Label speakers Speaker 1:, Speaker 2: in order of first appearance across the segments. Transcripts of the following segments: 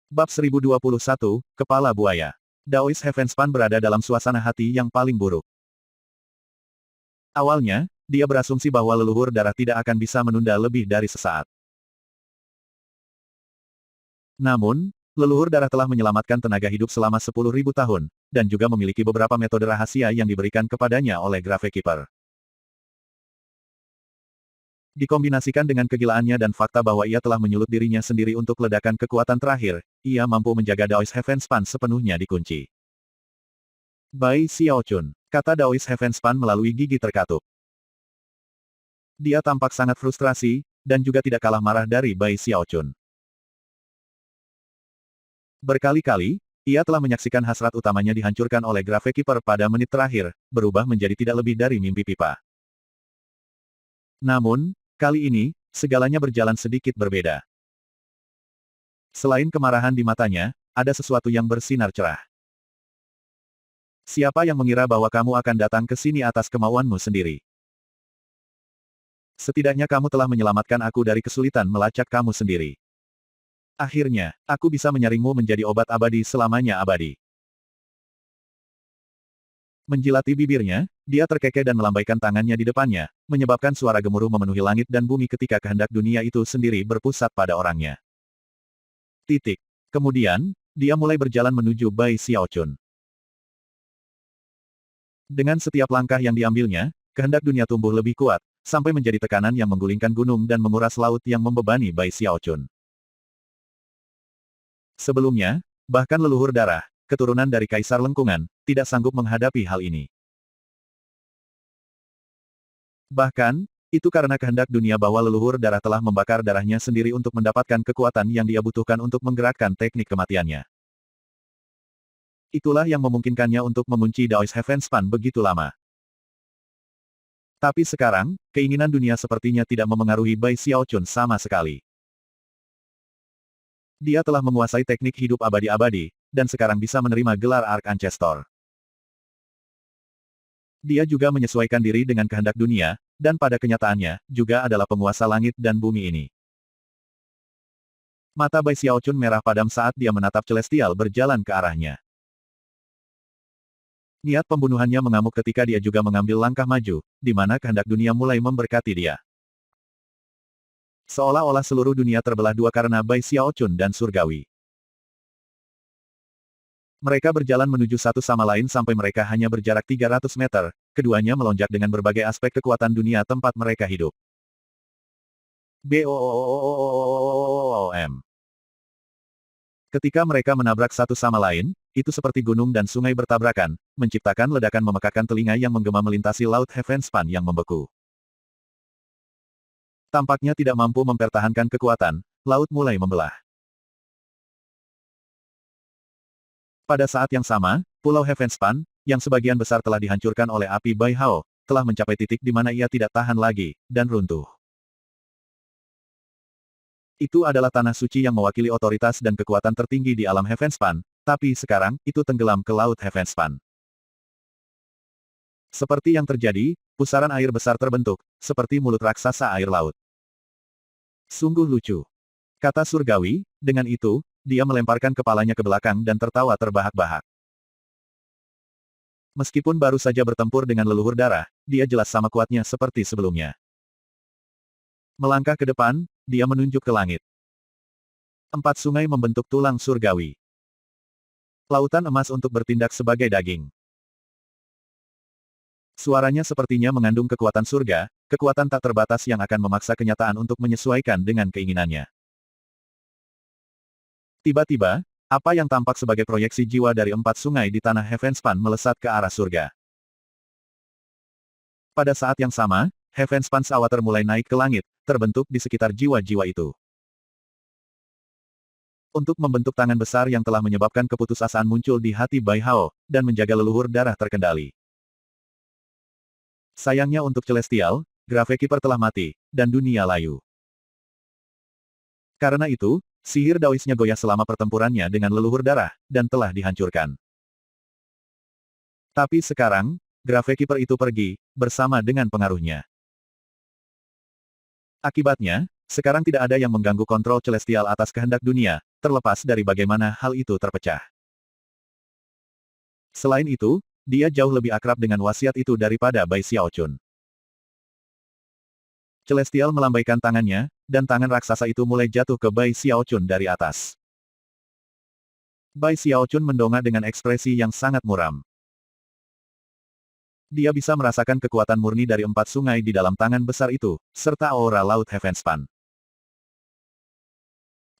Speaker 1: Bab 1021, Kepala Buaya. Daois Heavenspan berada dalam suasana hati yang paling buruk. Awalnya, dia berasumsi bahwa leluhur darah tidak akan bisa menunda lebih dari sesaat. Namun, leluhur darah telah menyelamatkan tenaga hidup selama 10.000 tahun, dan juga memiliki beberapa metode rahasia yang diberikan kepadanya oleh Gravekeeper. Dikombinasikan dengan kegilaannya dan fakta bahwa ia telah menyulut dirinya sendiri untuk ledakan kekuatan terakhir, ia mampu menjaga Daois Heavenspan sepenuhnya dikunci. Bai Xiaochun, kata Daois Heavenspan melalui gigi terkatup. Dia tampak sangat frustrasi, dan juga tidak kalah marah dari Bai Xiaochun. Berkali-kali, ia telah menyaksikan hasrat utamanya dihancurkan oleh Gravekeeper pada menit terakhir, berubah menjadi tidak lebih dari mimpi pipa. Namun, kali ini, segalanya berjalan sedikit berbeda. Selain kemarahan di matanya, ada sesuatu yang bersinar cerah. Siapa yang mengira bahwa kamu akan datang ke sini atas kemauanmu sendiri? Setidaknya kamu telah menyelamatkan aku dari kesulitan melacak kamu sendiri. Akhirnya, aku bisa menyaringmu menjadi obat abadi selamanya abadi. Menjilati bibirnya, dia terkekeh dan melambaikan tangannya di depannya, menyebabkan suara gemuruh memenuhi langit dan bumi ketika kehendak dunia itu sendiri berpusat pada orangnya. Titik. Kemudian, dia mulai berjalan menuju Bai Xiaochun. Dengan setiap langkah yang diambilnya, kehendak dunia tumbuh lebih kuat, sampai menjadi tekanan yang menggulingkan gunung dan menguras laut yang membebani Bai Xiaochun. Sebelumnya, bahkan leluhur darah, keturunan dari Kaisar Lengkungan, tidak sanggup menghadapi hal ini. Bahkan, itu karena kehendak dunia bahwa leluhur darah telah membakar darahnya sendiri untuk mendapatkan kekuatan yang dia butuhkan untuk menggerakkan teknik kematiannya. Itulah yang memungkinkannya untuk mengunci Daois Heavenspan begitu lama. Tapi sekarang, keinginan dunia sepertinya tidak memengaruhi Bai Xiaochun sama sekali. Dia telah menguasai teknik hidup abadi-abadi, dan sekarang bisa menerima gelar Arch-Ancestor. Dia juga menyesuaikan diri dengan kehendak dunia, dan pada kenyataannya, juga adalah penguasa langit dan bumi ini. Mata Bai Xiaochun merah padam saat dia menatap Celestial berjalan ke arahnya. Niat pembunuhannya mengamuk ketika dia juga mengambil langkah maju, di mana kehendak dunia mulai memberkati dia. Seolah-olah seluruh dunia terbelah dua karena Bai Xiaochun dan Surgawi. Mereka berjalan menuju satu sama lain sampai mereka hanya berjarak 300 meter, keduanya melonjak dengan berbagai aspek kekuatan dunia tempat mereka hidup. BOOM. Ketika mereka menabrak satu sama lain, itu seperti gunung dan sungai bertabrakan, menciptakan ledakan memekakkan telinga yang menggema melintasi laut Heavenspan yang membeku. Tampaknya tidak mampu mempertahankan kekuatan, laut mulai membelah. Pada saat yang sama, Pulau Heavenspan, yang sebagian besar telah dihancurkan oleh api Bai Hao, telah mencapai titik di mana ia tidak tahan lagi, dan runtuh. Itu adalah tanah suci yang mewakili otoritas dan kekuatan tertinggi di alam Heavenspan, tapi sekarang, itu tenggelam ke laut Heavenspan. Seperti yang terjadi, pusaran air besar terbentuk, seperti mulut raksasa air laut. Sungguh lucu, kata Surgawi. Dengan itu, dia melemparkan kepalanya ke belakang dan tertawa terbahak-bahak. Meskipun baru saja bertempur dengan leluhur darah, dia jelas sama kuatnya seperti sebelumnya. Melangkah ke depan, dia menunjuk ke langit. 4 sungai membentuk tulang surgawi. Lautan emas untuk bertindak sebagai daging. Suaranya sepertinya mengandung kekuatan surga, kekuatan tak terbatas yang akan memaksa kenyataan untuk menyesuaikan dengan keinginannya. Tiba-tiba, apa yang tampak sebagai proyeksi jiwa dari 4 sungai di tanah Heavenspan melesat ke arah surga. Pada saat yang sama, Heavenspan Awater mulai naik ke langit, terbentuk di sekitar jiwa-jiwa itu. Untuk membentuk tangan besar yang telah menyebabkan keputusasaan muncul di hati Bai Hao, dan menjaga leluhur darah terkendali. Sayangnya untuk Celestial, Gravekeeper telah mati, dan dunia layu. Karena itu, sihir Daoisnya goyah selama pertempurannya dengan leluhur darah, dan telah dihancurkan. Tapi sekarang, Gravekeeper itu pergi, bersama dengan pengaruhnya. Akibatnya, sekarang tidak ada yang mengganggu kontrol Celestial atas kehendak dunia, terlepas dari bagaimana hal itu terpecah. Selain itu, dia jauh lebih akrab dengan wasiat itu daripada Bai Xiaochun. Celestial melambaikan tangannya, dan tangan raksasa itu mulai jatuh ke Bai Xiaochun dari atas. Bai Xiaochun mendongak dengan ekspresi yang sangat muram. Dia bisa merasakan kekuatan murni dari 4 sungai di dalam tangan besar itu, serta aura Laut Heavenspan.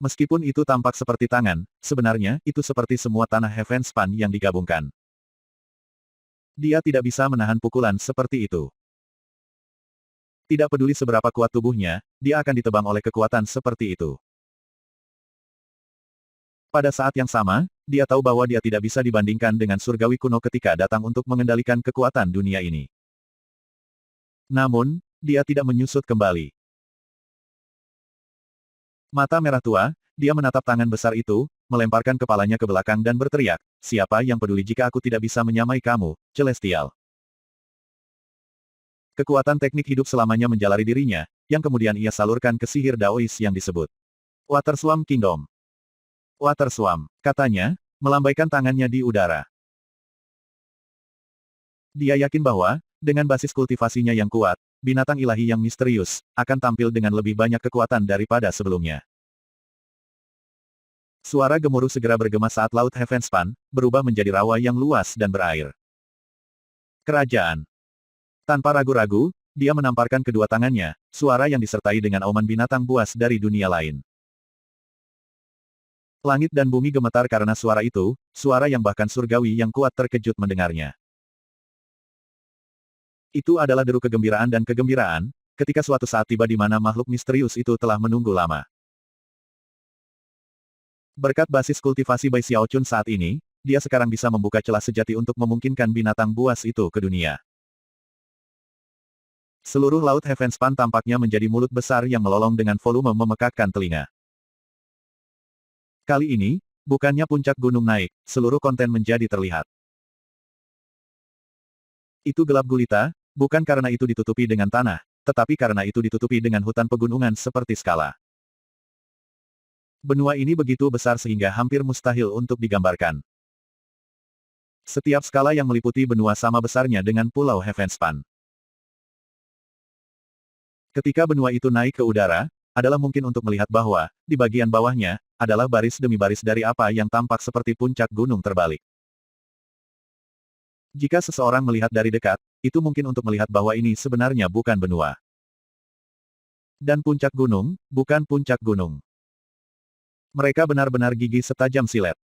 Speaker 1: Meskipun itu tampak seperti tangan, sebenarnya itu seperti semua tanah Heavenspan yang digabungkan. Dia tidak bisa menahan pukulan seperti itu. Tidak peduli seberapa kuat tubuhnya, dia akan ditebang oleh kekuatan seperti itu. Pada saat yang sama, dia tahu bahwa dia tidak bisa dibandingkan dengan surgawi kuno ketika datang untuk mengendalikan kekuatan dunia ini. Namun, dia tidak menyusut kembali. Mata merah tua, dia menatap tangan besar itu, melemparkan kepalanya ke belakang dan berteriak, "Siapa yang peduli jika aku tidak bisa menyamai kamu, Celestial?" Kekuatan teknik hidup selamanya menjalari dirinya, yang kemudian ia salurkan ke sihir Daois yang disebut Water Swarm Kingdom. Water Swarm, katanya, melambaikan tangannya di udara. Dia yakin bahwa, dengan basis kultivasinya yang kuat, binatang ilahi yang misterius, akan tampil dengan lebih banyak kekuatan daripada sebelumnya. Suara gemuruh segera bergema saat Laut Heavenspan, berubah menjadi rawa yang luas dan berair. Kerajaan. Tanpa ragu-ragu, dia menamparkan kedua tangannya, suara yang disertai dengan auman binatang buas dari dunia lain. Langit dan bumi gemetar karena suara itu, suara yang bahkan surgawi yang kuat terkejut mendengarnya. Itu adalah deru kegembiraan dan kegembiraan, ketika suatu saat tiba di mana makhluk misterius itu telah menunggu lama. Berkat basis kultivasi Bai Xiaochun saat ini, dia sekarang bisa membuka celah sejati untuk memungkinkan binatang buas itu ke dunia. Seluruh Laut Heavenspan tampaknya menjadi mulut besar yang melolong dengan volume memekakkan telinga. Kali ini, bukannya puncak gunung naik, seluruh konten menjadi terlihat. Itu gelap gulita, bukan karena itu ditutupi dengan tanah, tetapi karena itu ditutupi dengan hutan pegunungan seperti skala. Benua ini begitu besar sehingga hampir mustahil untuk digambarkan. Setiap skala yang meliputi benua sama besarnya dengan Pulau Heavenspan. Ketika benua itu naik ke udara, adalah mungkin untuk melihat bahwa, di bagian bawahnya, adalah baris demi baris dari apa yang tampak seperti puncak gunung terbalik. Jika seseorang melihat dari dekat, itu mungkin untuk melihat bahwa ini sebenarnya bukan benua. Dan puncak gunung, bukan puncak gunung. Mereka benar-benar gigi setajam silet.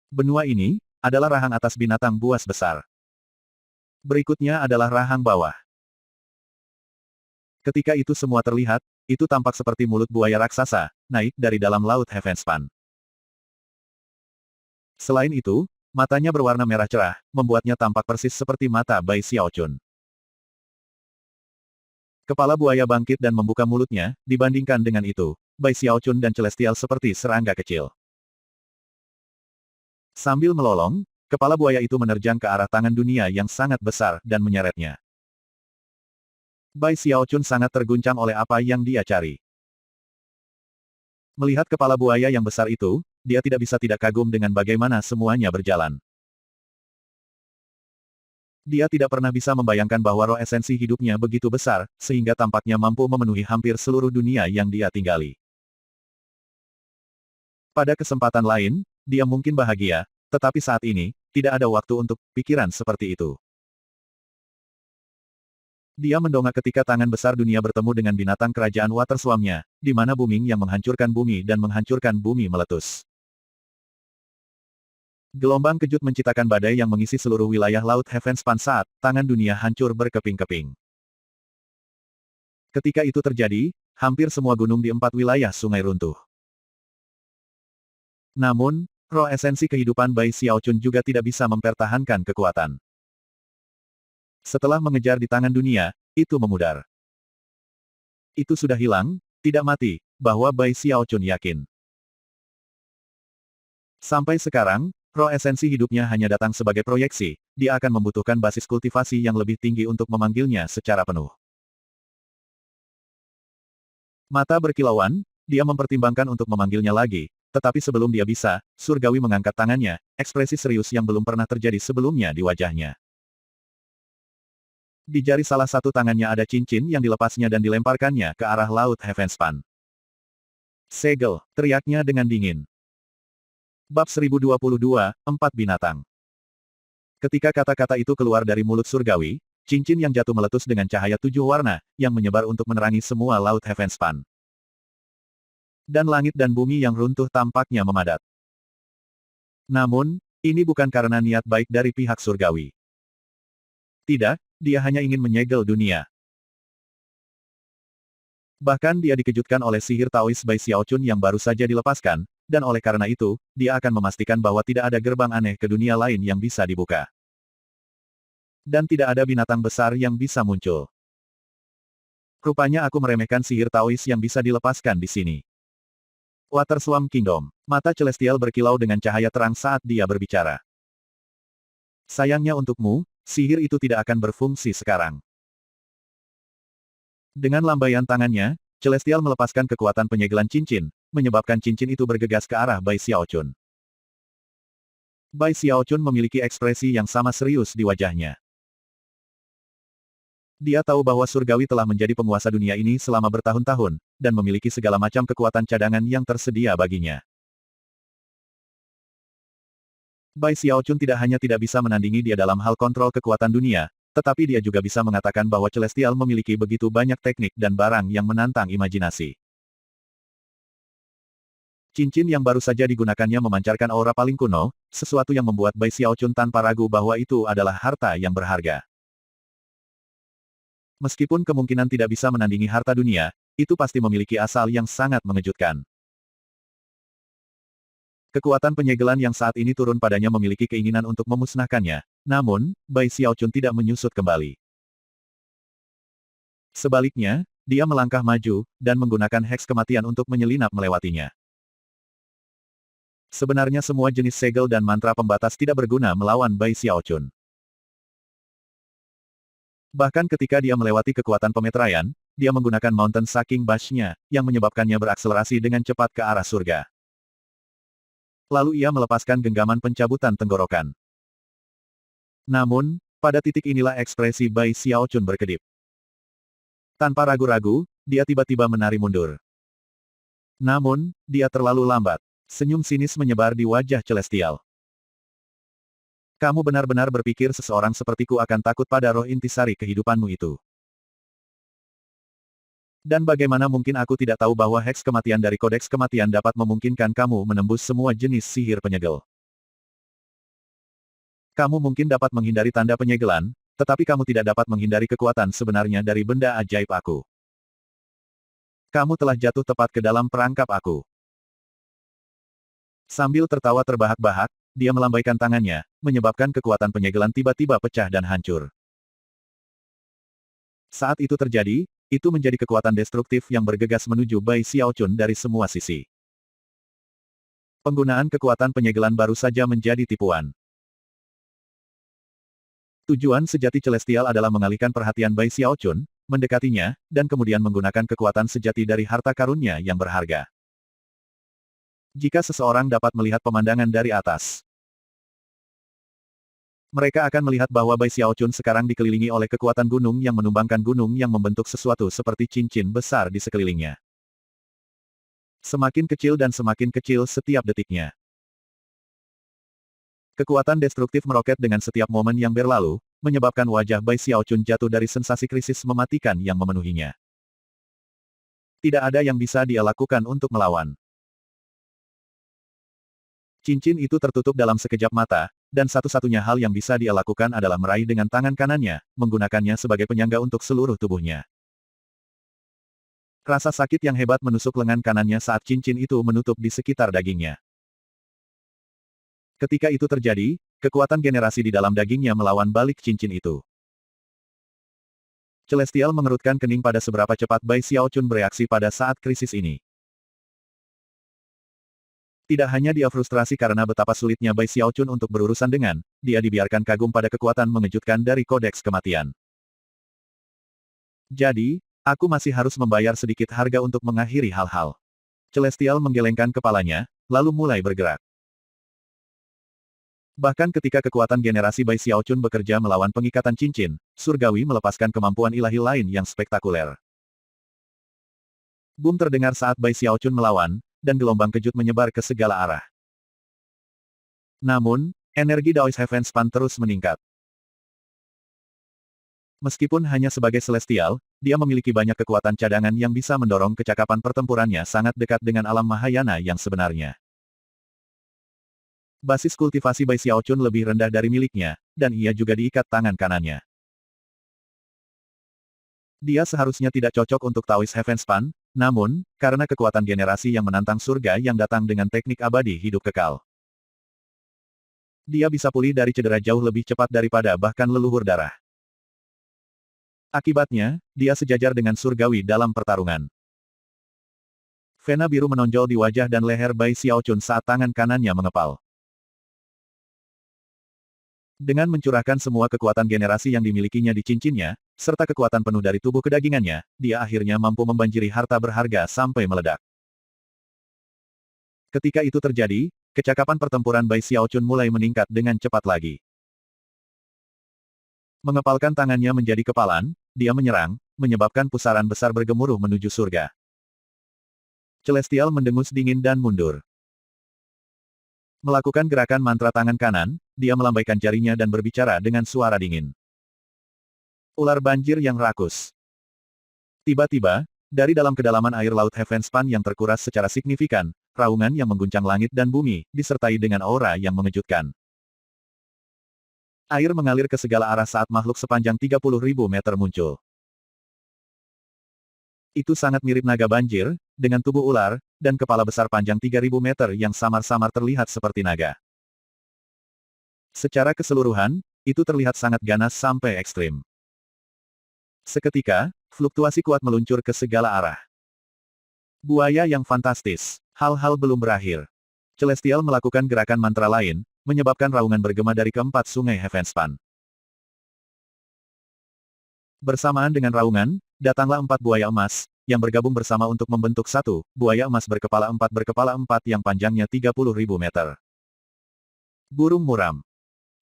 Speaker 1: Benua ini, adalah rahang atas binatang buas besar. Berikutnya adalah rahang bawah. Ketika itu semua terlihat, itu tampak seperti mulut buaya raksasa, naik dari dalam Laut Heavenspan. Selain itu, matanya berwarna merah cerah, membuatnya tampak persis seperti mata Bai Xiaochun. Kepala buaya bangkit dan membuka mulutnya, dibandingkan dengan itu, Bai Xiaochun dan Celestial seperti serangga kecil. Sambil melolong, kepala buaya itu menerjang ke arah tangan dunia yang sangat besar dan menyeretnya. Bai Xiaochun sangat terguncang oleh apa yang dia cari. Melihat kepala buaya yang besar itu, dia tidak bisa tidak kagum dengan bagaimana semuanya berjalan. Dia tidak pernah bisa membayangkan bahwa roh esensi hidupnya begitu besar, sehingga tampaknya mampu memenuhi hampir seluruh dunia yang dia tinggali. Pada kesempatan lain, dia mungkin bahagia, tetapi saat ini, tidak ada waktu untuk pikiran seperti itu. Dia mendongak ketika tangan besar dunia bertemu dengan binatang kerajaan Water Swarm-nya, di mana booming yang menghancurkan bumi dan menghancurkan bumi meletus. Gelombang kejut menciptakan badai yang mengisi seluruh wilayah Laut Heavenspan saat tangan dunia hancur berkeping-keping. Ketika itu terjadi, hampir semua gunung di 4 wilayah sungai runtuh. Namun, roh esensi kehidupan Bai Xiaochun juga tidak bisa mempertahankan kekuatan. Setelah mengejar di tangan dunia, itu memudar. Itu sudah hilang, tidak mati, bahwa Bai Xiaochun yakin. Sampai sekarang, roh esensi hidupnya hanya datang sebagai proyeksi, dia akan membutuhkan basis kultivasi yang lebih tinggi untuk memanggilnya secara penuh. Mata berkilauan, dia mempertimbangkan untuk memanggilnya lagi, tetapi sebelum dia bisa, surgawi mengangkat tangannya, ekspresi serius yang belum pernah terjadi sebelumnya di wajahnya. Di jari salah satu tangannya ada cincin yang dilepasnya dan dilemparkannya ke arah Laut Heavenspan. Segel, teriaknya dengan dingin. Bab 1022, Empat Binatang. Ketika kata-kata itu keluar dari mulut surgawi, cincin yang jatuh meletus dengan cahaya 7 warna, yang menyebar untuk menerangi semua Laut Heavenspan. Dan langit dan bumi yang runtuh tampaknya memadat. Namun, ini bukan karena niat baik dari pihak surgawi. Tidak, dia hanya ingin menyegel dunia. Bahkan dia dikejutkan oleh sihir Taois Bai Xiaochun yang baru saja dilepaskan, dan oleh karena itu, dia akan memastikan bahwa tidak ada gerbang aneh ke dunia lain yang bisa dibuka. Dan tidak ada binatang besar yang bisa muncul. Rupanya aku meremehkan sihir Taois yang bisa dilepaskan di sini. Water Swarm Kingdom. Mata Celestial berkilau dengan cahaya terang saat dia berbicara. Sayangnya untukmu, sihir itu tidak akan berfungsi sekarang. Dengan lambaian tangannya, Celestial melepaskan kekuatan penyegelan cincin, menyebabkan cincin itu bergegas ke arah Bai Xiaochun. Bai Xiaochun memiliki ekspresi yang sama serius di wajahnya. Dia tahu bahwa surgawi telah menjadi penguasa dunia ini selama bertahun-tahun, dan memiliki segala macam kekuatan cadangan yang tersedia baginya. Bai Xiaochun tidak hanya tidak bisa menandingi dia dalam hal kontrol kekuatan dunia, tetapi dia juga bisa mengatakan bahwa Celestial memiliki begitu banyak teknik dan barang yang menantang imajinasi. Cincin yang baru saja digunakannya memancarkan aura paling kuno, sesuatu yang membuat Bai Xiaochun tanpa ragu bahwa itu adalah harta yang berharga. Meskipun kemungkinan tidak bisa menandingi harta dunia, itu pasti memiliki asal yang sangat mengejutkan. Kekuatan penyegelan yang saat ini turun padanya memiliki keinginan untuk memusnahkannya, namun, Bai Xiaochun tidak menyusut kembali. Sebaliknya, dia melangkah maju, dan menggunakan heks kematian untuk menyelinap melewatinya. Sebenarnya semua jenis segel dan mantra pembatas tidak berguna melawan Bai Xiaochun. Bahkan ketika dia melewati kekuatan pemeteraian, dia menggunakan Mountain Sucking Bash-nya, yang menyebabkannya berakselerasi dengan cepat ke arah surga. Lalu ia melepaskan genggaman pencabutan tenggorokan. Namun, pada titik inilah ekspresi Bai Xiaochun berkedip. Tanpa ragu-ragu, dia tiba-tiba menari mundur. Namun, dia terlalu lambat. Senyum sinis menyebar di wajah Celestial. Kamu benar-benar berpikir seseorang sepertiku akan takut pada roh intisari kehidupanmu itu. Dan bagaimana mungkin aku tidak tahu bahwa heks kematian dari kodeks kematian dapat memungkinkan kamu menembus semua jenis sihir penyegel. Kamu mungkin dapat menghindari tanda penyegelan, tetapi kamu tidak dapat menghindari kekuatan sebenarnya dari benda ajaib aku. Kamu telah jatuh tepat ke dalam perangkap aku. Sambil tertawa terbahak-bahak, dia melambaikan tangannya, menyebabkan kekuatan penyegelan tiba-tiba pecah dan hancur. Saat itu terjadi, itu menjadi kekuatan destruktif yang bergegas menuju Bai Xiaochun dari semua sisi. Penggunaan kekuatan penyegelan baru saja menjadi tipuan. Tujuan sejati Celestial adalah mengalihkan perhatian Bai Xiaochun, mendekatinya, dan kemudian menggunakan kekuatan sejati dari harta karunnya yang berharga. Jika seseorang dapat melihat pemandangan dari atas, mereka akan melihat bahwa Bai Xiaochun sekarang dikelilingi oleh kekuatan gunung yang menumbangkan gunung yang membentuk sesuatu seperti cincin besar di sekelilingnya. Semakin kecil dan semakin kecil setiap detiknya. Kekuatan destruktif meroket dengan setiap momen yang berlalu, menyebabkan wajah Bai Xiaochun jatuh dari sensasi krisis mematikan yang memenuhinya. Tidak ada yang bisa dia lakukan untuk melawan. Cincin itu tertutup dalam sekejap mata, dan satu-satunya hal yang bisa dia lakukan adalah meraih dengan tangan kanannya, menggunakannya sebagai penyangga untuk seluruh tubuhnya. Rasa sakit yang hebat menusuk lengan kanannya saat cincin itu menutup di sekitar dagingnya. Ketika itu terjadi, kekuatan generasi di dalam dagingnya melawan balik cincin itu. Celestial mengerutkan kening pada seberapa cepat Bai Xiaochun bereaksi pada saat krisis ini. Tidak hanya dia frustrasi karena betapa sulitnya Bai Xiaochun untuk berurusan dengan, dia dibiarkan kagum pada kekuatan mengejutkan dari kodeks kematian. Jadi, aku masih harus membayar sedikit harga untuk mengakhiri hal-hal. Celestial menggelengkan kepalanya, lalu mulai bergerak. Bahkan ketika kekuatan generasi Bai Xiaochun bekerja melawan pengikatan cincin, surgawi melepaskan kemampuan ilahi lain yang spektakuler. Boom terdengar saat Bai Xiaochun melawan, dan gelombang kejut menyebar ke segala arah. Namun, energi Daoist Heaven Span terus meningkat. Meskipun hanya sebagai celestial, dia memiliki banyak kekuatan cadangan yang bisa mendorong kecakapan pertempurannya sangat dekat dengan alam Mahayana yang sebenarnya. Basis kultivasi Bai Xiaochun lebih rendah dari miliknya, dan ia juga diikat tangan kanannya. Dia seharusnya tidak cocok untuk Taoist Heaven Span, namun, karena kekuatan generasi yang menantang surga yang datang dengan teknik abadi hidup kekal. Dia bisa pulih dari cedera jauh lebih cepat daripada bahkan leluhur darah. Akibatnya, dia sejajar dengan surgawi dalam pertarungan. Vena biru menonjol di wajah dan leher Bai Xiaochun saat tangan kanannya mengepal. Dengan mencurahkan semua kekuatan generasi yang dimilikinya di cincinnya, serta kekuatan penuh dari tubuh kedagingannya, dia akhirnya mampu membanjiri harta berharga sampai meledak. Ketika itu terjadi, kecakapan pertempuran Bai Xiaochun mulai meningkat dengan cepat lagi. Mengepalkan tangannya menjadi kepalan, dia menyerang, menyebabkan pusaran besar bergemuruh menuju surga. Celestial mendengus dingin dan mundur. Melakukan gerakan mantra tangan kanan, dia melambaikan jarinya dan berbicara dengan suara dingin. Ular banjir yang rakus. Tiba-tiba, dari dalam kedalaman air laut Heaven Span yang terkuras secara signifikan, raungan yang mengguncang langit dan bumi, disertai dengan aura yang mengejutkan. Air mengalir ke segala arah saat makhluk sepanjang 30.000 meter muncul. Itu sangat mirip naga banjir, dengan tubuh ular, dan kepala besar panjang 3.000 meter yang samar-samar terlihat seperti naga. Secara keseluruhan, itu terlihat sangat ganas sampai ekstrim. Seketika, fluktuasi kuat meluncur ke segala arah. Buaya yang fantastis. Hal-hal belum berakhir. Celestial melakukan gerakan mantra lain, menyebabkan raungan bergema dari keempat sungai Heaven Span. Bersamaan dengan raungan, datanglah 4 buaya emas, yang bergabung bersama untuk membentuk satu, buaya emas berkepala 4 yang panjangnya 30.000 meter. Burung muram.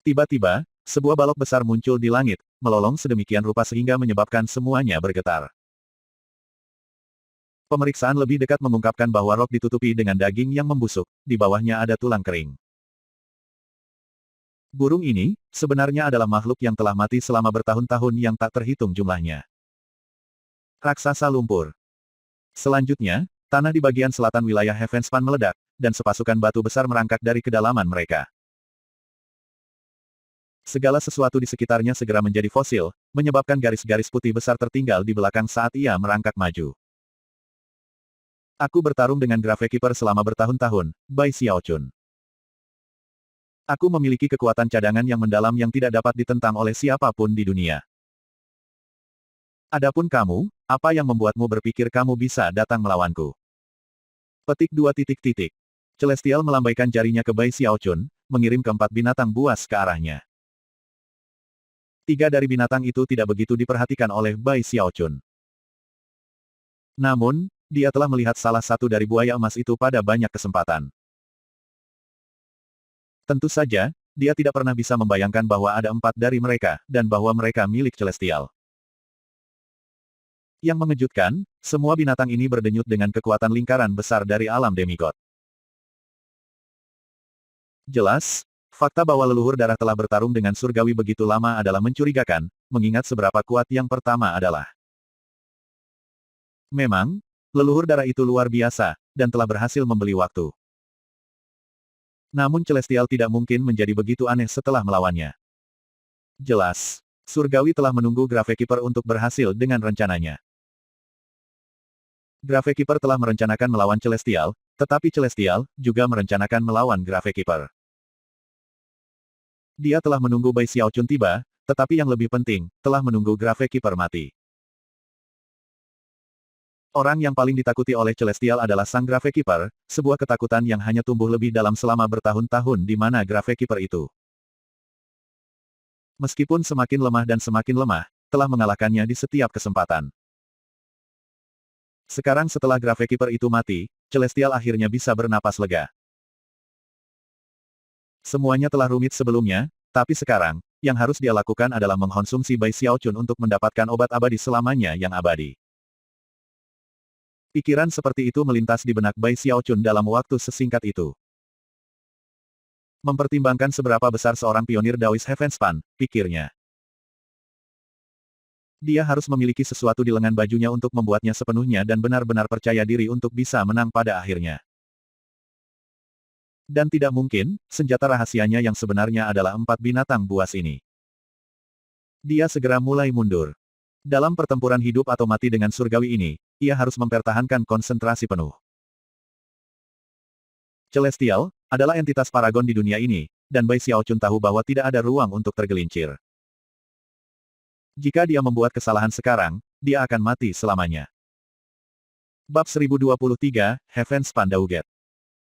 Speaker 1: Tiba-tiba, sebuah balok besar muncul di langit, melolong sedemikian rupa sehingga menyebabkan semuanya bergetar. Pemeriksaan lebih dekat mengungkapkan bahwa rok ditutupi dengan daging yang membusuk, di bawahnya ada tulang kering. Burung ini, sebenarnya adalah makhluk yang telah mati selama bertahun-tahun yang tak terhitung jumlahnya. Raksasa lumpur. Selanjutnya, tanah di bagian selatan wilayah Heaven Span meledak, dan sepasukan batu besar merangkak dari kedalaman mereka. Segala sesuatu di sekitarnya segera menjadi fosil, menyebabkan garis-garis putih besar tertinggal di belakang saat ia merangkak maju. Aku bertarung dengan Gravekeeper selama bertahun-tahun, Bai Xiaochun. Aku memiliki kekuatan cadangan yang mendalam yang tidak dapat ditentang oleh siapapun di dunia. Adapun kamu, apa yang membuatmu berpikir kamu bisa datang melawanku? Petik 2 titik titik. Celestial melambaikan jarinya ke Bai Xiaochun, mengirim keempat binatang buas ke arahnya. 3 dari binatang itu tidak begitu diperhatikan oleh Bai Xiaochun. Namun, dia telah melihat salah satu dari buaya emas itu pada banyak kesempatan. Tentu saja, dia tidak pernah bisa membayangkan bahwa ada 4 dari mereka, dan bahwa mereka milik Celestial. Yang mengejutkan, semua binatang ini berdenyut dengan kekuatan lingkaran besar dari alam demigod. Jelas, fakta bahwa leluhur darah telah bertarung dengan surgawi begitu lama adalah mencurigakan, mengingat seberapa kuat yang pertama adalah. Memang, leluhur darah itu luar biasa, dan telah berhasil membeli waktu. Namun Celestial tidak mungkin menjadi begitu aneh setelah melawannya. Jelas, surgawi telah menunggu Gravekeeper untuk berhasil dengan rencananya. Gravekeeper telah merencanakan melawan Celestial, tetapi Celestial juga merencanakan melawan Gravekeeper. Dia telah menunggu Bai Xiaochun tiba, tetapi yang lebih penting, telah menunggu Gravekeeper mati. Orang yang paling ditakuti oleh Celestial adalah sang Gravekeeper, sebuah ketakutan yang hanya tumbuh lebih dalam selama bertahun-tahun di mana Gravekeeper itu. Meskipun semakin lemah dan semakin lemah, telah mengalahkannya di setiap kesempatan. Sekarang setelah Gravekeeper itu mati, Celestial akhirnya bisa bernapas lega. Semuanya telah rumit sebelumnya, tapi sekarang, yang harus dia lakukan adalah mengkonsumsi Bai Xiaochun untuk mendapatkan obat abadi selamanya yang abadi. Pikiran seperti itu melintas di benak Bai Xiaochun dalam waktu sesingkat itu. Mempertimbangkan seberapa besar seorang pionir Daoist Heavenspan, pikirnya. Dia harus memiliki sesuatu di lengan bajunya untuk membuatnya sepenuhnya dan benar-benar percaya diri untuk bisa menang pada akhirnya. Dan tidak mungkin, senjata rahasianya yang sebenarnya adalah 4 binatang buas ini. Dia segera mulai mundur. Dalam pertempuran hidup atau mati dengan surgawi ini, ia harus mempertahankan konsentrasi penuh. Celestial adalah entitas paragon di dunia ini, dan Bai Xiaochun tahu bahwa tidak ada ruang untuk tergelincir. Jika dia membuat kesalahan sekarang, dia akan mati selamanya. Bab 1023, Heavenspan Dauget.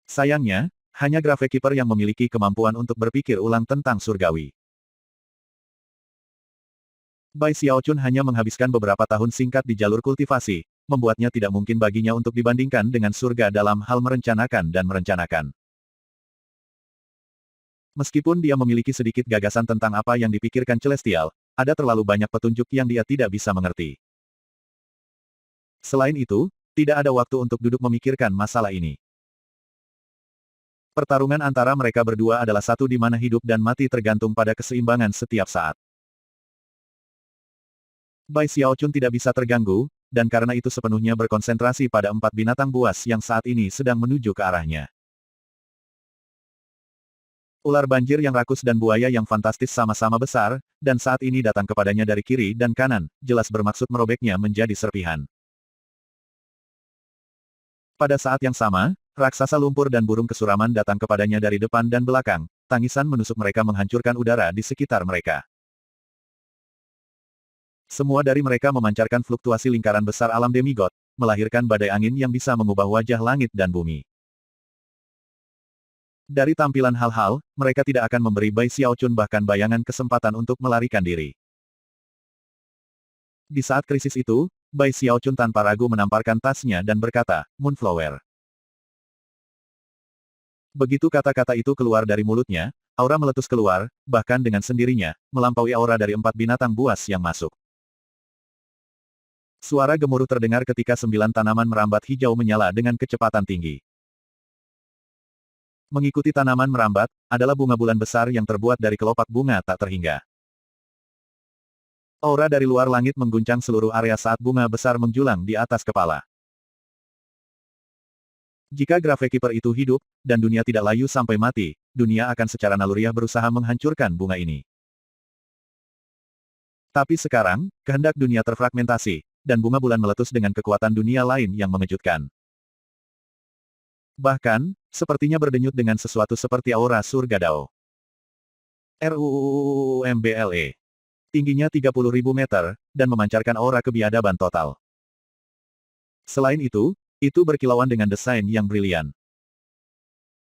Speaker 1: Sayangnya, hanya Gravekeeper yang memiliki kemampuan untuk berpikir ulang tentang surgawi. Bai Xiaochun hanya menghabiskan beberapa tahun singkat di jalur kultivasi, membuatnya tidak mungkin baginya untuk dibandingkan dengan surga dalam hal merencanakan dan merencanakan. Meskipun dia memiliki sedikit gagasan tentang apa yang dipikirkan Celestial, ada terlalu banyak petunjuk yang dia tidak bisa mengerti. Selain itu, tidak ada waktu untuk duduk memikirkan masalah ini. Pertarungan antara mereka berdua adalah satu di mana hidup dan mati tergantung pada keseimbangan setiap saat. Bai Xiaochun tidak bisa terganggu, dan karena itu sepenuhnya berkonsentrasi pada 4 binatang buas yang saat ini sedang menuju ke arahnya. Ular banjir yang rakus dan buaya yang fantastis sama-sama besar, dan saat ini datang kepadanya dari kiri dan kanan, jelas bermaksud merobeknya menjadi serpihan. Pada saat yang sama, raksasa lumpur dan burung kesuraman datang kepadanya dari depan dan belakang, tangisan menusuk mereka menghancurkan udara di sekitar mereka. Semua dari mereka memancarkan fluktuasi lingkaran besar alam demigod, melahirkan badai angin yang bisa mengubah wajah langit dan bumi. Dari tampilan hal-hal, mereka tidak akan memberi Bai Xiaochun bahkan bayangan kesempatan untuk melarikan diri. Di saat krisis itu, Bai Xiaochun tanpa ragu menamparkan tasnya dan berkata, Moonflower. Begitu kata-kata itu keluar dari mulutnya, aura meletus keluar, bahkan dengan sendirinya, melampaui aura dari 4 binatang buas yang masuk. Suara gemuruh terdengar ketika 9 tanaman merambat hijau menyala dengan kecepatan tinggi. Mengikuti tanaman merambat, adalah bunga bulan besar yang terbuat dari kelopak bunga tak terhingga. Aura dari luar langit mengguncang seluruh area saat bunga besar menjulang di atas kepala. Jika Gravekeeper itu hidup, dan dunia tidak layu sampai mati, dunia akan secara naluriah berusaha menghancurkan bunga ini. Tapi sekarang, kehendak dunia terfragmentasi, dan bunga bulan meletus dengan kekuatan dunia lain yang mengejutkan. Bahkan, sepertinya berdenyut dengan sesuatu seperti aura surga Dao. RUUUMBLE. Tingginya 30.000 meter, dan memancarkan aura kebiadaban total. Selain itu berkilauan dengan desain yang brilian.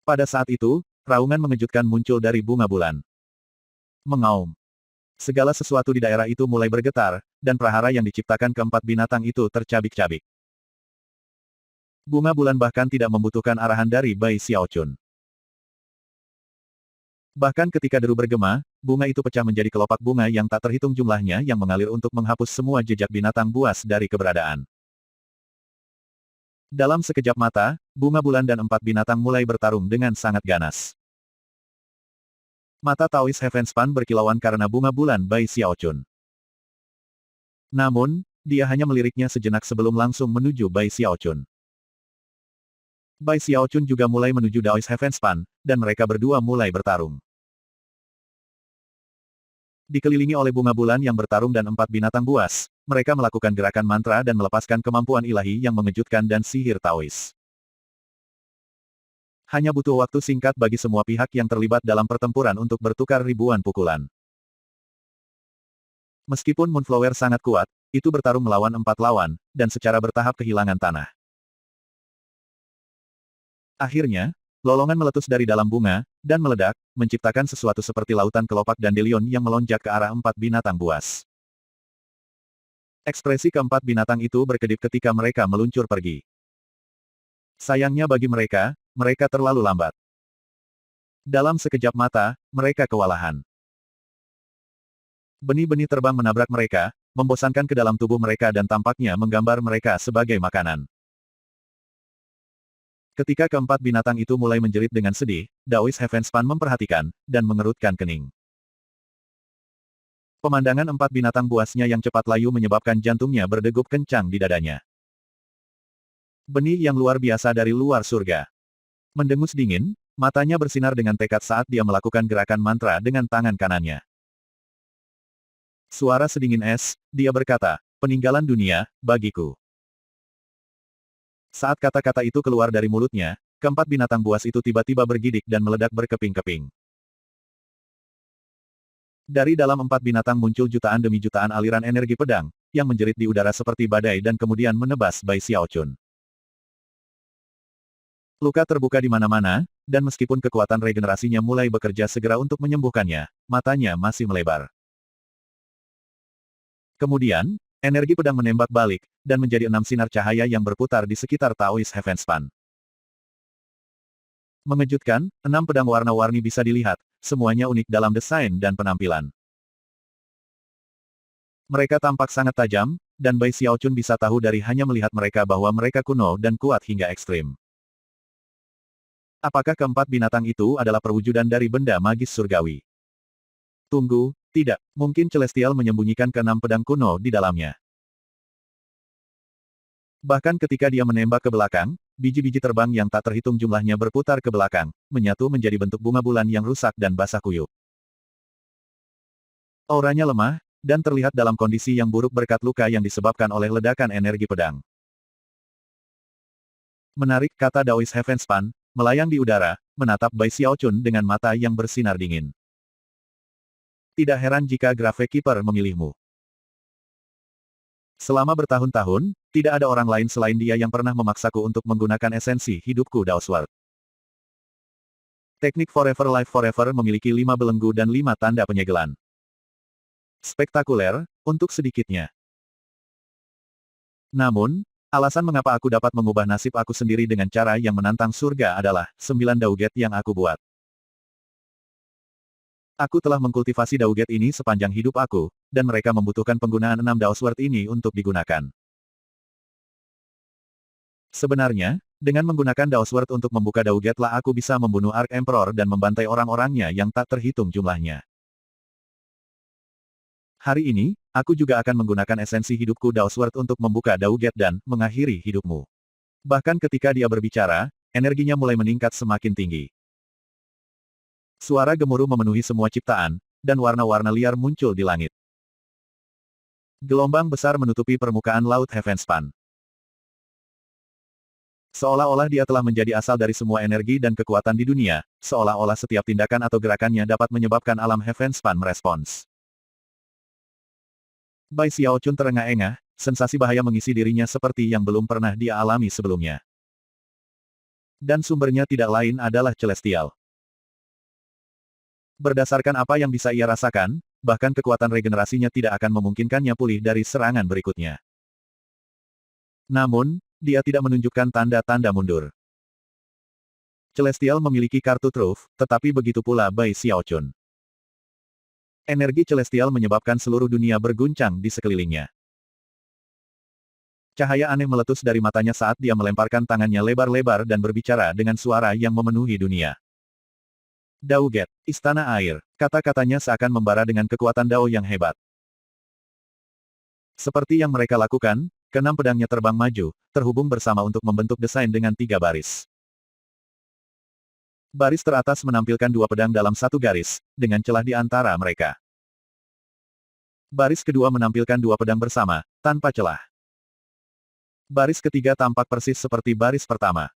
Speaker 1: Pada saat itu, raungan mengejutkan muncul dari bunga bulan. Mengaum. Segala sesuatu di daerah itu mulai bergetar, dan prahara yang diciptakan keempat binatang itu tercabik-cabik. Bunga bulan bahkan tidak membutuhkan arahan dari Bai Xiaochun. Bahkan ketika deru bergema, bunga itu pecah menjadi kelopak bunga yang tak terhitung jumlahnya yang mengalir untuk menghapus semua jejak binatang buas dari keberadaan. Dalam sekejap mata, bunga bulan dan 4 binatang mulai bertarung dengan sangat ganas. Mata Taoist Heavenspan berkilauan karena bunga bulan Bai Xiaochun. Namun, dia hanya meliriknya sejenak sebelum langsung menuju Bai Xiaochun. Bai Xiaochun juga mulai menuju Daoist Heavenspan, dan mereka berdua mulai bertarung. Dikelilingi oleh bunga bulan yang bertarung dan 4 binatang buas, mereka melakukan gerakan mantra dan melepaskan kemampuan ilahi yang mengejutkan dan sihir Taoist. Hanya butuh waktu singkat bagi semua pihak yang terlibat dalam pertempuran untuk bertukar ribuan pukulan. Meskipun Moonflower sangat kuat, itu bertarung melawan 4 lawan, dan secara bertahap kehilangan tanah. Akhirnya, lolongan meletus dari dalam bunga, dan meledak, menciptakan sesuatu seperti lautan kelopak dandelion yang melonjak ke arah 4 binatang buas. Ekspresi keempat binatang itu berkedip ketika mereka meluncur pergi. Sayangnya bagi mereka, mereka terlalu lambat. Dalam sekejap mata, mereka kewalahan. Benih-benih terbang menabrak mereka, membosankan ke dalam tubuh mereka dan tampaknya menggambar mereka sebagai makanan. Ketika keempat binatang itu mulai menjerit dengan sedih, Daois Heavenspan memperhatikan, dan mengerutkan kening. Pemandangan empat binatang buasnya yang cepat layu menyebabkan jantungnya berdegup kencang di dadanya. Benih yang luar biasa dari luar surga. Mendengus dingin, matanya bersinar dengan tekad saat dia melakukan gerakan mantra dengan tangan kanannya. Suara sedingin es, dia berkata, peninggalan dunia, bagiku. Saat kata-kata itu keluar dari mulutnya, keempat binatang buas itu tiba-tiba bergidik dan meledak berkeping-keping. Dari dalam empat binatang muncul jutaan demi jutaan aliran energi pedang, yang menjerit di udara seperti badai dan kemudian menebas Bai Xiaochun. Luka terbuka di mana-mana, dan meskipun kekuatan regenerasinya mulai bekerja segera untuk menyembuhkannya, matanya masih melebar. Kemudian, energi pedang menembak balik, dan menjadi 6 sinar cahaya yang berputar di sekitar Taoist Heavenspan. Mengejutkan, 6 pedang warna-warni bisa dilihat, semuanya unik dalam desain dan penampilan. Mereka tampak sangat tajam, dan Bai Xiaochun bisa tahu dari hanya melihat mereka bahwa mereka kuno dan kuat hingga ekstrim. Apakah keempat binatang itu adalah perwujudan dari benda magis surgawi? Tunggu, tidak, mungkin Celestial menyembunyikan keenam pedang kuno di dalamnya. Bahkan ketika dia menembak ke belakang, biji-biji terbang yang tak terhitung jumlahnya berputar ke belakang, menyatu menjadi bentuk bunga bulan yang rusak dan basah kuyup. Auranya lemah, dan terlihat dalam kondisi yang buruk berkat luka yang disebabkan oleh ledakan energi pedang. Menarik, kata Daoist Heavenspan, melayang di udara, menatap Bai Xiaochun dengan mata yang bersinar dingin. Tidak heran jika Grave Keeper memilihmu. Selama bertahun-tahun, tidak ada orang lain selain dia yang pernah memaksaku untuk menggunakan esensi hidupku Daosword. Teknik Forever Life Forever memiliki 5 belenggu dan 5 tanda penyegelan. Spektakuler, untuk sedikitnya. Namun, alasan mengapa aku dapat mengubah nasib aku sendiri dengan cara yang menantang surga adalah 9 dauget yang aku buat. Aku telah mengkultivasi dauget ini sepanjang hidup aku, dan mereka membutuhkan penggunaan 6 Daosword ini untuk digunakan. Sebenarnya, dengan menggunakan Daosword untuk membuka daugetlah aku bisa membunuh Ark Emperor dan membantai orang-orangnya yang tak terhitung jumlahnya. Hari ini, aku juga akan menggunakan esensi hidupku Daosword untuk membuka dauget dan mengakhiri hidupmu. Bahkan ketika dia berbicara, energinya mulai meningkat semakin tinggi. Suara gemuruh memenuhi semua ciptaan, dan warna-warna liar muncul di langit. Gelombang besar menutupi permukaan laut Heavenspan. Seolah-olah dia telah menjadi asal dari semua energi dan kekuatan di dunia, seolah-olah setiap tindakan atau gerakannya dapat menyebabkan alam Heavenspan merespons. Bai Xiaochun terengah-engah, sensasi bahaya mengisi dirinya seperti yang belum pernah dia alami sebelumnya. Dan sumbernya tidak lain adalah Celestial. Berdasarkan apa yang bisa ia rasakan, bahkan kekuatan regenerasinya tidak akan memungkinkannya pulih dari serangan berikutnya. Namun, dia tidak menunjukkan tanda-tanda mundur. Celestial memiliki kartu truf, tetapi begitu pula Bai Xiaochun. Energi Celestial menyebabkan seluruh dunia berguncang di sekelilingnya. Cahaya aneh meletus dari matanya saat dia melemparkan tangannya lebar-lebar dan berbicara dengan suara yang memenuhi dunia. Dauget, Istana Air, kata-katanya seakan membara dengan kekuatan Dao yang hebat. Seperti yang mereka lakukan, keenam pedangnya terbang maju, terhubung bersama untuk membentuk desain dengan 3 baris. Baris teratas menampilkan 2 pedang dalam satu garis, dengan celah di antara mereka. Baris kedua menampilkan 2 pedang bersama, tanpa celah. Baris ketiga tampak persis seperti baris pertama.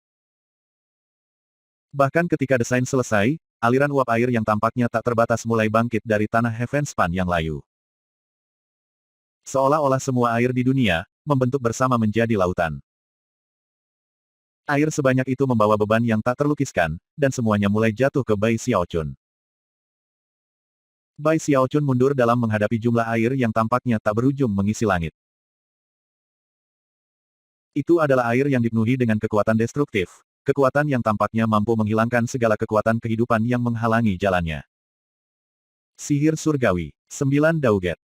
Speaker 1: Bahkan ketika desain selesai, aliran uap air yang tampaknya tak terbatas mulai bangkit dari tanah Heavenspan yang layu. Seolah-olah semua air di dunia, membentuk bersama menjadi lautan. Air sebanyak itu membawa beban yang tak terlukiskan, dan semuanya mulai jatuh ke Bai Xiaochun. Bai Xiaochun mundur dalam menghadapi jumlah air yang tampaknya tak berujung mengisi langit. Itu adalah air yang dipenuhi dengan kekuatan destruktif, kekuatan yang tampaknya mampu menghilangkan segala kekuatan kehidupan yang menghalangi jalannya. Sihir surgawi, 9 Dauget.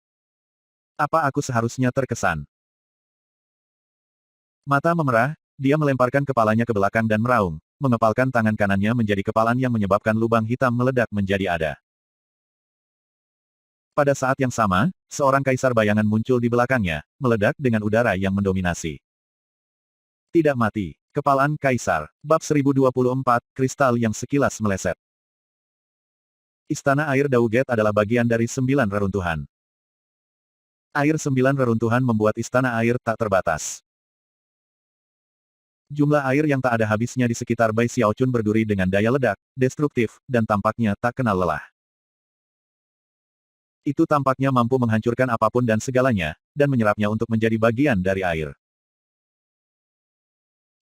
Speaker 1: Apa aku seharusnya terkesan? Mata memerah, dia melemparkan kepalanya ke belakang dan meraung, mengepalkan tangan kanannya menjadi kepalan yang menyebabkan lubang hitam meledak menjadi ada. Pada saat yang sama, seorang kaisar bayangan muncul di belakangnya, meledak dengan udara yang mendominasi. Tidak mati. Kepalan Kaisar. Bab 1024, Kristal yang sekilas meleset. Istana air Dauget adalah bagian dari 9 reruntuhan. Air 9 reruntuhan membuat istana air tak terbatas. Jumlah air yang tak ada habisnya di sekitar Bai Xiaochun berduri dengan daya ledak, destruktif, dan tampaknya tak kenal lelah. Itu tampaknya mampu menghancurkan apapun dan segalanya, dan menyerapnya untuk menjadi bagian dari air.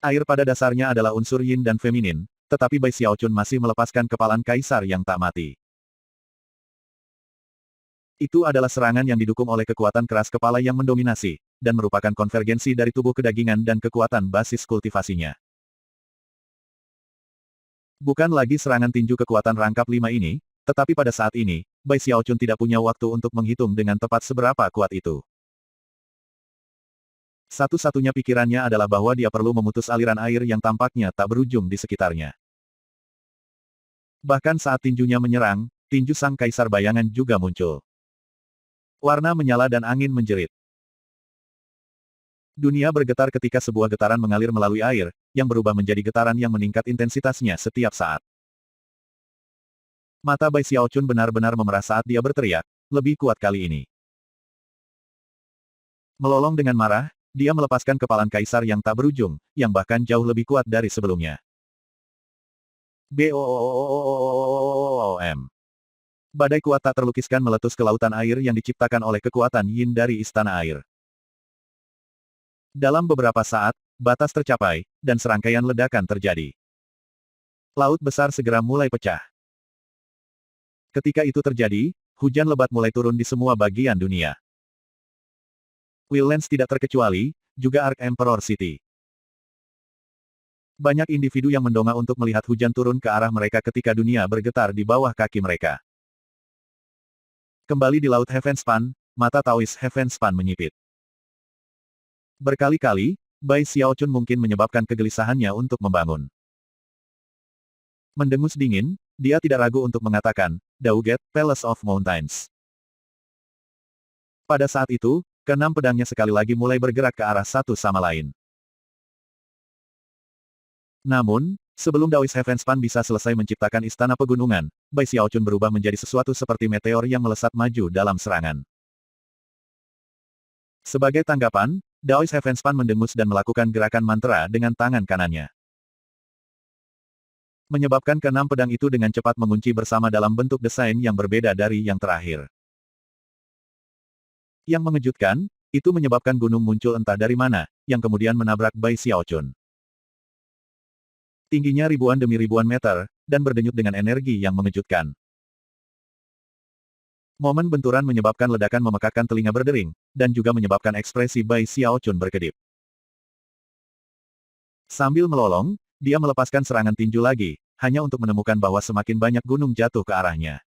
Speaker 1: Air pada dasarnya adalah unsur yin dan feminin, tetapi Bai Xiaochun masih melepaskan kepalan kaisar yang tak mati. Itu adalah serangan yang didukung oleh kekuatan keras kepala yang mendominasi, dan merupakan konvergensi dari tubuh kedagingan dan kekuatan basis kultivasinya. Bukan lagi serangan tinju kekuatan rangkap 5 ini, tetapi pada saat ini, Bai Xiaochun tidak punya waktu untuk menghitung dengan tepat seberapa kuat itu. Satu-satunya pikirannya adalah bahwa dia perlu memutus aliran air yang tampaknya tak berujung di sekitarnya. Bahkan saat tinjunya menyerang, tinju sang kaisar bayangan juga muncul. Warna menyala dan angin menjerit. Dunia bergetar ketika sebuah getaran mengalir melalui air, yang berubah menjadi getaran yang meningkat intensitasnya setiap saat. Mata Bai Xiaochun benar-benar memerah saat dia berteriak, lebih kuat kali ini. Melolong dengan marah, dia melepaskan kepalan kaisar yang tak berujung, yang bahkan jauh lebih kuat dari sebelumnya. BOOM. Badai kuat tak terlukiskan meletus ke lautan air yang diciptakan oleh kekuatan yin dari istana air. Dalam beberapa saat, batas tercapai, dan serangkaian ledakan terjadi. Laut besar segera mulai pecah. Ketika itu terjadi, hujan lebat mulai turun di semua bagian dunia. Wildlands tidak terkecuali, juga Ark Emperor City. Banyak individu yang mendongak untuk melihat hujan turun ke arah mereka ketika dunia bergetar di bawah kaki mereka. Kembali di Laut Heavenspan, mata Taois Heavenspan menyipit. Berkali-kali, Bai Xiaochun mungkin menyebabkan kegelisahannya untuk membangun. Mendengus dingin, dia tidak ragu untuk mengatakan, Dauget, Palace of Mountains. Pada saat itu, keenam pedangnya sekali lagi mulai bergerak ke arah satu sama lain. Namun, sebelum Daois Heavenspan bisa selesai menciptakan istana pegunungan, Bai Xiaochun berubah menjadi sesuatu seperti meteor yang melesat maju dalam serangan. Sebagai tanggapan, Daois Heavenspan mendengus dan melakukan gerakan mantra dengan tangan kanannya. Menyebabkan keenam pedang itu dengan cepat mengunci bersama dalam bentuk desain yang berbeda dari yang terakhir. Yang mengejutkan, itu menyebabkan gunung muncul entah dari mana, yang kemudian menabrak Bai Xiaochun. Tingginya ribuan demi ribuan meter, dan berdenyut dengan energi yang mengejutkan. Momen benturan menyebabkan ledakan memekakkan telinga berdering, dan juga menyebabkan ekspresi Bai Xiaochun berkedip. Sambil melolong, dia melepaskan serangan tinju lagi, hanya untuk menemukan bahwa semakin banyak gunung jatuh ke arahnya.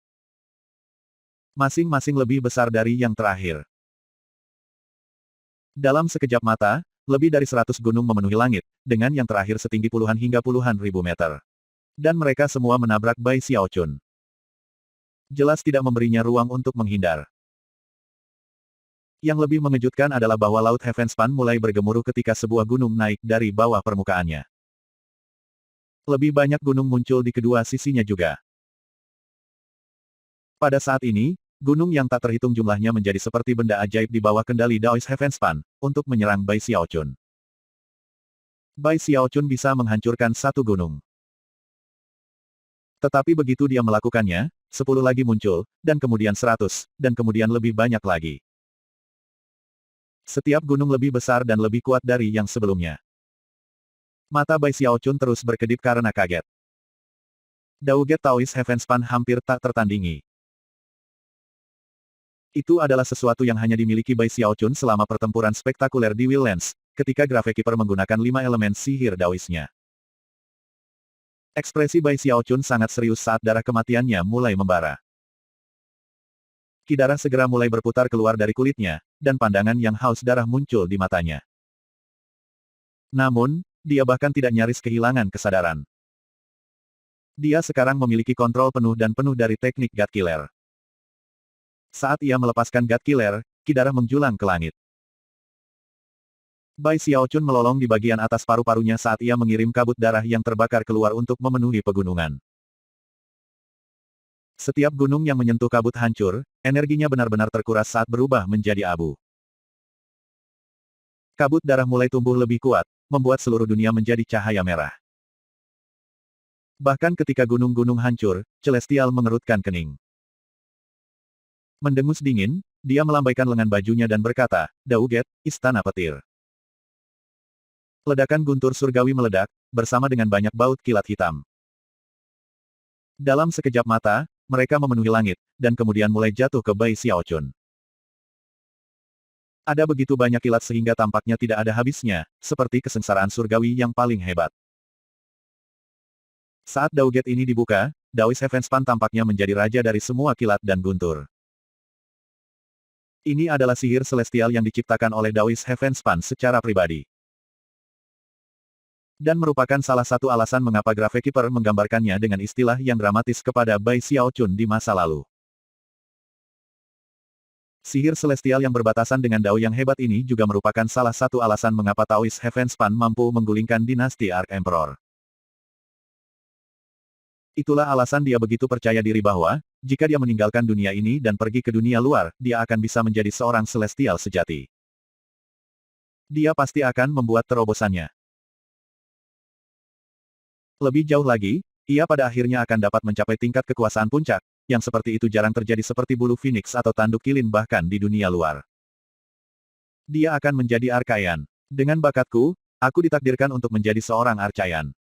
Speaker 1: Masing-masing lebih besar dari yang terakhir. Dalam sekejap mata, lebih dari 100 gunung memenuhi langit, dengan yang terakhir setinggi puluhan hingga puluhan ribu meter. Dan mereka semua menabrak Bai Xiaochun. Jelas tidak memberinya ruang untuk menghindar. Yang lebih mengejutkan adalah bahwa Laut Heavenspan mulai bergemuruh ketika sebuah gunung naik dari bawah permukaannya. Lebih banyak gunung muncul di kedua sisinya juga. Pada saat ini, gunung yang tak terhitung jumlahnya menjadi seperti benda ajaib di bawah kendali Daois Heavenspan, untuk menyerang Bai Xiaochun. Bai Xiaochun bisa menghancurkan satu gunung. Tetapi begitu dia melakukannya, 10 lagi muncul, dan kemudian 100, dan kemudian lebih banyak lagi. Setiap gunung lebih besar dan lebih kuat dari yang sebelumnya. Mata Bai Xiaochun terus berkedip karena kaget. Dauget Taois Heavenspan hampir tak tertandingi. Itu adalah sesuatu yang hanya dimiliki Bai Xiaochun selama pertempuran spektakuler di Wildlands, ketika Gravekeeper menggunakan 5 elemen sihir Daoisnya. Ekspresi Bai Xiaochun sangat serius saat darah kematiannya mulai membara. Ki darah segera mulai berputar keluar dari kulitnya, dan pandangan yang haus darah muncul di matanya. Namun, dia bahkan tidak nyaris kehilangan kesadaran. Dia sekarang memiliki kontrol penuh dan penuh dari teknik God Killer. Saat ia melepaskan God Killer, ki darah menjulang ke langit. Bai Xiaochun melolong di bagian atas paru-parunya saat ia mengirim kabut darah yang terbakar keluar untuk memenuhi pegunungan. Setiap gunung yang menyentuh kabut hancur, energinya benar-benar terkuras saat berubah menjadi abu. Kabut darah mulai tumbuh lebih kuat, membuat seluruh dunia menjadi cahaya merah. Bahkan ketika gunung-gunung hancur, Celestial mengerutkan kening. Mendengus dingin, dia melambaikan lengan bajunya dan berkata, Dauget, Istana Petir. Ledakan guntur surgawi meledak, bersama dengan banyak baut kilat hitam. Dalam sekejap mata, mereka memenuhi langit, dan kemudian mulai jatuh ke Bai Xiaochun. Ada begitu banyak kilat sehingga tampaknya tidak ada habisnya, seperti kesengsaraan surgawi yang paling hebat. Saat Dauget ini dibuka, Daoist Heavenspan tampaknya menjadi raja dari semua kilat dan guntur. Ini adalah sihir celestial yang diciptakan oleh Daoist Heavenspan secara pribadi. Dan merupakan salah satu alasan mengapa Gravekeeper menggambarkannya dengan istilah yang dramatis kepada Bai Xiaochun di masa lalu. Sihir celestial yang berbatasan dengan Dao yang hebat ini juga merupakan salah satu alasan mengapa Taoist Heavenspan mampu menggulingkan dinasti Ark Emperor. Itulah alasan dia begitu percaya diri bahwa, jika dia meninggalkan dunia ini dan pergi ke dunia luar, dia akan bisa menjadi seorang celestial sejati. Dia pasti akan membuat terobosannya. Lebih jauh lagi, ia pada akhirnya akan dapat mencapai tingkat kekuasaan puncak, yang seperti itu jarang terjadi seperti bulu phoenix atau tanduk kilin bahkan di dunia luar. Dia akan menjadi Archaean. Dengan bakatku, aku ditakdirkan untuk menjadi seorang Archaean.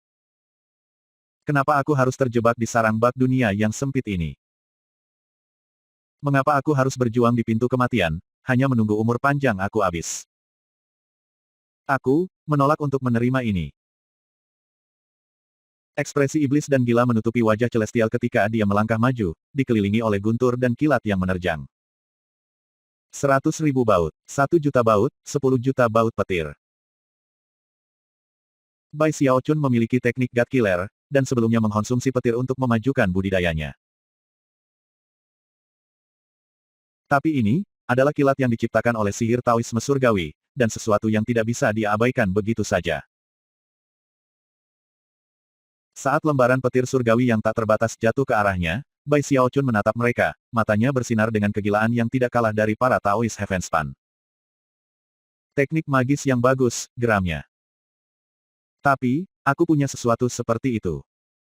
Speaker 1: Kenapa aku harus terjebak di sarang bak dunia yang sempit ini? Mengapa aku harus berjuang di pintu kematian, hanya menunggu umur panjang aku habis? Aku menolak untuk menerima ini. Ekspresi iblis dan gila menutupi wajah Celestial ketika dia melangkah maju, dikelilingi oleh guntur dan kilat yang menerjang. 100.000 baut, 1 juta baut, 10 juta baut petir. Bai Xiaochun memiliki teknik God Killer, dan sebelumnya mengkonsumsi petir untuk memajukan budidayanya. Tapi ini, adalah kilat yang diciptakan oleh sihir Taoisme surgawi, dan sesuatu yang tidak bisa diabaikan begitu saja. Saat lembaran petir surgawi yang tak terbatas jatuh ke arahnya, Bai Xiaochun menatap mereka, matanya bersinar dengan kegilaan yang tidak kalah dari para Taoist Heavenspan. Teknik magis yang bagus, geramnya. Tapi, aku punya sesuatu seperti itu.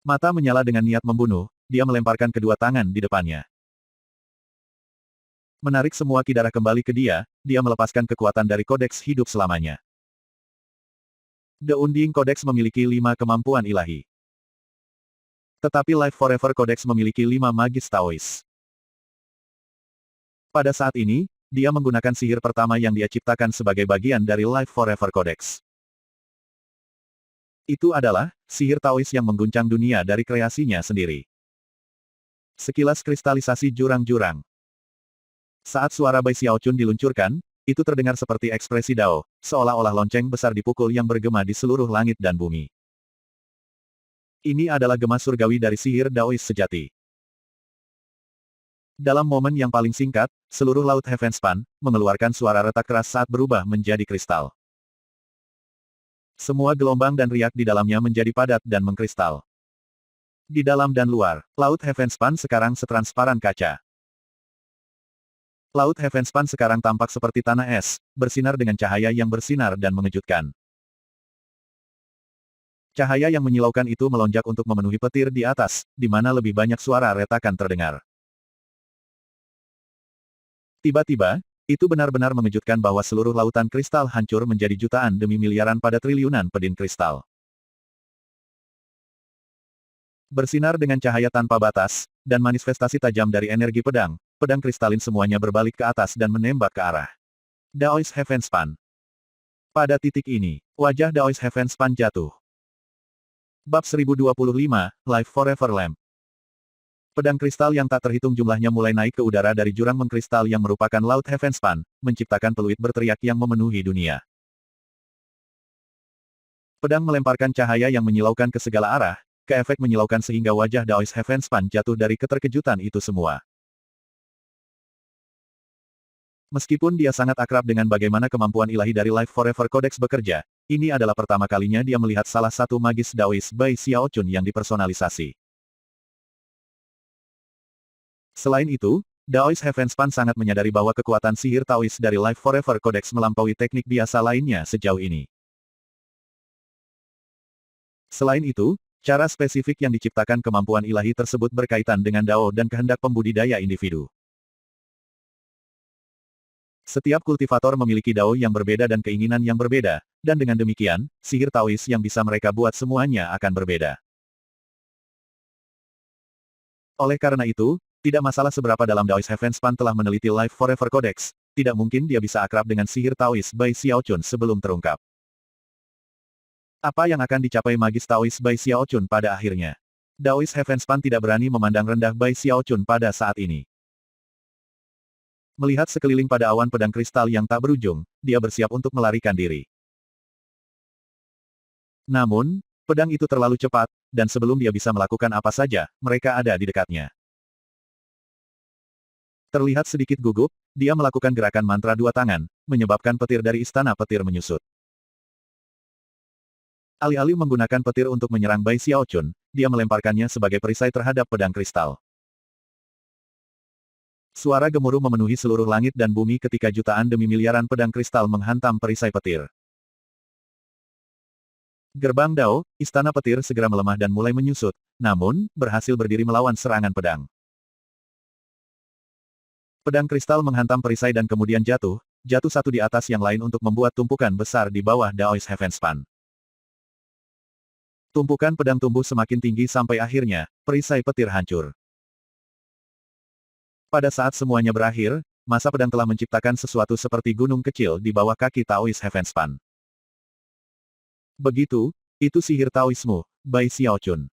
Speaker 1: Mata menyala dengan niat membunuh, dia melemparkan kedua tangan di depannya. Menarik semua ki darah kembali ke dia, dia melepaskan kekuatan dari kodeks hidup selamanya. The Undying Codex memiliki 5 kemampuan ilahi. Tetapi Life Forever Codex memiliki 5 magis Taois. Pada saat ini, dia menggunakan sihir pertama yang dia ciptakan sebagai bagian dari Life Forever Codex. Itu adalah, sihir Taois yang mengguncang dunia dari kreasinya sendiri. Sekilas kristalisasi jurang-jurang. Saat suara Bai Xiaochun diluncurkan, itu terdengar seperti ekspresi Dao, seolah-olah lonceng besar dipukul yang bergema di seluruh langit dan bumi. Ini adalah gema surgawi dari sihir Daois sejati. Dalam momen yang paling singkat, seluruh laut Heavenspan mengeluarkan suara retak keras saat berubah menjadi kristal. Semua gelombang dan riak di dalamnya menjadi padat dan mengkristal. Di dalam dan luar, laut Heavenspan sekarang setransparan kaca. Laut Heavenspan sekarang tampak seperti tanah es, bersinar dengan cahaya yang bersinar dan mengejutkan. Cahaya yang menyilaukan itu melonjak untuk memenuhi petir di atas, di mana lebih banyak suara retakan terdengar. Tiba-tiba, itu benar-benar mengejutkan bahwa seluruh lautan kristal hancur menjadi jutaan demi miliaran pada triliunan pedin kristal. Bersinar dengan cahaya tanpa batas, dan manifestasi tajam dari energi pedang, pedang kristalin semuanya berbalik ke atas dan menembak ke arah Daoist Heavenspan. Pada titik ini, wajah Daoist Heavenspan jatuh. Bab 1025, Life Forever Lamp. Pedang kristal yang tak terhitung jumlahnya mulai naik ke udara dari jurang mengkristal yang merupakan Laut Heavenspan, menciptakan peluit berteriak yang memenuhi dunia. Pedang melemparkan cahaya yang menyilaukan ke segala arah, ke efek menyilaukan sehingga wajah Daois Heavenspan jatuh dari keterkejutan itu semua. Meskipun dia sangat akrab dengan bagaimana kemampuan ilahi dari Life Forever Codex bekerja, ini adalah pertama kalinya dia melihat salah satu magis Daois Bai Xiaochun yang dipersonalisasi. Selain itu, Daois Heavenspan sangat menyadari bahwa kekuatan sihir Taois dari Life Forever Codex melampaui teknik biasa lainnya sejauh ini. Selain itu, cara spesifik yang diciptakan kemampuan ilahi tersebut berkaitan dengan Dao dan kehendak pembudidaya individu. Setiap kultivator memiliki Dao yang berbeda dan keinginan yang berbeda, dan dengan demikian, sihir Taois yang bisa mereka buat semuanya akan berbeda. Oleh karena itu, tidak masalah seberapa dalam Daois Heavenspan telah meneliti Life Forever Codex, tidak mungkin dia bisa akrab dengan sihir Taois Bai Xiaochun sebelum terungkap. Apa yang akan dicapai magis Taois Bai Xiaochun pada akhirnya? Daois Heavenspan tidak berani memandang rendah Bai Xiaochun pada saat ini. Melihat sekeliling pada awan pedang kristal yang tak berujung, dia bersiap untuk melarikan diri. Namun, pedang itu terlalu cepat, dan sebelum dia bisa melakukan apa saja, mereka ada di dekatnya. Terlihat sedikit gugup, dia melakukan gerakan mantra dua tangan, menyebabkan petir dari istana petir menyusut. Alih-alih menggunakan petir untuk menyerang Bai Xiaochun, dia melemparkannya sebagai perisai terhadap pedang kristal. Suara gemuruh memenuhi seluruh langit dan bumi ketika jutaan demi miliaran pedang kristal menghantam perisai petir. Gerbang Dao, istana petir segera melemah dan mulai menyusut, namun, berhasil berdiri melawan serangan pedang. Pedang kristal menghantam perisai dan kemudian jatuh satu di atas yang lain untuk membuat tumpukan besar di bawah Daois Heavenspan. Tumpukan pedang tumbuh semakin tinggi sampai akhirnya, perisai petir hancur. Pada saat semuanya berakhir, masa pedang telah menciptakan sesuatu seperti gunung kecil di bawah kaki Taois Heavenspan. Begitu, itu sihir Taoismu, Bai Xiaochun.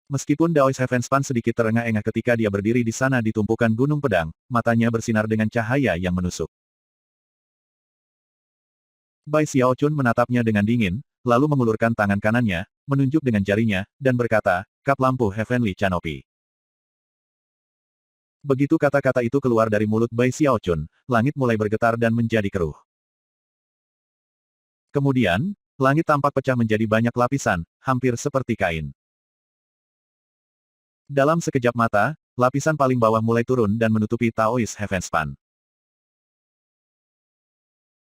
Speaker 1: Meskipun Daois Heavenspan sedikit terengah-engah ketika dia berdiri di sana di tumpukan gunung pedang, matanya bersinar dengan cahaya yang menusuk. Bai Xiaochun menatapnya dengan dingin, lalu mengulurkan tangan kanannya, menunjuk dengan jarinya, dan berkata, "Kap lampu Heavenly Canopy." Begitu kata-kata itu keluar dari mulut Bai Xiaochun, langit mulai bergetar dan menjadi keruh. Kemudian, langit tampak pecah menjadi banyak lapisan, hampir seperti kain. Dalam sekejap mata, lapisan paling bawah mulai turun dan menutupi Taois Heavenspan.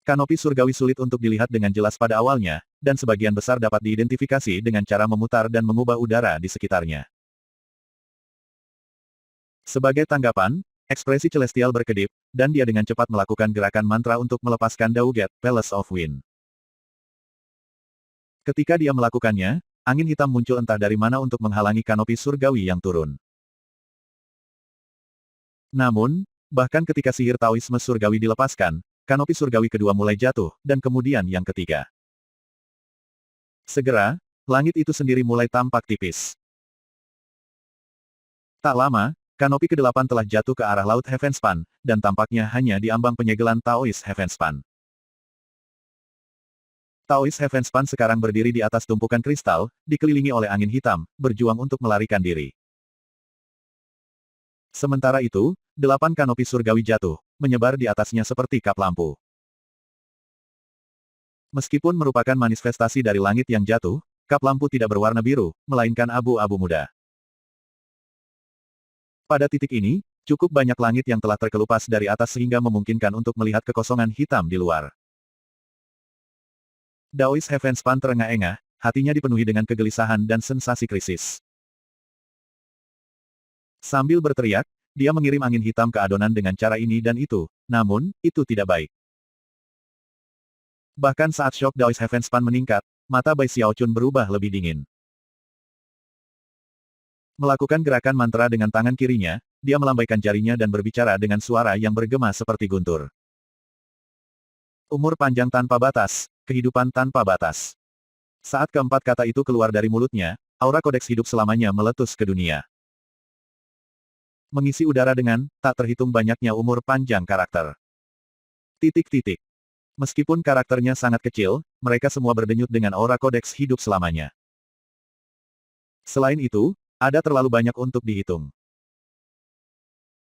Speaker 1: Kanopi surgawi sulit untuk dilihat dengan jelas pada awalnya, dan sebagian besar dapat diidentifikasi dengan cara memutar dan mengubah udara di sekitarnya. Sebagai tanggapan, ekspresi celestial berkedip, dan dia dengan cepat melakukan gerakan mantra untuk melepaskan Dauget, Palace of Wind. Ketika dia melakukannya, angin hitam muncul entah dari mana untuk menghalangi kanopi surgawi yang turun. Namun, bahkan ketika sihir Taoisme surgawi dilepaskan, kanopi surgawi kedua mulai jatuh, dan kemudian yang ketiga. Segera, langit itu sendiri mulai tampak tipis. Tak lama, kanopi ke-8 telah jatuh ke arah Laut Heavenspan, dan tampaknya hanya di ambang penyegelan Taois Heavenspan. Taois Heavenspan sekarang berdiri di atas tumpukan kristal, dikelilingi oleh angin hitam, berjuang untuk melarikan diri. Sementara itu, 8 kanopi surgawi jatuh, menyebar di atasnya seperti kap lampu. Meskipun merupakan manifestasi dari langit yang jatuh, kap lampu tidak berwarna biru, melainkan abu-abu muda. Pada titik ini, cukup banyak langit yang telah terkelupas dari atas sehingga memungkinkan untuk melihat kekosongan hitam di luar. Daois Heavenspan terengah-engah, hatinya dipenuhi dengan kegelisahan dan sensasi krisis. Sambil berteriak, dia mengirim angin hitam ke adonan dengan cara ini dan itu, namun, itu tidak baik. Bahkan saat shock Daois Heavenspan meningkat, mata Bai Xiaochun berubah lebih dingin. Melakukan gerakan mantra dengan tangan kirinya, dia melambaikan jarinya dan berbicara dengan suara yang bergema seperti guntur. Umur panjang tanpa batas, kehidupan tanpa batas. Saat keempat kata itu keluar dari mulutnya, aura kodeks hidup selamanya meletus ke dunia. Mengisi udara dengan, tak terhitung banyaknya umur panjang karakter. Titik-titik. Meskipun karakternya sangat kecil, mereka semua berdenyut dengan aura kodeks hidup selamanya. Selain itu, ada terlalu banyak untuk dihitung.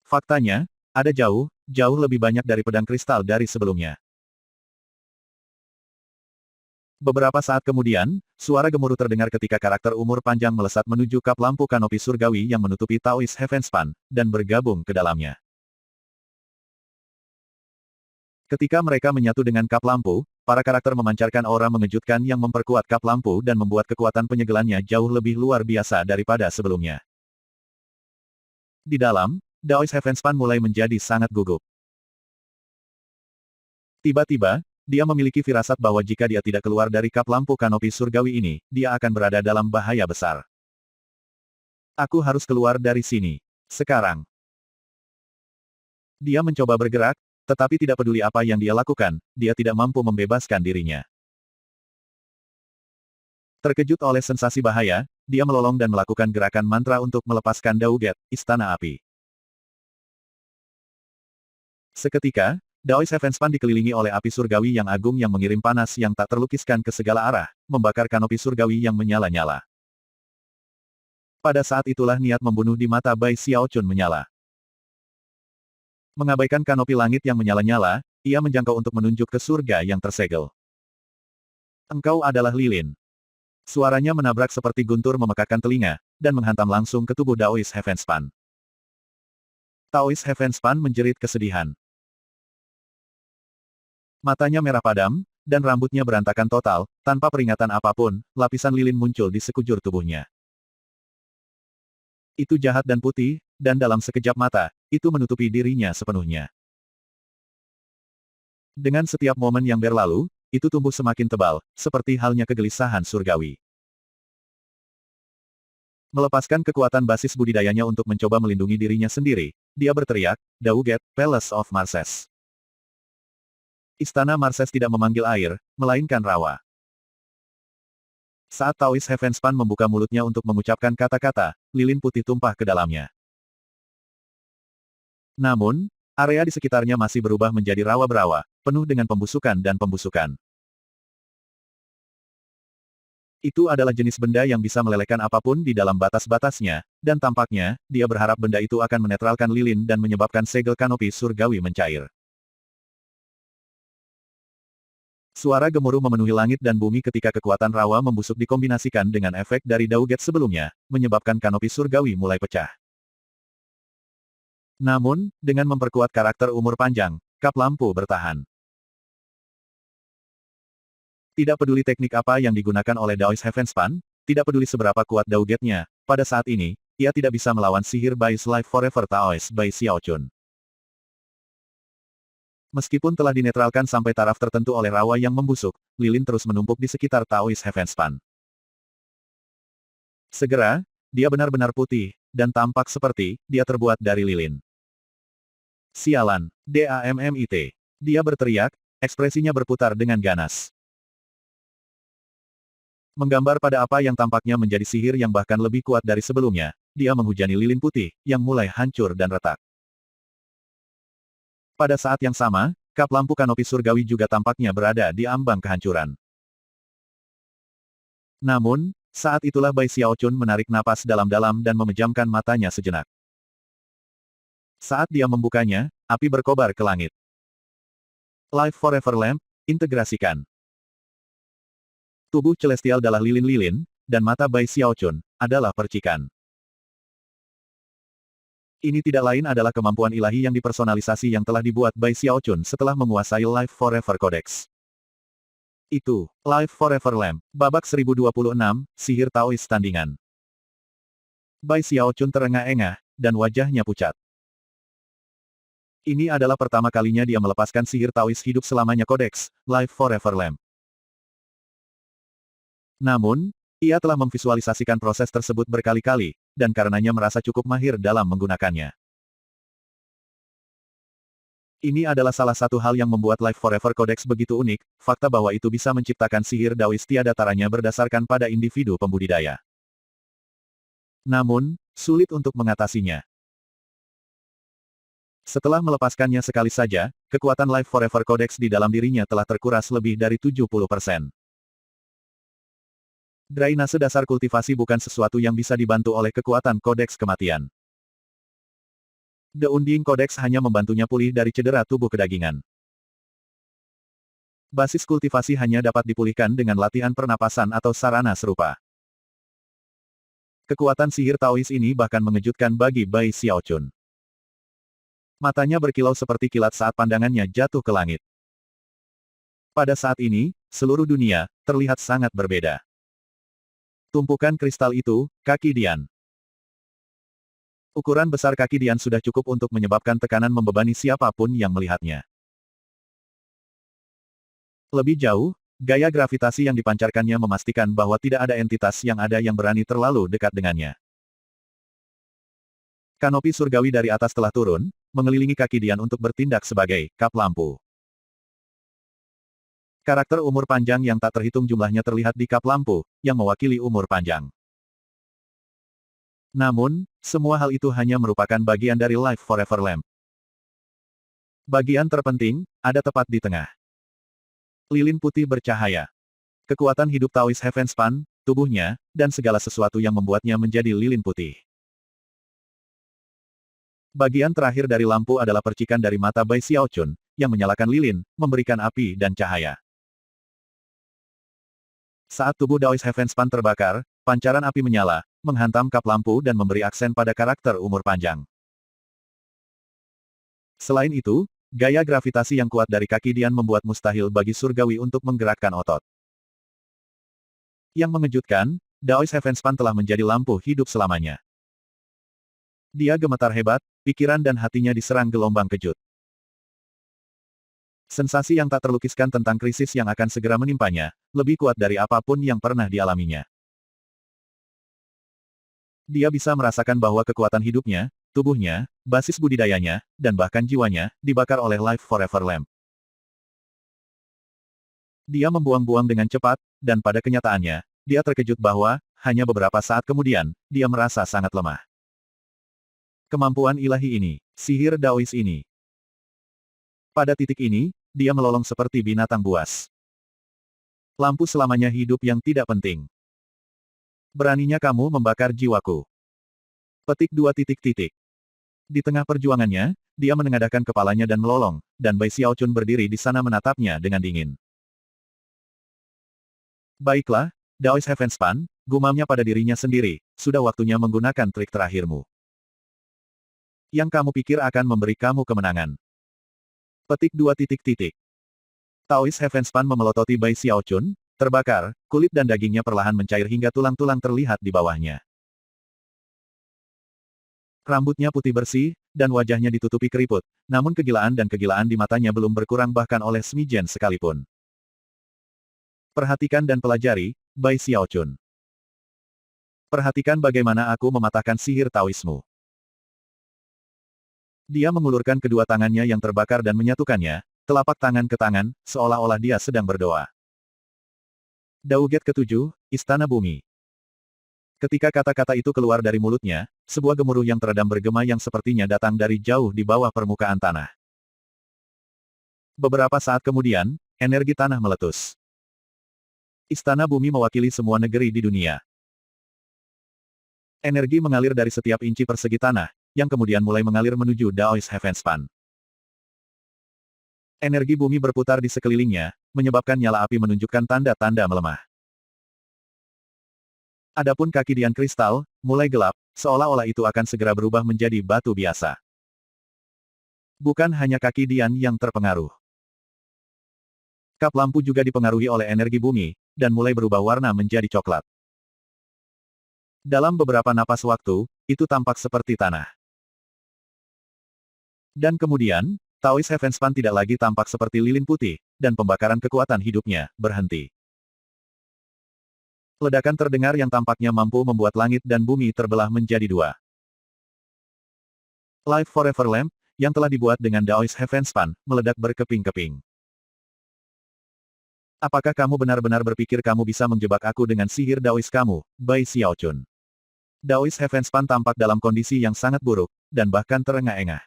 Speaker 1: Faktanya, ada jauh lebih banyak dari pedang kristal dari sebelumnya. Beberapa saat kemudian, suara gemuruh terdengar ketika karakter umur panjang melesat menuju kap lampu kanopi surgawi yang menutupi Taoist Heavenspan, dan bergabung ke dalamnya. Ketika mereka menyatu dengan kap lampu, para karakter memancarkan aura mengejutkan yang memperkuat kap lampu dan membuat kekuatan penyegelannya jauh lebih luar biasa daripada sebelumnya. Di dalam, Taoist Heavenspan mulai menjadi sangat gugup. Tiba-tiba, dia memiliki firasat bahwa jika dia tidak keluar dari kap lampu kanopi surgawi ini, dia akan berada dalam bahaya besar. Aku harus keluar dari sini. Sekarang. Dia mencoba bergerak, tetapi tidak peduli apa yang dia lakukan, dia tidak mampu membebaskan dirinya. Terkejut oleh sensasi bahaya, dia melolong dan melakukan gerakan mantra untuk melepaskan Dauget, Istana Api. Seketika, Taoist Heavenspan dikelilingi oleh api surgawi yang agung yang mengirim panas yang tak terlukiskan ke segala arah, membakar kanopi surgawi yang menyala-nyala. Pada saat itulah niat membunuh di mata Bai Xiaochun menyala. Mengabaikan kanopi langit yang menyala-nyala, ia menjangkau untuk menunjuk ke surga yang tersegel. Engkau adalah lilin. Suaranya menabrak seperti guntur memekakkan telinga, dan menghantam langsung ke tubuh Taoist Heavenspan. Taoist Heavenspan menjerit kesedihan. Matanya merah padam, dan rambutnya berantakan total, tanpa peringatan apapun, lapisan lilin muncul di sekujur tubuhnya. Itu jahat dan putih, dan dalam sekejap mata, itu menutupi dirinya sepenuhnya. Dengan setiap momen yang berlalu, itu tumbuh semakin tebal, seperti halnya kegelisahan surgawi. Melepaskan kekuatan basis budidayanya untuk mencoba melindungi dirinya sendiri, dia berteriak, Dauget, Palace of Marses. Istana Marses tidak memanggil air, melainkan rawa. Saat Taoist Heavenspan membuka mulutnya untuk mengucapkan kata-kata, lilin putih tumpah ke dalamnya. Namun, area di sekitarnya masih berubah menjadi rawa berawa, penuh dengan pembusukan dan pembusukan. Itu adalah jenis benda yang bisa melelehkan apapun di dalam batas-batasnya, dan tampaknya, dia berharap benda itu akan menetralkan lilin dan menyebabkan segel kanopi surgawi mencair. Suara gemuruh memenuhi langit dan bumi ketika kekuatan rawa membusuk dikombinasikan dengan efek dari Dauget sebelumnya, menyebabkan kanopi surgawi mulai pecah. Namun, dengan memperkuat karakter umur panjang, kap lampu bertahan. Tidak peduli teknik apa yang digunakan oleh Taoist Heavenspan, tidak peduli seberapa kuat Daugetnya, pada saat ini, ia tidak bisa melawan sihir Bai's Life Forever Taoist Bai Xiaochun. Meskipun telah dinetralkan sampai taraf tertentu oleh rawa yang membusuk, lilin terus menumpuk di sekitar Taoist Heavenspan. Segera, dia benar-benar putih, dan tampak seperti, dia terbuat dari lilin. Sialan, DAMMIT. Dia berteriak, ekspresinya berputar dengan ganas. Menggambar pada apa yang tampaknya menjadi sihir yang bahkan lebih kuat dari sebelumnya, dia menghujani lilin putih, yang mulai hancur dan retak. Pada saat yang sama, kap lampu kanopi surgawi juga tampaknya berada di ambang kehancuran. Namun, saat itulah Bai Xiaochun menarik napas dalam-dalam dan memejamkan matanya sejenak. Saat dia membukanya, api berkobar ke langit. Life Forever Lamp, integrasikan. Tubuh celestial adalah lilin-lilin, dan mata Bai Xiaochun adalah percikan. Ini tidak lain adalah kemampuan ilahi yang dipersonalisasi yang telah dibuat Bai Xiaochun setelah menguasai Life Forever Codex. Itu, Life Forever Lamp, babak 1026, sihir Taoist tandingan. Bai Xiaochun terengah-engah, dan wajahnya pucat. Ini adalah pertama kalinya dia melepaskan sihir Taoist hidup selamanya Codex, Life Forever Lamp. Namun, ia telah memvisualisasikan proses tersebut berkali-kali, dan karenanya merasa cukup mahir dalam menggunakannya. Ini adalah salah satu hal yang membuat Life Forever Codex begitu unik, fakta bahwa itu bisa menciptakan sihir Daois tiada taranya berdasarkan pada individu pembudidaya. Namun, sulit untuk mengatasinya. Setelah melepaskannya sekali saja, kekuatan Life Forever Codex di dalam dirinya telah terkuras lebih dari 70%. Drainase dasar kultivasi bukan sesuatu yang bisa dibantu oleh kekuatan kodeks kematian. The Undying Codex hanya membantunya pulih dari cedera tubuh kedagingan. Basis kultivasi hanya dapat dipulihkan dengan latihan pernapasan atau sarana serupa. Kekuatan sihir Taois ini bahkan mengejutkan bagi Bai Xiaochun. Matanya berkilau seperti kilat saat pandangannya jatuh ke langit. Pada saat ini, seluruh dunia terlihat sangat berbeda. Tumpukan kristal itu, kaki Dian. Ukuran besar kaki Dian sudah cukup untuk menyebabkan tekanan membebani siapapun yang melihatnya. Lebih jauh, gaya gravitasi yang dipancarkannya memastikan bahwa tidak ada entitas yang ada yang berani terlalu dekat dengannya. Kanopi surgawi dari atas telah turun, mengelilingi kaki Dian untuk bertindak sebagai kap lampu. Karakter umur panjang yang tak terhitung jumlahnya terlihat di kap lampu, yang mewakili umur panjang. Namun, semua hal itu hanya merupakan bagian dari Life Forever Lamp. Bagian terpenting, ada tepat di tengah. Lilin putih bercahaya. Kekuatan hidup Taois Heavenspan, tubuhnya, dan segala sesuatu yang membuatnya menjadi lilin putih. Bagian terakhir dari lampu adalah percikan dari mata Bai Xiaochun, yang menyalakan lilin, memberikan api dan cahaya. Saat tubuh Daois Heavenspan terbakar, pancaran api menyala, menghantam kap lampu dan memberi aksen pada karakter umur panjang. Selain itu, gaya gravitasi yang kuat dari kaki Dian membuat mustahil bagi surgawi untuk menggerakkan otot. Yang mengejutkan, Daois Heavenspan telah menjadi lampu hidup selamanya. Dia gemetar hebat, pikiran dan hatinya diserang gelombang kejut. Sensasi yang tak terlukiskan tentang krisis yang akan segera menimpanya, lebih kuat dari apapun yang pernah dialaminya. Dia bisa merasakan bahwa kekuatan hidupnya, tubuhnya, basis budidayanya, dan bahkan jiwanya, dibakar oleh Life Forever Lamp. Dia membuang-buang dengan cepat, dan pada kenyataannya, dia terkejut bahwa, hanya beberapa saat kemudian, dia merasa sangat lemah. Kemampuan ilahi ini, sihir Daois ini. Pada titik ini, dia melolong seperti binatang buas. Lampu selamanya hidup yang tidak penting. Beraninya kamu membakar jiwaku. Petik 2 titik. Di tengah perjuangannya, dia menengadahkan kepalanya dan melolong, dan Bai Xiaochun berdiri di sana menatapnya dengan dingin. Baiklah, Daois Heavenspan, gumamnya pada dirinya sendiri, sudah waktunya menggunakan trik terakhirmu. Yang kamu pikir akan memberi kamu kemenangan. Petik 2 titik. Taois Heavenspan memelototi Bai Xiaochun, terbakar, kulit dan dagingnya perlahan mencair hingga tulang-tulang terlihat di bawahnya. Rambutnya putih bersih, dan wajahnya ditutupi keriput, namun kegilaan di matanya belum berkurang bahkan oleh semijen sekalipun. Perhatikan dan pelajari, Bai Xiaochun. Perhatikan bagaimana aku mematahkan sihir Taoismu. Dia mengulurkan kedua tangannya yang terbakar dan menyatukannya, telapak tangan ke tangan, seolah-olah dia sedang berdoa. Dauget ke-7, Istana Bumi. Ketika kata-kata itu keluar dari mulutnya, sebuah gemuruh yang teredam bergema yang sepertinya datang dari jauh di bawah permukaan tanah. Beberapa saat kemudian, energi tanah meletus. Istana Bumi mewakili semua negeri di dunia. Energi mengalir dari setiap inci persegi tanah, yang kemudian mulai mengalir menuju Daois Heavenspan. Energi bumi berputar di sekelilingnya, menyebabkan nyala api menunjukkan tanda-tanda melemah. Adapun kaki Dian kristal, mulai gelap, seolah-olah itu akan segera berubah menjadi batu biasa. Bukan hanya kaki Dian yang terpengaruh. Kap lampu juga dipengaruhi oleh energi bumi, dan mulai berubah warna menjadi coklat. Dalam beberapa napas waktu, itu tampak seperti tanah. Dan kemudian, Taois Heavenspan tidak lagi tampak seperti lilin putih, dan pembakaran kekuatan hidupnya berhenti. Ledakan terdengar yang tampaknya mampu membuat langit dan bumi terbelah menjadi dua. Life Forever Lamp, yang telah dibuat dengan Daoist Heaven Span, meledak berkeping-keping. Apakah kamu benar-benar berpikir kamu bisa menjebak aku dengan sihir Daoist kamu, Bai Xiaochun? Daoist Heaven Span tampak dalam kondisi yang sangat buruk, dan bahkan terengah-engah.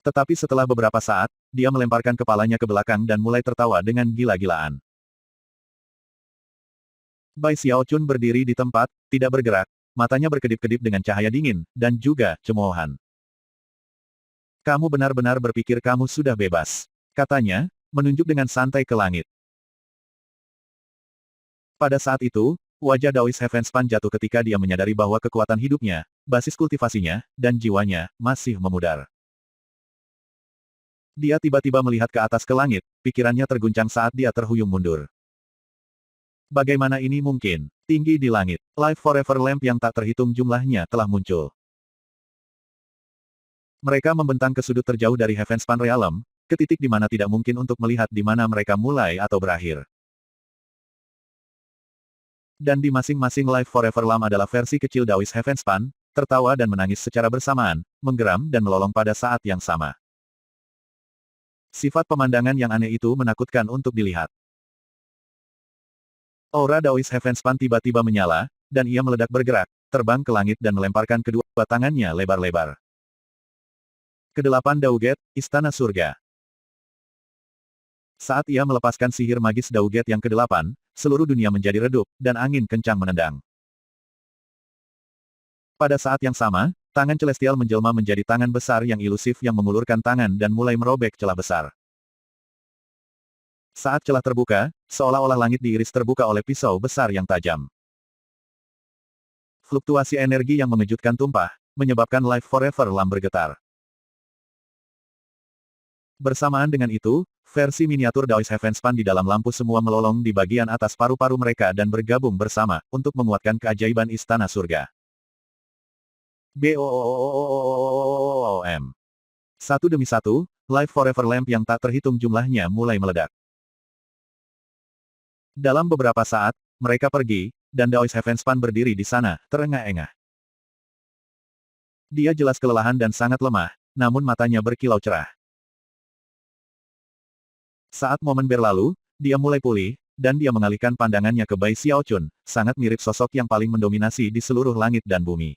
Speaker 1: Tetapi setelah beberapa saat, dia melemparkan kepalanya ke belakang dan mulai tertawa dengan gila-gilaan. Bai Xiaochun berdiri di tempat, tidak bergerak, matanya berkedip-kedip dengan cahaya dingin, dan juga cemoohan. Kamu benar-benar berpikir kamu sudah bebas, katanya, menunjuk dengan santai ke langit. Pada saat itu, wajah Daoist Heaven Span jatuh ketika dia menyadari bahwa kekuatan hidupnya, basis kultivasinya, dan jiwanya, masih memudar. Dia tiba-tiba melihat ke atas ke langit, pikirannya terguncang saat dia terhuyung mundur. Bagaimana ini mungkin? Tinggi di langit, Life Forever Lamp yang tak terhitung jumlahnya telah muncul. Mereka membentang ke sudut terjauh dari Heaven Span Realm, ke titik di mana tidak mungkin untuk melihat di mana mereka mulai atau berakhir. Dan di masing-masing Life Forever Lamp adalah versi kecil Daoist Heaven Span, tertawa dan menangis secara bersamaan, menggeram dan melolong pada saat yang sama. Sifat pemandangan yang aneh itu menakutkan untuk dilihat. Aura Daoist Heaven Span tiba-tiba menyala, dan ia meledak bergerak, terbang ke langit dan melemparkan kedua tangannya lebar-lebar. Kedelapan Dauget, Istana Surga. Saat ia melepaskan sihir magis Dauget yang ke-8, seluruh dunia menjadi redup, dan angin kencang menendang. Pada saat yang sama, tangan celestial menjelma menjadi tangan besar yang ilusif yang mengulurkan tangan dan mulai merobek celah besar. Saat celah terbuka, seolah-olah langit diiris terbuka oleh pisau besar yang tajam. Fluktuasi energi yang mengejutkan tumpah, menyebabkan Life Forever Lamp bergetar. Bersamaan dengan itu, versi miniatur Daoist Heaven Span di dalam lampu semua melolong di bagian atas paru-paru mereka dan bergabung bersama, untuk menguatkan keajaiban Istana Surga. BOOM. Satu demi satu, Life Forever Lamp yang tak terhitung jumlahnya mulai meledak. Dalam beberapa saat, mereka pergi, dan Daoist Heaven Span berdiri di sana, terengah-engah. Dia jelas kelelahan dan sangat lemah, namun matanya berkilau cerah. Saat momen berlalu, dia mulai pulih, dan dia mengalihkan pandangannya ke Bai Xiaochun, sangat mirip sosok yang paling mendominasi di seluruh langit dan bumi.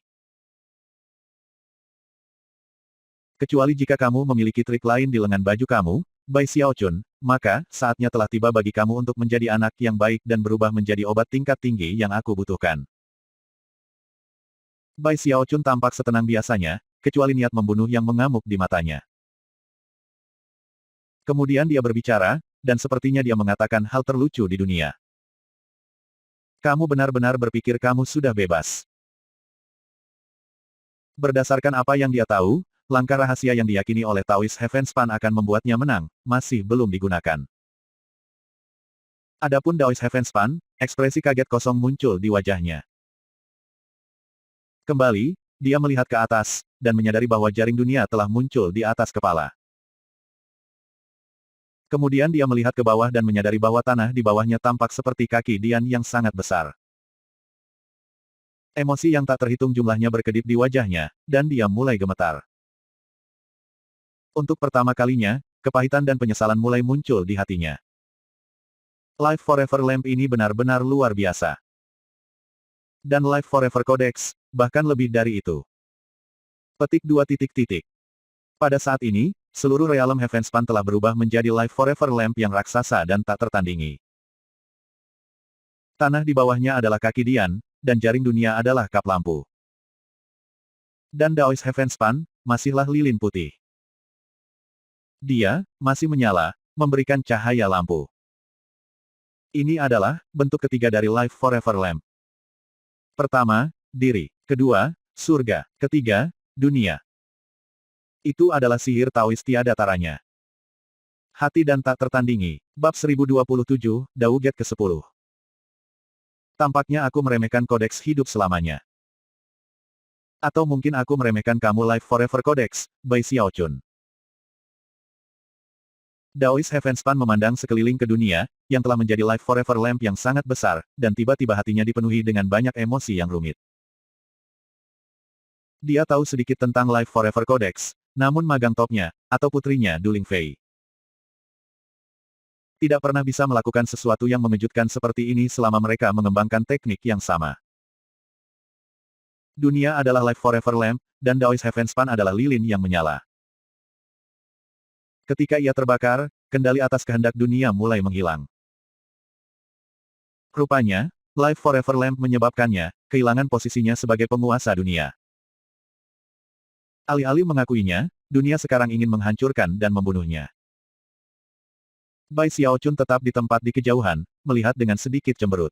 Speaker 1: Kecuali jika kamu memiliki trik lain di lengan baju kamu, Bai Xiaochun, maka, saatnya telah tiba bagi kamu untuk menjadi anak yang baik dan berubah menjadi obat tingkat tinggi yang aku butuhkan. Bai Xiaochun tampak setenang biasanya, kecuali niat membunuh yang mengamuk di matanya. Kemudian dia berbicara, dan sepertinya dia mengatakan hal terlucu di dunia. Kamu benar-benar berpikir kamu sudah bebas. Berdasarkan apa yang dia tahu, langkah rahasia yang diyakini oleh Daoist Heaven Span akan membuatnya menang, masih belum digunakan. Adapun Daoist Heaven Span, ekspresi kaget kosong muncul di wajahnya. Kembali, dia melihat ke atas, dan menyadari bahwa jaring dunia telah muncul di atas kepala. Kemudian dia melihat ke bawah dan menyadari bahwa tanah di bawahnya tampak seperti kaki Dian yang sangat besar. Emosi yang tak terhitung jumlahnya berkedip di wajahnya, dan dia mulai gemetar. Untuk pertama kalinya, kepahitan dan penyesalan mulai muncul di hatinya. Life Forever Lamp ini benar-benar luar biasa. Dan Life Forever Codex, bahkan lebih dari itu. Petik 2 titik. Pada saat ini, seluruh realm Heaven Span telah berubah menjadi Life Forever Lamp yang raksasa dan tak tertandingi. Tanah di bawahnya adalah kaki Dian, dan jaring dunia adalah kap lampu. Dan Daoist Heaven Span, masihlah lilin putih. Dia, masih menyala, memberikan cahaya lampu. Ini adalah, bentuk ketiga dari Life Forever Lamp. Pertama, diri. Kedua, surga. Ketiga, dunia. Itu adalah sihir Taoist tiada taranya. Hati dan tak tertandingi. Bab 1027, Dauget ke-10. Tampaknya aku meremehkan kodeks hidup selamanya. Atau mungkin aku meremehkan kamu Life Forever Codex, Bai Xiaochun. Daoist Heaven Span memandang sekeliling ke dunia, yang telah menjadi Life Forever Lamp yang sangat besar, dan tiba-tiba hatinya dipenuhi dengan banyak emosi yang rumit. Dia tahu sedikit tentang Life Forever Codex, namun magang topnya, atau putrinya Du Lingfei, tidak pernah bisa melakukan sesuatu yang mengejutkan seperti ini selama mereka mengembangkan teknik yang sama. Dunia adalah Life Forever Lamp, dan Daoist Heavenspan adalah lilin yang menyala. Ketika ia terbakar, kendali atas kehendak dunia mulai menghilang. Rupanya, Life Forever Lamp menyebabkannya kehilangan posisinya sebagai penguasa dunia. Alih-alih mengakuinya, dunia sekarang ingin menghancurkan dan membunuhnya. Bai Xiaochun tetap di tempat di kejauhan, melihat dengan sedikit cemberut.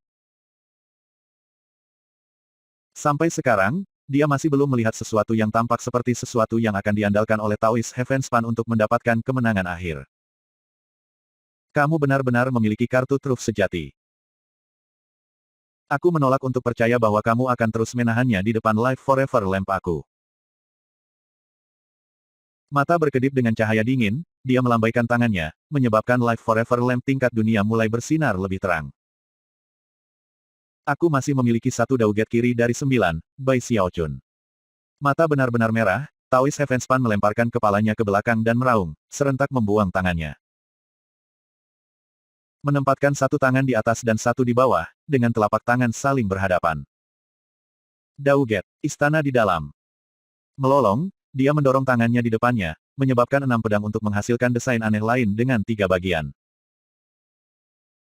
Speaker 1: Sampai sekarang, dia masih belum melihat sesuatu yang tampak seperti sesuatu yang akan diandalkan oleh Taoist Heavenspan untuk mendapatkan kemenangan akhir. Kamu benar-benar memiliki kartu truf sejati. Aku menolak untuk percaya bahwa kamu akan terus menahannya di depan Life Forever Lamp aku. Mata berkedip dengan cahaya dingin, dia melambaikan tangannya, menyebabkan Life Forever Lamp tingkat dunia mulai bersinar lebih terang. Aku masih memiliki satu dauget kiri dari 9, Bai Xiaochun. Mata benar-benar merah, Taoist Heavenspan melemparkan kepalanya ke belakang dan meraung, serentak membuang tangannya. Menempatkan satu tangan di atas dan satu di bawah, dengan telapak tangan saling berhadapan. Dauget, istana di dalam. Melolong, dia mendorong tangannya di depannya, menyebabkan 6 pedang untuk menghasilkan desain aneh lain dengan 3 bagian.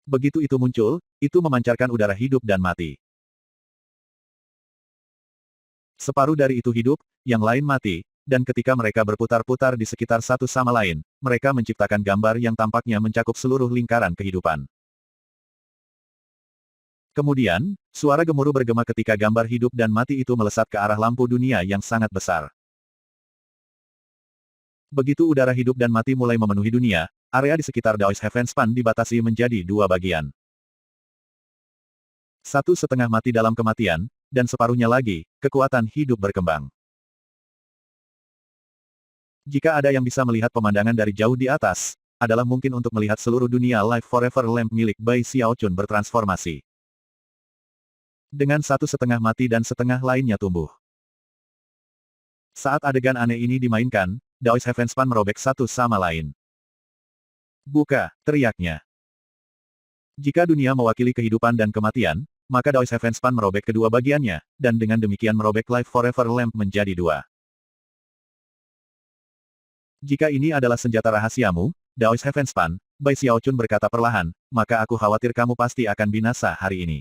Speaker 1: Begitu itu muncul, itu memancarkan udara hidup dan mati. Separuh dari itu hidup, yang lain mati, dan ketika mereka berputar-putar di sekitar satu sama lain, mereka menciptakan gambar yang tampaknya mencakup seluruh lingkaran kehidupan. Kemudian, suara gemuruh bergema ketika gambar hidup dan mati itu melesat ke arah lampu dunia yang sangat besar. Begitu udara hidup dan mati mulai memenuhi dunia, area di sekitar Daoist Heavenspan dibatasi menjadi 2 bagian. 1/2 mati dalam kematian, dan separuhnya lagi, kekuatan hidup berkembang. Jika ada yang bisa melihat pemandangan dari jauh di atas, adalah mungkin untuk melihat seluruh dunia Life Forever Lamp milik Bai Xiaochun bertransformasi. Dengan 1/2 mati dan setengah lainnya tumbuh. Saat adegan aneh ini dimainkan, Daoist Heavenspan merobek satu sama lain. Buka, teriaknya. Jika dunia mewakili kehidupan dan kematian, maka Daoist Heavenspan merobek kedua bagiannya, dan dengan demikian merobek Life Forever Lamp menjadi 2. Jika ini adalah senjata rahasiamu, Daoist Heavenspan, Bai Xiaochun berkata perlahan, maka aku khawatir kamu pasti akan binasa hari ini.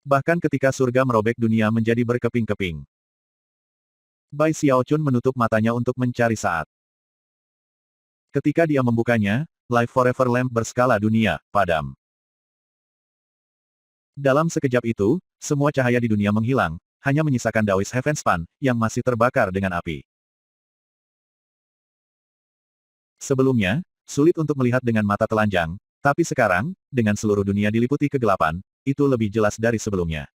Speaker 1: Bahkan ketika surga merobek dunia menjadi berkeping-keping. Bai Xiaochun menutup matanya untuk mencari saat. Ketika dia membukanya, Life Forever Lamp berskala dunia, padam. Dalam sekejap itu, semua cahaya di dunia menghilang, hanya menyisakan Daoist Heavenspan, yang masih terbakar dengan api. Sebelumnya, sulit untuk melihat dengan mata telanjang, tapi sekarang, dengan seluruh dunia diliputi kegelapan, itu lebih jelas dari sebelumnya.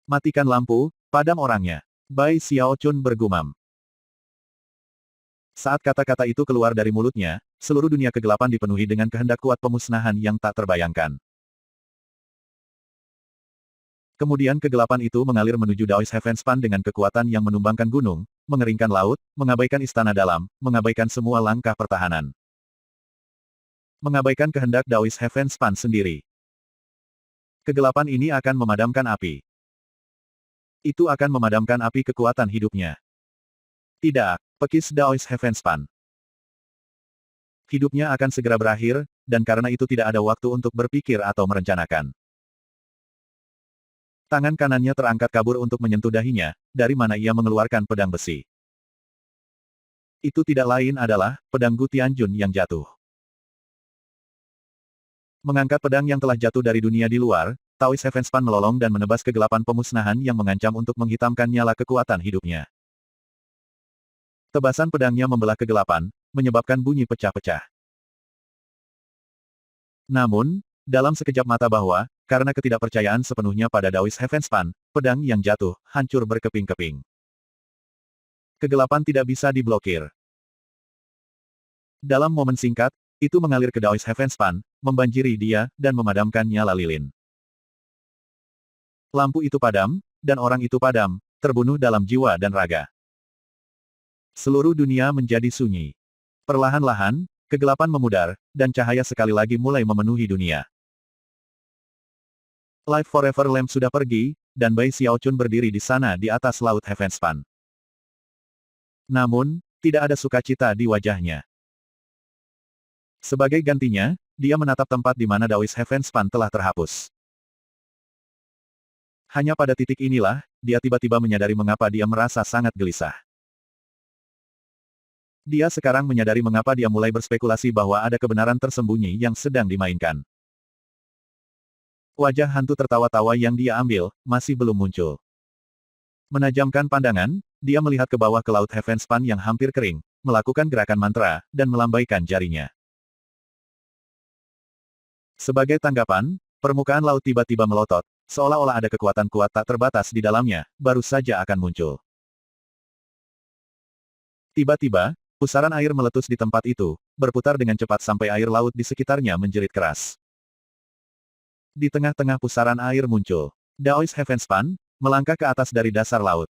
Speaker 1: Matikan lampu, padam orangnya. Bai Xiaochun bergumam. Saat kata-kata itu keluar dari mulutnya, seluruh dunia kegelapan dipenuhi dengan kehendak kuat pemusnahan yang tak terbayangkan. Kemudian kegelapan itu mengalir menuju Daoist Heavenspan dengan kekuatan yang menumbangkan gunung, mengeringkan laut, mengabaikan istana dalam, mengabaikan semua langkah pertahanan. Mengabaikan kehendak Daoist Heavenspan sendiri. Kegelapan ini akan memadamkan api. Itu akan memadamkan api kekuatan hidupnya. Tidak, pekis Daoist Heavenspan. Hidupnya akan segera berakhir, dan karena itu tidak ada waktu untuk berpikir atau merencanakan. Tangan kanannya terangkat kabur untuk menyentuh dahinya, dari mana ia mengeluarkan pedang besi. Itu tidak lain adalah pedang Gu Tianjun yang jatuh. Mengangkat pedang yang telah jatuh dari dunia di luar, Taoist Heavenspan melolong dan menebas kegelapan pemusnahan yang mengancam untuk menghitamkan nyala kekuatan hidupnya. Tebasan pedangnya membelah kegelapan, menyebabkan bunyi pecah-pecah. Namun, dalam sekejap mata bahwa, karena ketidakpercayaan sepenuhnya pada Daoist Heavenspan, pedang yang jatuh, hancur berkeping-keping. Kegelapan tidak bisa diblokir. Dalam momen singkat, itu mengalir ke Daoist Heavenspan, membanjiri dia, dan memadamkan nyala lilin. Lampu itu padam, dan orang itu padam, terbunuh dalam jiwa dan raga. Seluruh dunia menjadi sunyi. Perlahan-lahan, kegelapan memudar, dan cahaya sekali lagi mulai memenuhi dunia. Life Forever Lamp sudah pergi, dan Bai Xiaochun berdiri di sana di atas laut Heavenspan. Namun, tidak ada sukacita di wajahnya. Sebagai gantinya, dia menatap tempat di mana Daoist Heavenspan telah terhapus. Hanya pada titik inilah, dia tiba-tiba menyadari mengapa dia merasa sangat gelisah. Dia sekarang menyadari mengapa dia mulai berspekulasi bahwa ada kebenaran tersembunyi yang sedang dimainkan. Wajah hantu tertawa-tawa yang dia ambil, masih belum muncul. Menajamkan pandangan, dia melihat ke bawah ke laut Heavenspan yang hampir kering, melakukan gerakan mantra, dan melambaikan jarinya. Sebagai tanggapan, permukaan laut tiba-tiba melotot, seolah-olah ada kekuatan kuat tak terbatas di dalamnya, baru saja akan muncul. Tiba-tiba, pusaran air meletus di tempat itu, berputar dengan cepat sampai air laut di sekitarnya menjerit keras. Di tengah-tengah pusaran air muncul Daoist Heavenspan, melangkah ke atas dari dasar laut.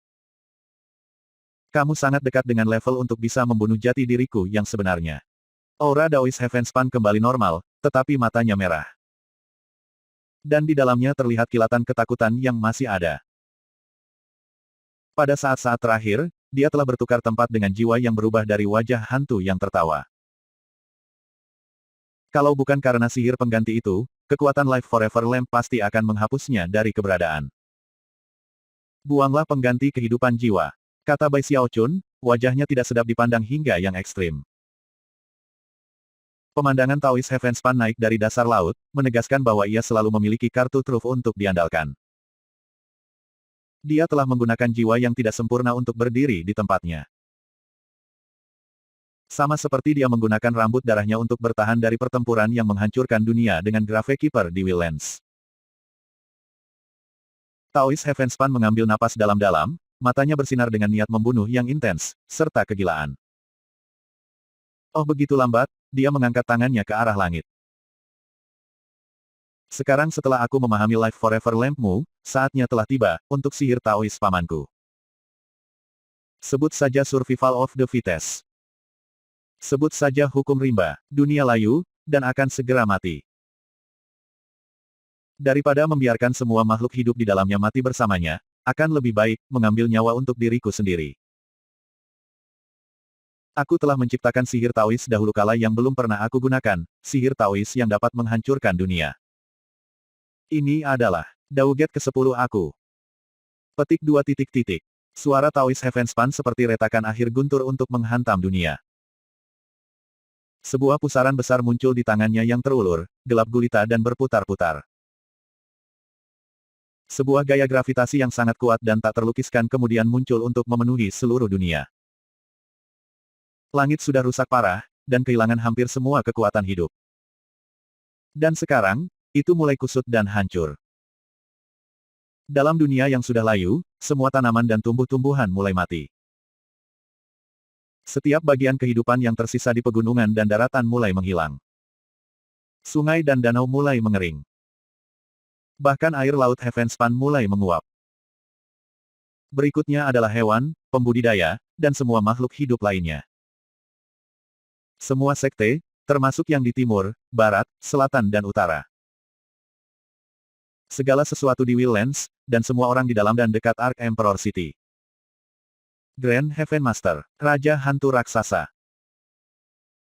Speaker 1: Kamu sangat dekat dengan level untuk bisa membunuh jati diriku yang sebenarnya. Aura Daoist Heavenspan kembali normal, tetapi matanya merah. Dan di dalamnya terlihat kilatan ketakutan yang masih ada. Pada saat-saat terakhir, dia telah bertukar tempat dengan jiwa yang berubah dari wajah hantu yang tertawa. Kalau bukan karena sihir pengganti itu, kekuatan Life Forever Lamp pasti akan menghapusnya dari keberadaan. Buanglah pengganti kehidupan jiwa, kata Bai Xiaochun, wajahnya tidak sedap dipandang hingga yang ekstrim. Pemandangan Taoist Heavenspan naik dari dasar laut, menegaskan bahwa ia selalu memiliki kartu truf untuk diandalkan. Dia telah menggunakan jiwa yang tidak sempurna untuk berdiri di tempatnya. Sama seperti dia menggunakan rambut darahnya untuk bertahan dari pertempuran yang menghancurkan dunia dengan Gravekeeper di Willens. Taoist Heavenspan mengambil napas dalam-dalam, matanya bersinar dengan niat membunuh yang intens, serta kegilaan. Oh begitu lambat, dia mengangkat tangannya ke arah langit. Sekarang setelah aku memahami Life Forever Lamp-mu, saatnya telah tiba, untuk sihir Taoist pamanku. Sebut saja Survival of the Fittest. Sebut saja hukum rimba, dunia layu, dan akan segera mati. Daripada membiarkan semua makhluk hidup di dalamnya mati bersamanya, akan lebih baik mengambil nyawa untuk diriku sendiri. Aku telah menciptakan sihir Taoist dahulu kala yang belum pernah aku gunakan, sihir Taoist yang dapat menghancurkan dunia. Ini adalah Dauget ke-10 aku. Petik 2 titik titik. Suara Taoist Heavenspan seperti retakan akhir guntur untuk menghantam dunia. Sebuah pusaran besar muncul di tangannya yang terulur, gelap gulita dan berputar-putar. Sebuah gaya gravitasi yang sangat kuat dan tak terlukiskan kemudian muncul untuk memenuhi seluruh dunia. Langit sudah rusak parah, dan kehilangan hampir semua kekuatan hidup. Dan sekarang, itu mulai kusut dan hancur. Dalam dunia yang sudah layu, semua tanaman dan tumbuh-tumbuhan mulai mati. Setiap bagian kehidupan yang tersisa di pegunungan dan daratan mulai menghilang. Sungai dan danau mulai mengering. Bahkan air laut Heavenspan mulai menguap. Berikutnya adalah hewan, pembudidaya, dan semua makhluk hidup lainnya. Semua sekte, termasuk yang di timur, barat, selatan dan utara. Segala sesuatu di Willens, dan semua orang di dalam dan dekat Ark Emperor City. Grand Heaven Master, Raja Hantu Raksasa.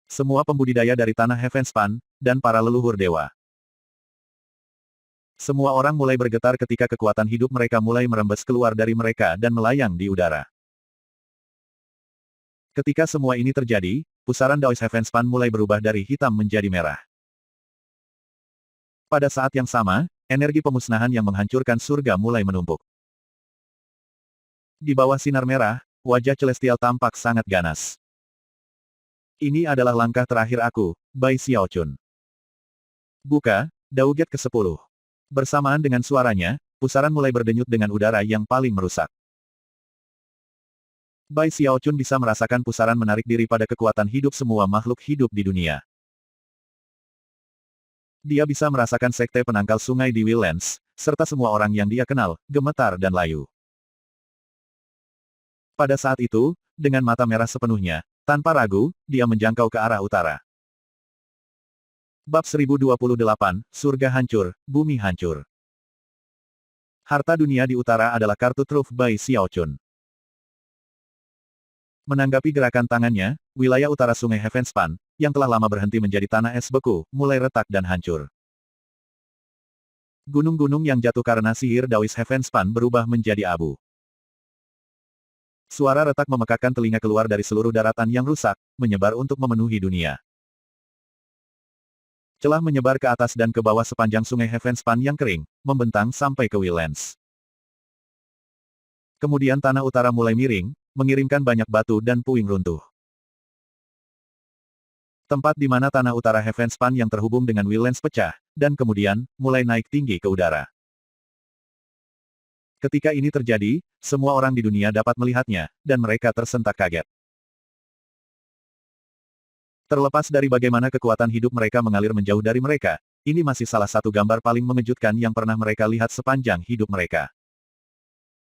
Speaker 1: Semua pembudidaya dari tanah Heavenspan, dan para leluhur dewa. Semua orang mulai bergetar ketika kekuatan hidup mereka mulai merembes keluar dari mereka dan melayang di udara. Ketika semua ini terjadi, pusaran Daoist Heavenspan mulai berubah dari hitam menjadi merah. Pada saat yang sama, energi pemusnahan yang menghancurkan surga mulai menumpuk. Di bawah sinar merah, wajah Celestial tampak sangat ganas. Ini adalah langkah terakhir aku, Bai Xiaochun. Buka, Dauget ke-10. Bersamaan dengan suaranya, pusaran mulai berdenyut dengan udara yang paling merusak. Bai Xiaochun bisa merasakan pusaran menarik diri pada kekuatan hidup semua makhluk hidup di dunia. Dia bisa merasakan sekte penangkal sungai di Willens, serta semua orang yang dia kenal, gemetar dan layu. Pada saat itu, dengan mata merah sepenuhnya, tanpa ragu, dia menjangkau ke arah utara. Bab 1028, Surga Hancur, Bumi Hancur. Harta dunia di utara adalah kartu truf Bai Xiaochun. Menanggapi gerakan tangannya, wilayah utara sungai Heavenspan, yang telah lama berhenti menjadi tanah es beku, mulai retak dan hancur. Gunung-gunung yang jatuh karena sihir Dawis Heavenspan berubah menjadi abu. Suara retak memekakkan telinga keluar dari seluruh daratan yang rusak, menyebar untuk memenuhi dunia. Celah menyebar ke atas dan ke bawah sepanjang sungai Heavenspan yang kering, membentang sampai ke Willens. Kemudian tanah utara mulai miring, mengirimkan banyak batu dan puing runtuh. Tempat di mana tanah utara Heavenspan yang terhubung dengan Willens pecah, dan kemudian, mulai naik tinggi ke udara. Ketika ini terjadi, semua orang di dunia dapat melihatnya, dan mereka tersentak kaget. Terlepas dari bagaimana kekuatan hidup mereka mengalir menjauh dari mereka, ini masih salah satu gambar paling mengejutkan yang pernah mereka lihat sepanjang hidup mereka.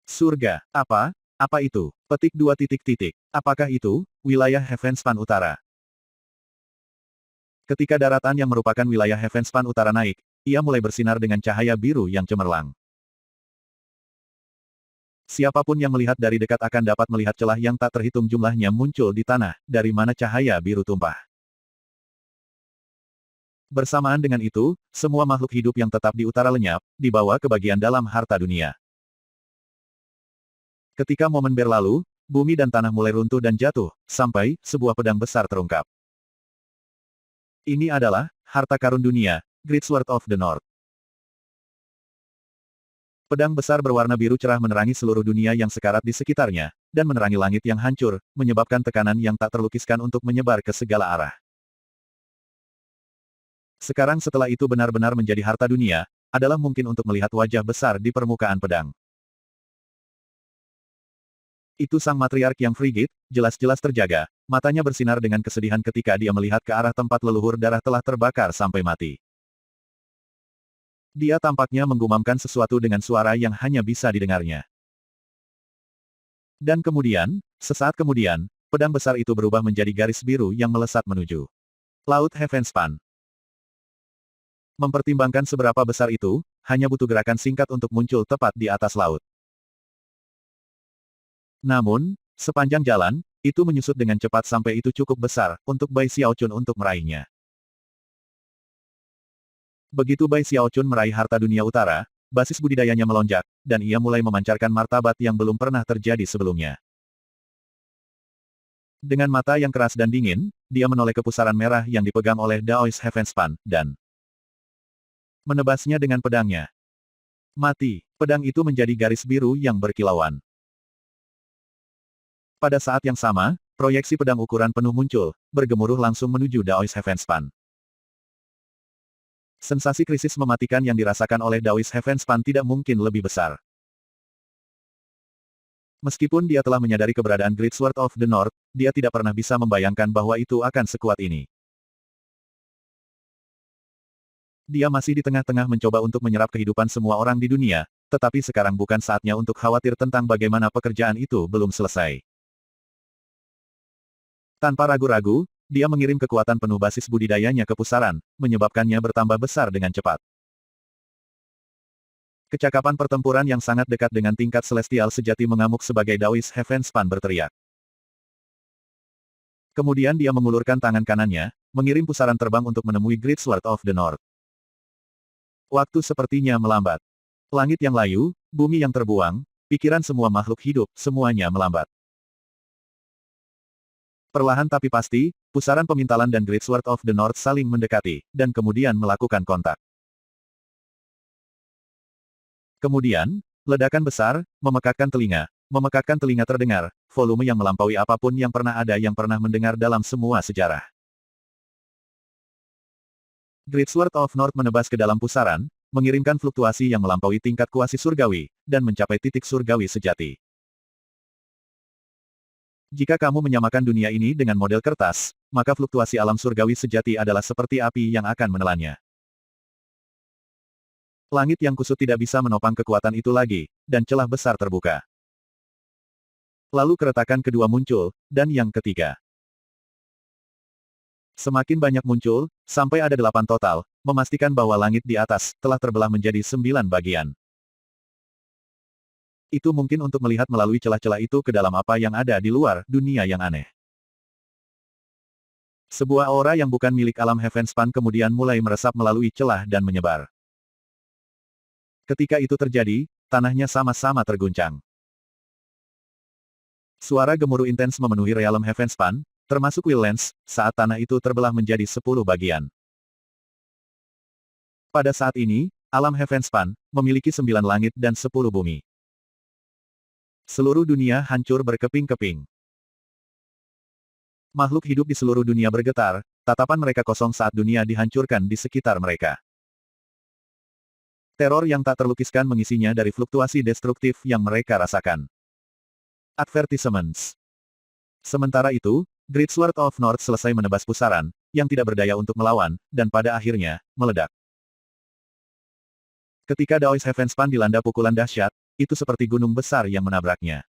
Speaker 1: Surga, apa? Apa itu? Petik 2 titik. Apakah itu, wilayah Heavenspan Utara? Ketika daratan yang merupakan wilayah Heavenspan Utara naik, ia mulai bersinar dengan cahaya biru yang cemerlang. Siapapun yang melihat dari dekat akan dapat melihat celah yang tak terhitung jumlahnya muncul di tanah, dari mana cahaya biru tumpah. Bersamaan dengan itu, semua makhluk hidup yang tetap di utara lenyap, dibawa ke bagian dalam harta dunia. Ketika momen berlalu, bumi dan tanah mulai runtuh dan jatuh, sampai sebuah pedang besar terungkap. Ini adalah harta karun dunia, Great Sword of the North. Pedang besar berwarna biru cerah menerangi seluruh dunia yang sekarat di sekitarnya, dan menerangi langit yang hancur, menyebabkan tekanan yang tak terlukiskan untuk menyebar ke segala arah. Sekarang setelah itu benar-benar menjadi harta dunia, adalah mungkin untuk melihat wajah besar di permukaan pedang. Itu sang matriark yang frigid, jelas-jelas terjaga, matanya bersinar dengan kesedihan ketika dia melihat ke arah tempat leluhur darah telah terbakar sampai mati. Dia tampaknya menggumamkan sesuatu dengan suara yang hanya bisa didengarnya. Dan kemudian, sesaat kemudian, pedang besar itu berubah menjadi garis biru yang melesat menuju Laut Heavenspan. Mempertimbangkan seberapa besar itu, hanya butuh gerakan singkat untuk muncul tepat di atas laut. Namun, sepanjang jalan, itu menyusut dengan cepat sampai itu cukup besar, untuk Bai Xiaochun untuk meraihnya. Begitu Bai Xiaochun meraih harta dunia utara, basis budidayanya melonjak, dan ia mulai memancarkan martabat yang belum pernah terjadi sebelumnya. Dengan mata yang keras dan dingin, dia menoleh ke pusaran merah yang dipegang oleh Daois Heavenspan, dan menebasnya dengan pedangnya. Mati, pedang itu menjadi garis biru yang berkilauan. Pada saat yang sama, proyeksi pedang ukuran penuh muncul, bergemuruh langsung menuju Daois Heavenspan. Sensasi krisis mematikan yang dirasakan oleh Dawis Heavenspan tidak mungkin lebih besar. Meskipun dia telah menyadari keberadaan Great Sword of the North, dia tidak pernah bisa membayangkan bahwa itu akan sekuat ini. Dia masih di tengah-tengah mencoba untuk menyerap kehidupan semua orang di dunia, tetapi sekarang bukan saatnya untuk khawatir tentang bagaimana pekerjaan itu belum selesai. Tanpa ragu-ragu, dia mengirim kekuatan penuh basis budidayanya ke pusaran, menyebabkannya bertambah besar dengan cepat. Kecakapan pertempuran yang sangat dekat dengan tingkat celestial sejati mengamuk sebagai Dawis Heavenspan berteriak. Kemudian dia mengulurkan tangan kanannya, mengirim pusaran terbang untuk menemui Great Sword of the North. Waktu sepertinya melambat. Langit yang layu, bumi yang terbuang, pikiran semua makhluk hidup, semuanya melambat. Perlahan tapi pasti, pusaran pemintalan dan Great Sword of the North saling mendekati, dan kemudian melakukan kontak. Kemudian, ledakan besar, memekakkan telinga terdengar, volume yang melampaui apapun yang pernah ada yang pernah mendengar dalam semua sejarah. Great Sword of North menebas ke dalam pusaran, mengirimkan fluktuasi yang melampaui tingkat kuasi surgawi, dan mencapai titik surgawi sejati. Jika kamu menyamakan dunia ini dengan model kertas, maka fluktuasi alam surgawi sejati adalah seperti api yang akan menelannya. Langit yang kusut tidak bisa menopang kekuatan itu lagi, dan celah besar terbuka. Lalu keretakan kedua muncul, dan yang ketiga. Semakin banyak muncul, sampai ada 8 total, memastikan bahwa langit di atas telah terbelah menjadi 9 bagian. Itu mungkin untuk melihat melalui celah-celah itu ke dalam apa yang ada di luar dunia yang aneh. Sebuah aura yang bukan milik alam Heavenspan kemudian mulai meresap melalui celah dan menyebar. Ketika itu terjadi, tanahnya sama-sama terguncang. Suara gemuruh intens memenuhi realm Heavenspan, termasuk Willlands, saat tanah itu terbelah menjadi 10 bagian. Pada saat ini, alam Heavenspan memiliki 9 langit dan 10 bumi. Seluruh dunia hancur berkeping-keping. Makhluk hidup di seluruh dunia bergetar, tatapan mereka kosong saat dunia dihancurkan di sekitar mereka. Teror yang tak terlukiskan mengisinya dari fluktuasi destruktif yang mereka rasakan. Advertisements. Sementara itu, Great Sword of North selesai menebas pusaran, yang tidak berdaya untuk melawan, dan pada akhirnya, meledak. Ketika Daois Heavenspan dilanda pukulan dahsyat, itu seperti gunung besar yang menabraknya.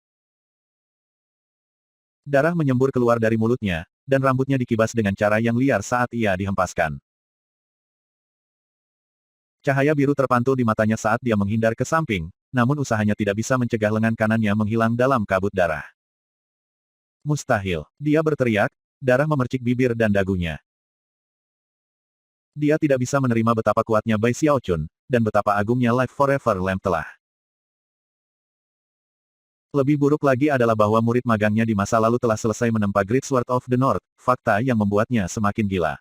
Speaker 1: Darah menyembur keluar dari mulutnya, dan rambutnya dikibas dengan cara yang liar saat ia dihempaskan. Cahaya biru terpantul di matanya saat dia menghindar ke samping, namun usahanya tidak bisa mencegah lengan kanannya menghilang dalam kabut darah. Mustahil, dia berteriak, darah memercik bibir dan dagunya. Dia tidak bisa menerima betapa kuatnya Bai Xiaochun, dan betapa agungnya Life Forever Lamp telah. Lebih buruk lagi adalah bahwa murid magangnya di masa lalu telah selesai menempa Great Sword of the North, fakta yang membuatnya semakin gila.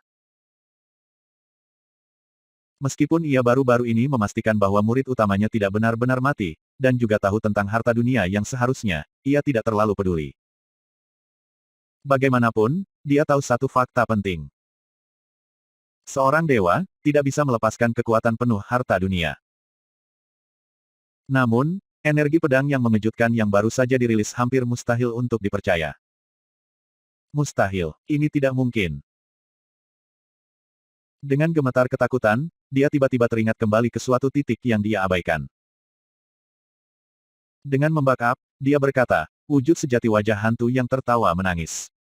Speaker 1: Meskipun ia baru-baru ini memastikan bahwa murid utamanya tidak benar-benar mati, dan juga tahu tentang harta dunia yang seharusnya, ia tidak terlalu peduli. Bagaimanapun, dia tahu satu fakta penting. Seorang dewa, tidak bisa melepaskan kekuatan penuh harta dunia. Namun, energi pedang yang mengejutkan yang baru saja dirilis hampir mustahil untuk dipercaya. Mustahil, ini tidak mungkin. Dengan gemetar ketakutan, dia tiba-tiba teringat kembali ke suatu titik yang dia abaikan. Dengan membakap, dia berkata, wujud sejati wajah hantu yang tertawa menangis.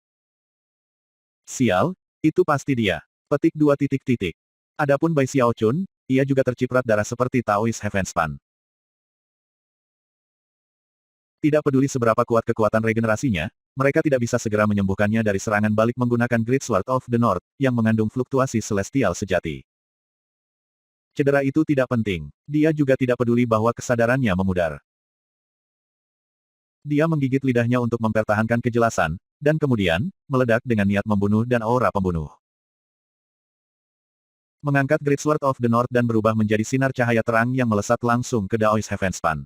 Speaker 1: Sial, itu pasti dia. Petik 2 titik-titik. Adapun Bai Xiaochun, ia juga terciprat darah seperti Taoist Heavenspan. Tidak peduli seberapa kuat kekuatan regenerasinya, mereka tidak bisa segera menyembuhkannya dari serangan balik menggunakan Great Sword of the North, yang mengandung fluktuasi celestial sejati. Cedera itu tidak penting. Dia juga tidak peduli bahwa kesadarannya memudar. Dia menggigit lidahnya untuk mempertahankan kejelasan, dan kemudian, meledak dengan niat membunuh dan aura pembunuh. Mengangkat Great Sword of the North dan berubah menjadi sinar cahaya terang yang melesat langsung ke Daoist Heavenspan.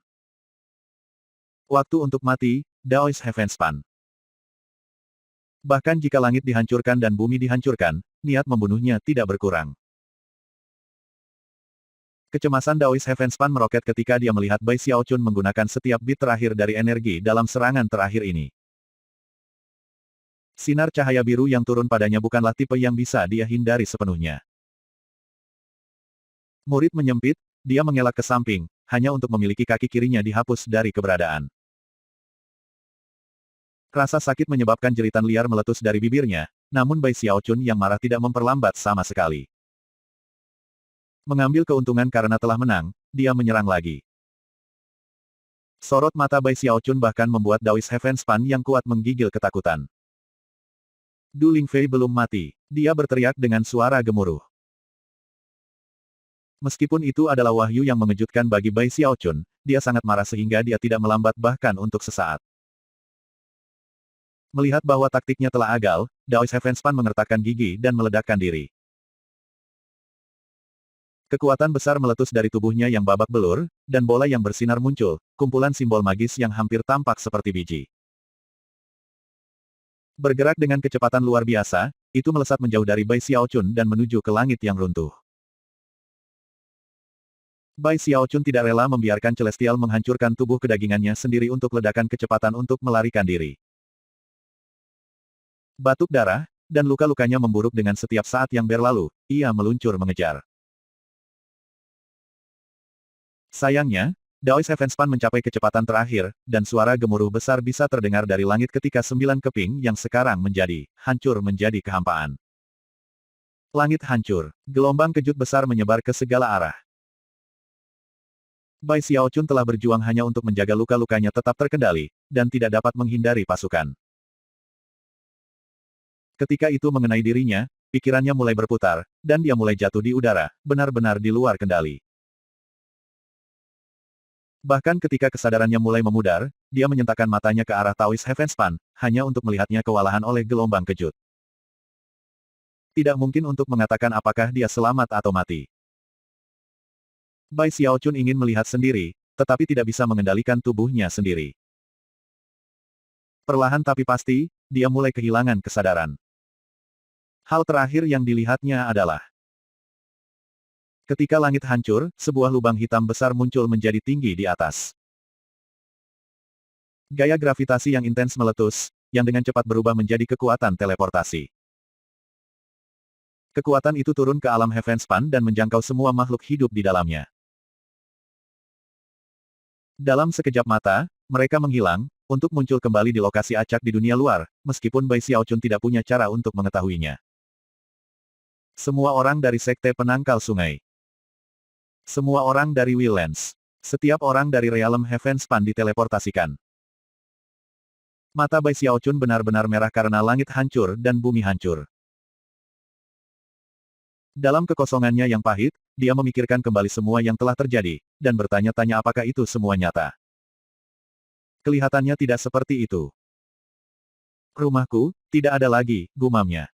Speaker 1: Waktu untuk mati, Daoist Heavenspan. Bahkan jika langit dihancurkan dan bumi dihancurkan, niat membunuhnya tidak berkurang. Kecemasan Daoist Heavenspan meroket ketika dia melihat Bai Xiaochun menggunakan setiap bit terakhir dari energi dalam serangan terakhir ini. Sinar cahaya biru yang turun padanya bukanlah tipe yang bisa dia hindari sepenuhnya. Murid menyempit, dia mengelak ke samping, hanya untuk memiliki kaki kirinya dihapus dari keberadaan. Rasa sakit menyebabkan jeritan liar meletus dari bibirnya, namun Bai Xiaochun yang marah tidak memperlambat sama sekali. Mengambil keuntungan karena telah menang, dia menyerang lagi. Sorot mata Bai Xiaochun bahkan membuat Daoist Heavenspan yang kuat menggigil ketakutan. Du Lingfei belum mati, dia berteriak dengan suara gemuruh. Meskipun itu adalah wahyu yang mengejutkan bagi Bai Xiaochun, dia sangat marah sehingga dia tidak melambat bahkan untuk sesaat. Melihat bahwa taktiknya telah gagal, Daoist Heavenspan mengertakkan gigi dan meledakkan diri. Kekuatan besar meletus dari tubuhnya yang babak belur, dan bola yang bersinar muncul, kumpulan simbol magis yang hampir tampak seperti biji. Bergerak dengan kecepatan luar biasa, itu melesat menjauh dari Bai Xiaochun dan menuju ke langit yang runtuh. Bai Xiaochun tidak rela membiarkan Celestial menghancurkan tubuh kedagingannya sendiri untuk ledakan kecepatan untuk melarikan diri. Batuk darah, dan luka-lukanya memburuk dengan setiap saat yang berlalu, ia meluncur mengejar. Sayangnya, Daois Heavenspan mencapai kecepatan terakhir, dan suara gemuruh besar bisa terdengar dari langit ketika 9 keping yang sekarang hancur menjadi kehampaan. Langit hancur. Gelombang kejut besar menyebar ke segala arah. Bai Xiaochun telah berjuang hanya untuk menjaga luka-lukanya tetap terkendali, dan tidak dapat menghindari pasukan. Ketika itu mengenai dirinya, pikirannya mulai berputar, dan dia mulai jatuh di udara, benar-benar di luar kendali. Bahkan ketika kesadarannya mulai memudar, dia menyentakkan matanya ke arah Taoist Heavenspan, hanya untuk melihatnya kewalahan oleh gelombang kejut. Tidak mungkin untuk mengatakan apakah dia selamat atau mati. Bai Xiaochun ingin melihat sendiri, tetapi tidak bisa mengendalikan tubuhnya sendiri. Perlahan tapi pasti, dia mulai kehilangan kesadaran. Hal terakhir yang dilihatnya adalah ketika langit hancur, sebuah lubang hitam besar muncul menjadi tinggi di atas. Gaya gravitasi yang intens meletus, yang dengan cepat berubah menjadi kekuatan teleportasi. Kekuatan itu turun ke alam Heavenspan dan menjangkau semua makhluk hidup di dalamnya. Dalam sekejap mata, mereka menghilang, untuk muncul kembali di lokasi acak di dunia luar, meskipun Bai Xiaochun tidak punya cara untuk mengetahuinya. Semua orang dari Sekte Penangkal Sungai. Semua orang dari Willens. Setiap orang dari Realm Heavenspan diteleportasikan. Mata Bai Xiaochun benar-benar merah karena langit hancur dan bumi hancur. Dalam kekosongannya yang pahit, dia memikirkan kembali semua yang telah terjadi, dan bertanya-tanya apakah itu semua nyata. Kelihatannya tidak seperti itu. Rumahku, tidak ada lagi, gumamnya.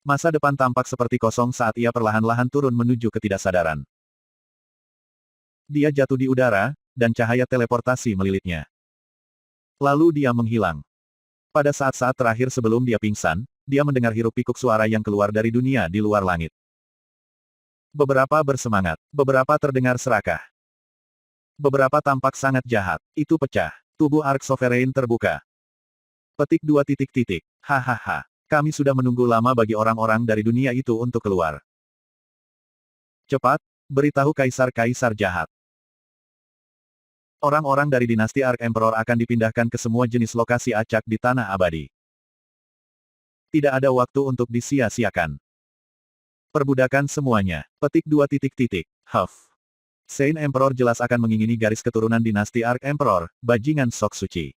Speaker 1: Masa depan tampak seperti kosong saat ia perlahan-lahan turun menuju ketidaksadaran. Dia jatuh di udara, dan cahaya teleportasi melilitnya. Lalu dia menghilang. Pada saat-saat terakhir sebelum dia pingsan, dia mendengar hiruk-pikuk suara yang keluar dari dunia di luar langit. Beberapa bersemangat, beberapa terdengar serakah. Beberapa tampak sangat jahat. Itu pecah. Tubuh Ark Sovereign terbuka. Petik 2 titik titik. Hahaha. Kami sudah menunggu lama bagi orang-orang dari dunia itu untuk keluar. Cepat, beritahu kaisar-kaisar jahat. Orang-orang dari dinasti Ark Emperor akan dipindahkan ke semua jenis lokasi acak di Tanah Abadi. Tidak ada waktu untuk disia-siakan. Perbudakan semuanya. Petik 2 titik titik. Huff. Saint Emperor jelas akan mengingini garis keturunan dinasti Ark Emperor, bajingan sok suci.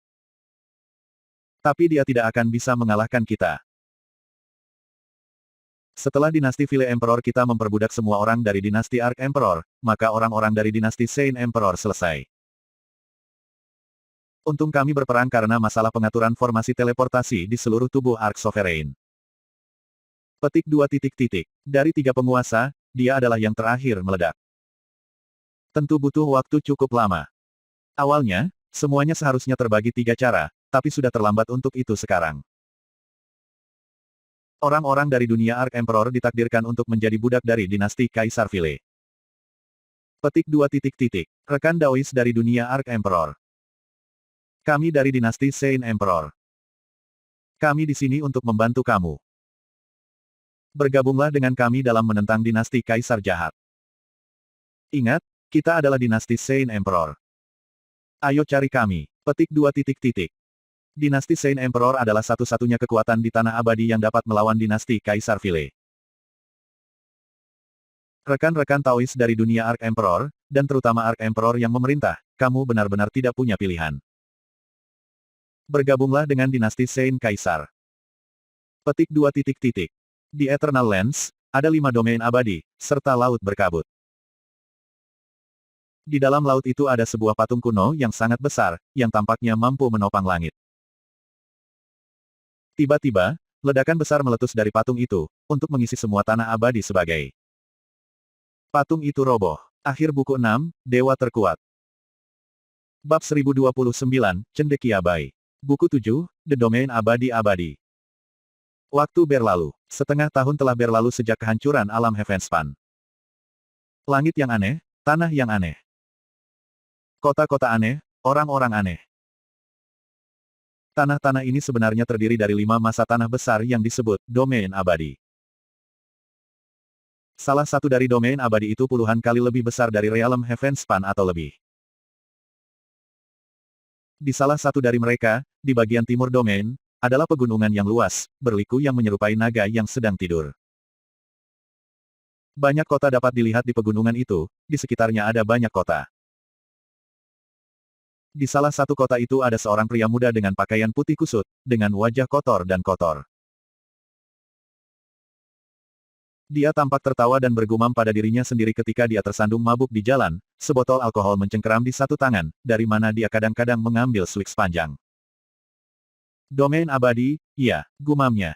Speaker 1: Tapi dia tidak akan bisa mengalahkan kita. Setelah dinasti Vile Emperor kita memperbudak semua orang dari dinasti Ark Emperor, maka orang-orang dari dinasti Saint Emperor selesai. Untung kami berperang karena masalah pengaturan formasi teleportasi di seluruh tubuh Ark Sovereign. Petik 2 titik titik. Dari 3 penguasa, dia adalah yang terakhir meledak. Tentu butuh waktu cukup lama. Awalnya, semuanya seharusnya terbagi 3 cara, tapi sudah terlambat untuk itu sekarang. Orang-orang dari dunia Ark Emperor ditakdirkan untuk menjadi budak dari dinasti Kaisar Vile. Petik 2 titik titik. Rekan Daois dari dunia Ark Emperor. Kami dari dinasti Saint Emperor. Kami di sini untuk membantu kamu. Bergabunglah dengan kami dalam menentang dinasti Kaisar jahat. Ingat, kita adalah dinasti Saint Emperor. Ayo cari kami. Petik 2 titik titik. Dinasti Saint Emperor adalah satu-satunya kekuatan di Tanah Abadi yang dapat melawan dinasti Kaisar Vile. Rekan-rekan Taois dari dunia Ark Emperor, dan terutama Ark Emperor yang memerintah, kamu benar-benar tidak punya pilihan. Bergabunglah dengan dinasti Saint Kaisar. Petik 2 titik titik. Di Eternal Lands, ada 5 domain abadi, serta laut berkabut. Di dalam laut itu ada sebuah patung kuno yang sangat besar, yang tampaknya mampu menopang langit. Tiba-tiba, ledakan besar meletus dari patung itu, untuk mengisi semua tanah abadi sebagai. Patung itu roboh. Akhir buku 6, Dewa Terkuat. Bab 1029, Cendekia Bai. Buku 7, The Domain Abadi-Abadi. Waktu berlalu. Setengah tahun telah berlalu sejak kehancuran alam Heavenspan. Langit yang aneh, tanah yang aneh. Kota-kota aneh, orang-orang aneh. Tanah-tanah ini sebenarnya terdiri dari 5 masa tanah besar yang disebut domain abadi. Salah satu dari domain abadi itu puluhan kali lebih besar dari Realm Heavenspan atau lebih. Di salah satu dari mereka, di bagian timur domain, adalah pegunungan yang luas, berliku yang menyerupai naga yang sedang tidur. Banyak kota dapat dilihat di pegunungan itu, di sekitarnya ada banyak kota. Di salah satu kota itu ada seorang pria muda dengan pakaian putih kusut, dengan wajah kotor dan kotor. Dia tampak tertawa dan bergumam pada dirinya sendiri ketika dia tersandung mabuk di jalan, sebotol alkohol mencengkeram di satu tangan, dari mana dia kadang-kadang mengambil swig sepanjang. Domain abadi, iya, gumamnya.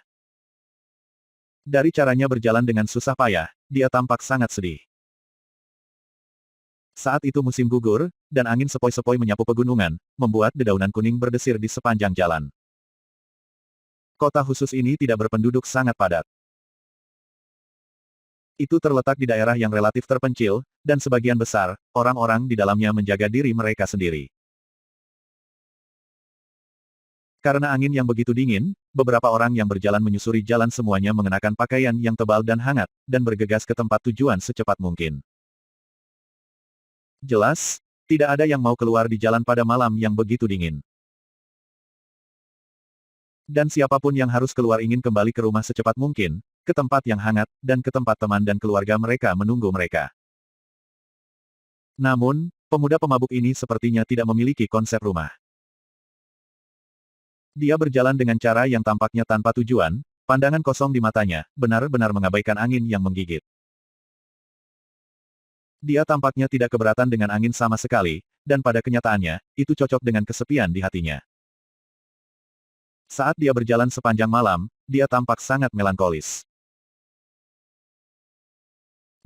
Speaker 1: Dari caranya berjalan dengan susah payah, dia tampak sangat sedih. Saat itu musim gugur, dan angin sepoi-sepoi menyapu pegunungan, membuat dedaunan kuning berdesir di sepanjang jalan. Kota khusus ini tidak berpenduduk sangat padat. Itu terletak di daerah yang relatif terpencil, dan sebagian besar, orang-orang di dalamnya menjaga diri mereka sendiri. Karena angin yang begitu dingin, beberapa orang yang berjalan menyusuri jalan semuanya mengenakan pakaian yang tebal dan hangat, dan bergegas ke tempat tujuan secepat mungkin. Jelas, tidak ada yang mau keluar di jalan pada malam yang begitu dingin. Dan siapapun yang harus keluar ingin kembali ke rumah secepat mungkin, ke tempat yang hangat, dan ke tempat teman dan keluarga mereka menunggu mereka. Namun, pemuda pemabuk ini sepertinya tidak memiliki konsep rumah. Dia berjalan dengan cara yang tampaknya tanpa tujuan, pandangan kosong di matanya, benar-benar mengabaikan angin yang menggigit. Dia tampaknya tidak keberatan dengan angin sama sekali, dan pada kenyataannya, itu cocok dengan kesepian di hatinya. Saat dia berjalan sepanjang malam, dia tampak sangat melankolis.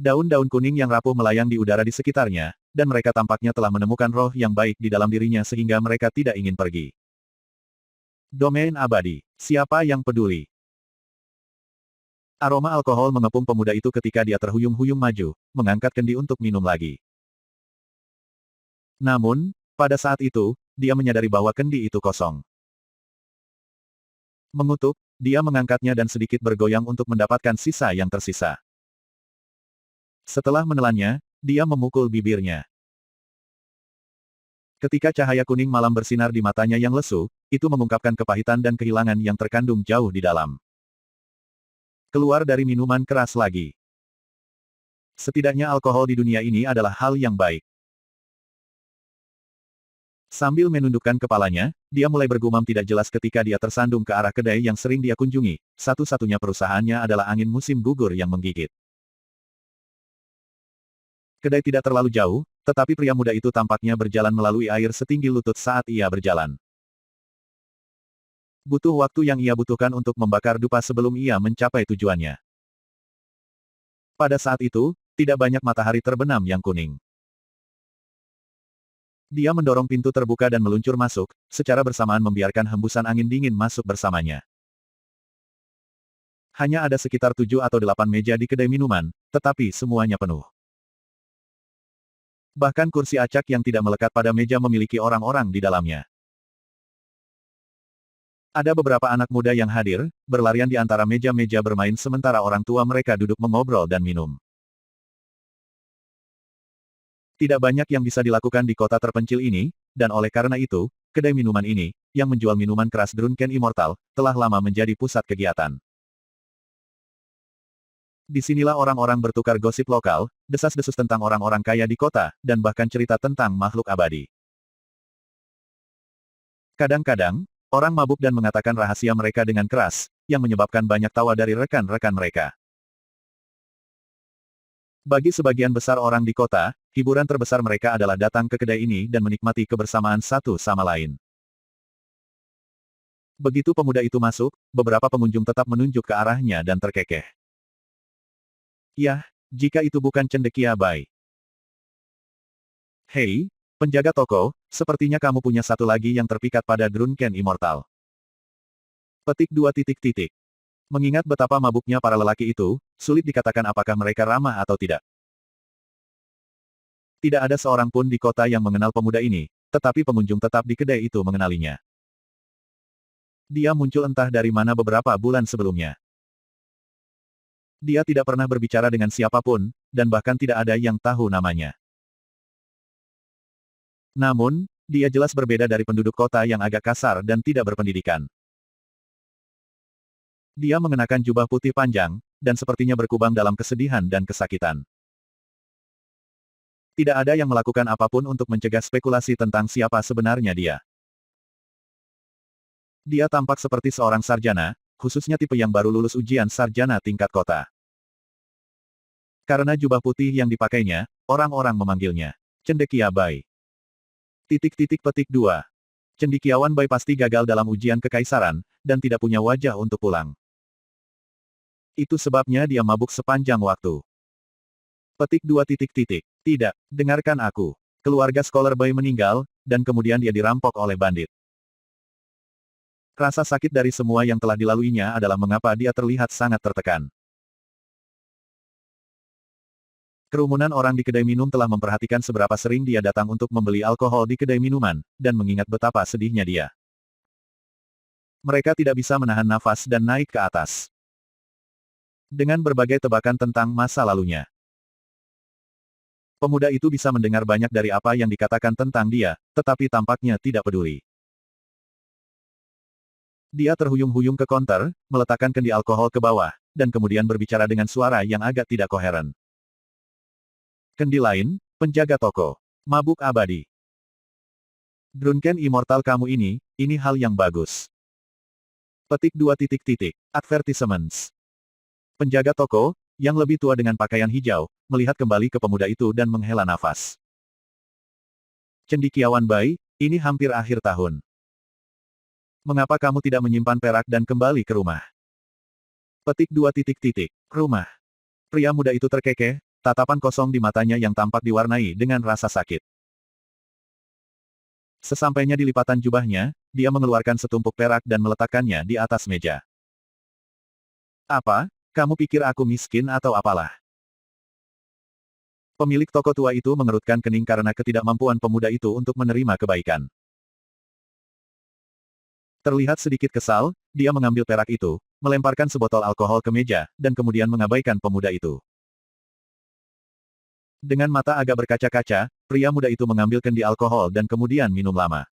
Speaker 1: Daun-daun kuning yang rapuh melayang di udara di sekitarnya, dan mereka tampaknya telah menemukan roh yang baik di dalam dirinya sehingga mereka tidak ingin pergi. Domain abadi. Siapa yang peduli? Aroma alkohol mengepung pemuda itu ketika dia terhuyung-huyung maju, mengangkat kendi untuk minum lagi. Namun, pada saat itu, dia menyadari bahwa kendi itu kosong. Mengutuk, dia mengangkatnya dan sedikit bergoyang untuk mendapatkan sisa yang tersisa. Setelah menelannya, dia memukul bibirnya. Ketika cahaya kuning malam bersinar di matanya yang lesu, itu mengungkapkan kepahitan dan kehilangan yang terkandung jauh di dalam. Keluar dari minuman keras lagi. Setidaknya alkohol di dunia ini adalah hal yang baik. Sambil menundukkan kepalanya, dia mulai bergumam tidak jelas ketika dia tersandung ke arah kedai yang sering dia kunjungi, satu-satunya perusahaannya adalah angin musim gugur yang menggigit. Kedai tidak terlalu jauh, tetapi pria muda itu tampaknya berjalan melalui air setinggi lutut saat ia berjalan. Butuh waktu yang ia butuhkan untuk membakar dupa sebelum ia mencapai tujuannya. Pada saat itu, tidak banyak matahari terbenam yang kuning. Dia mendorong pintu terbuka dan meluncur masuk, secara bersamaan membiarkan hembusan angin dingin masuk bersamanya. Hanya ada sekitar 7 atau 8 meja di kedai minuman, tetapi semuanya penuh. Bahkan kursi acak yang tidak melekat pada meja memiliki orang-orang di dalamnya. Ada beberapa anak muda yang hadir, berlarian di antara meja-meja bermain sementara orang tua mereka duduk mengobrol dan minum. Tidak banyak yang bisa dilakukan di kota terpencil ini, dan oleh karena itu, kedai minuman ini, yang menjual minuman keras Drunken Immortal, telah lama menjadi pusat kegiatan. Disinilah orang-orang bertukar gosip lokal, desas-desus tentang orang-orang kaya di kota, dan bahkan cerita tentang makhluk abadi. Kadang-kadang, orang mabuk dan mengatakan rahasia mereka dengan keras, yang menyebabkan banyak tawa dari rekan-rekan mereka. Bagi sebagian besar orang di kota, hiburan terbesar mereka adalah datang ke kedai ini dan menikmati kebersamaan satu sama lain. Begitu pemuda itu masuk, beberapa pengunjung tetap menunjuk ke arahnya dan terkekeh. Yah, jika itu bukan cendekia Bai. Hei, penjaga toko, sepertinya kamu punya satu lagi yang terpikat pada Drunken Immortal. Petik 2 titik titik. Mengingat betapa mabuknya para lelaki itu, sulit dikatakan apakah mereka ramah atau tidak. Tidak ada seorang pun di kota yang mengenal pemuda ini, tetapi pengunjung tetap di kedai itu mengenalinya. Dia muncul entah dari mana beberapa bulan sebelumnya. Dia tidak pernah berbicara dengan siapapun, dan bahkan tidak ada yang tahu namanya. Namun, dia jelas berbeda dari penduduk kota yang agak kasar dan tidak berpendidikan. Dia mengenakan jubah putih panjang, dan sepertinya berkubang dalam kesedihan dan kesakitan. Tidak ada yang melakukan apapun untuk mencegah spekulasi tentang siapa sebenarnya dia. Dia tampak seperti seorang sarjana, khususnya tipe yang baru lulus ujian sarjana tingkat kota. Karena jubah putih yang dipakainya, orang-orang memanggilnya Cendekia Bai. Petik 2. Cendekiawan Bai pasti gagal dalam ujian kekaisaran, dan tidak punya wajah untuk pulang. Itu sebabnya dia mabuk sepanjang waktu. Petik 2. Tidak, dengarkan aku. Keluarga Scholar Bai meninggal, dan kemudian dia dirampok oleh bandit. Rasa sakit dari semua yang telah dilaluinya adalah mengapa dia terlihat sangat tertekan. Kerumunan orang di kedai minum telah memperhatikan seberapa sering dia datang untuk membeli alkohol di kedai minuman, dan mengingat betapa sedihnya dia. Mereka tidak bisa menahan nafas dan naik ke atas. Dengan berbagai tebakan tentang masa lalunya. Pemuda itu bisa mendengar banyak dari apa yang dikatakan tentang dia, tetapi tampaknya tidak peduli. Dia terhuyung-huyung ke konter, meletakkan kendi alkohol ke bawah, dan kemudian berbicara dengan suara yang agak tidak koheren. Kendi lain, penjaga toko. Mabuk abadi. Drunken Immortal kamu ini hal yang bagus. Petik 2. Advertisements. Penjaga toko, yang lebih tua dengan pakaian hijau, melihat kembali ke pemuda itu dan menghela nafas. Cendekiawan Bai, ini hampir akhir tahun. Mengapa kamu tidak menyimpan perak dan kembali ke rumah? Petik 2. Rumah. Pria muda itu terkekeh, tatapan kosong di matanya yang tampak diwarnai dengan rasa sakit. Sesampainya di lipatan jubahnya, dia mengeluarkan setumpuk perak dan meletakkannya di atas meja. Apa? Kamu pikir aku miskin atau apalah? Pemilik toko tua itu mengerutkan kening karena ketidakmampuan pemuda itu untuk menerima kebaikan. Terlihat sedikit kesal, dia mengambil perak itu, melemparkan sebotol alkohol ke meja, dan kemudian mengabaikan pemuda itu. Dengan mata agak berkaca-kaca, pria muda itu mengambil kendi alkohol dan kemudian minum lama.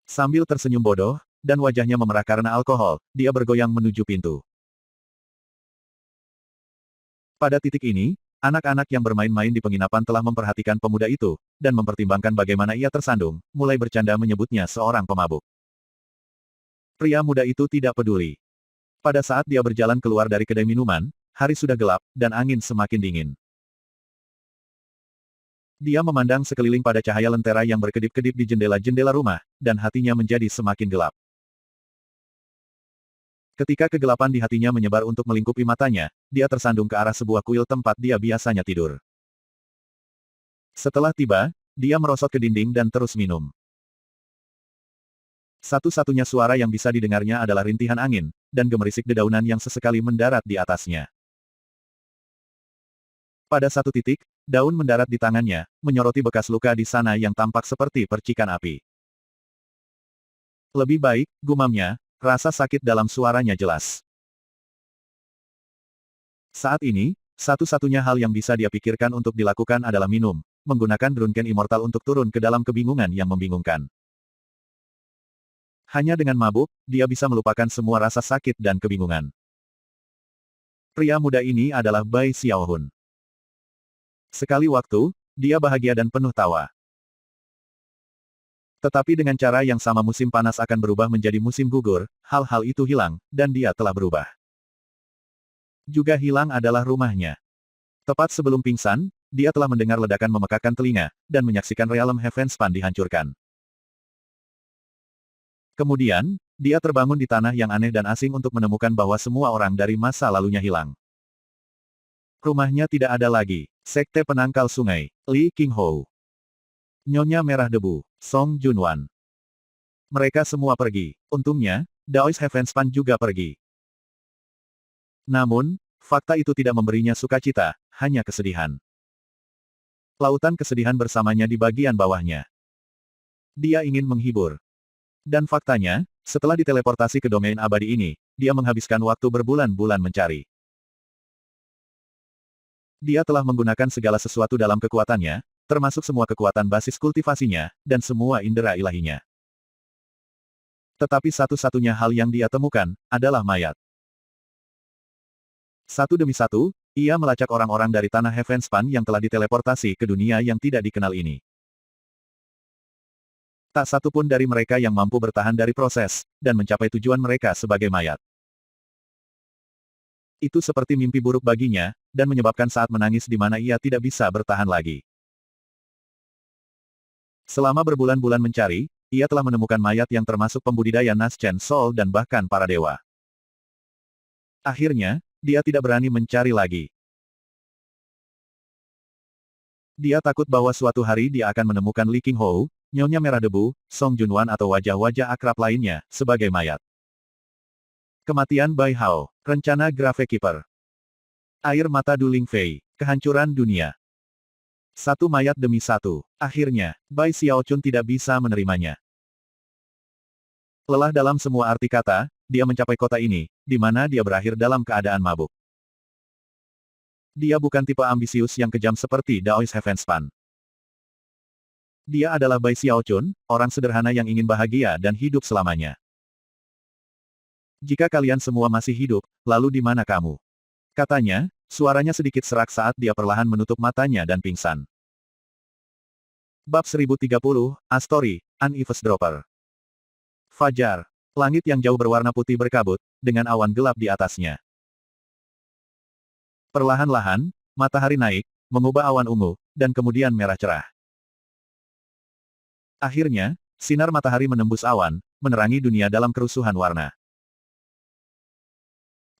Speaker 1: Sambil tersenyum bodoh, dan wajahnya memerah karena alkohol, dia bergoyang menuju pintu. Pada titik ini, anak-anak yang bermain-main di penginapan telah memperhatikan pemuda itu, dan mempertimbangkan bagaimana ia tersandung, mulai bercanda menyebutnya seorang pemabuk. Pria muda itu tidak peduli. Pada saat dia berjalan keluar dari kedai minuman, hari sudah gelap, dan angin semakin dingin. Dia memandang sekeliling pada cahaya lentera yang berkedip-kedip di jendela-jendela rumah, dan hatinya menjadi semakin gelap. Ketika kegelapan di hatinya menyebar untuk melingkupi matanya, dia tersandung ke arah sebuah kuil tempat dia biasanya tidur. Setelah tiba, dia merosot ke dinding dan terus minum. Satu-satunya suara yang bisa didengarnya adalah rintihan angin, dan gemerisik dedaunan yang sesekali mendarat di atasnya. Pada satu titik, daun mendarat di tangannya, menyoroti bekas luka di sana yang tampak seperti percikan api. Lebih baik, gumamnya, rasa sakit dalam suaranya jelas. Saat ini, satu-satunya hal yang bisa dia pikirkan untuk dilakukan adalah minum, menggunakan Drunken Immortal untuk turun ke dalam kebingungan yang membingungkan. Hanya dengan mabuk, dia bisa melupakan semua rasa sakit dan kebingungan. Pria muda ini adalah Bai Xiaohun. Sekali waktu, dia bahagia dan penuh tawa. Tetapi dengan cara yang sama musim panas akan berubah menjadi musim gugur, hal-hal itu hilang, dan dia telah berubah. Juga hilang adalah rumahnya. Tepat sebelum pingsan, dia telah mendengar ledakan memekakkan telinga, dan menyaksikan Realm Heavenspan dihancurkan. Kemudian, dia terbangun di tanah yang aneh dan asing untuk menemukan bahwa semua orang dari masa lalunya hilang. Rumahnya tidak ada lagi. Sekte Penangkal Sungai, Li Qinghou. Nyonya Merah Debu, Song Junwan. Mereka semua pergi. Untungnya, Daoist Heavenspan juga pergi. Namun, fakta itu tidak memberinya sukacita, hanya kesedihan. Lautan kesedihan bersamanya di bagian bawahnya. Dia ingin menghibur. Dan faktanya, setelah diteleportasi ke domain abadi ini, dia menghabiskan waktu berbulan-bulan mencari. Dia telah menggunakan segala sesuatu dalam kekuatannya, termasuk semua kekuatan basis kultivasinya, dan semua indera ilahinya. Tetapi satu-satunya hal yang dia temukan, adalah mayat. Satu demi satu, ia melacak orang-orang dari tanah Heavenspan yang telah diteleportasi ke dunia yang tidak dikenal ini. Tak satu pun dari mereka yang mampu bertahan dari proses, dan mencapai tujuan mereka sebagai mayat. Itu seperti mimpi buruk baginya, dan menyebabkan saat menangis di mana ia tidak bisa bertahan lagi. Selama berbulan-bulan mencari, ia telah menemukan mayat yang termasuk pembudidaya Naschen Soul dan bahkan para dewa. Akhirnya, dia tidak berani mencari lagi. Dia takut bahwa suatu hari dia akan menemukan Li Qinghou, Nyonya Merah Debu, Song Junwan atau wajah-wajah akrab lainnya, sebagai mayat. Kematian Bai Hao, rencana Grave Keeper. Air mata Du Lingfei, kehancuran dunia. Satu mayat demi satu. Akhirnya, Bai Xiaochun tidak bisa menerimanya. Lelah dalam semua arti kata, dia mencapai kota ini, di mana dia berakhir dalam keadaan mabuk. Dia bukan tipe ambisius yang kejam seperti Daoist Heavenspan. Dia adalah Bai Xiaochun, orang sederhana yang ingin bahagia dan hidup selamanya. Jika kalian semua masih hidup, lalu di mana kamu? Katanya, suaranya sedikit serak saat dia perlahan menutup matanya dan pingsan. Bab 1030, A-Story, An Eavesdropper. Fajar. Langit yang jauh berwarna putih berkabut, dengan awan gelap di atasnya. Perlahan-lahan, matahari naik, mengubah awan ungu, dan kemudian merah cerah. Akhirnya, sinar matahari menembus awan, menerangi dunia dalam kerusuhan warna.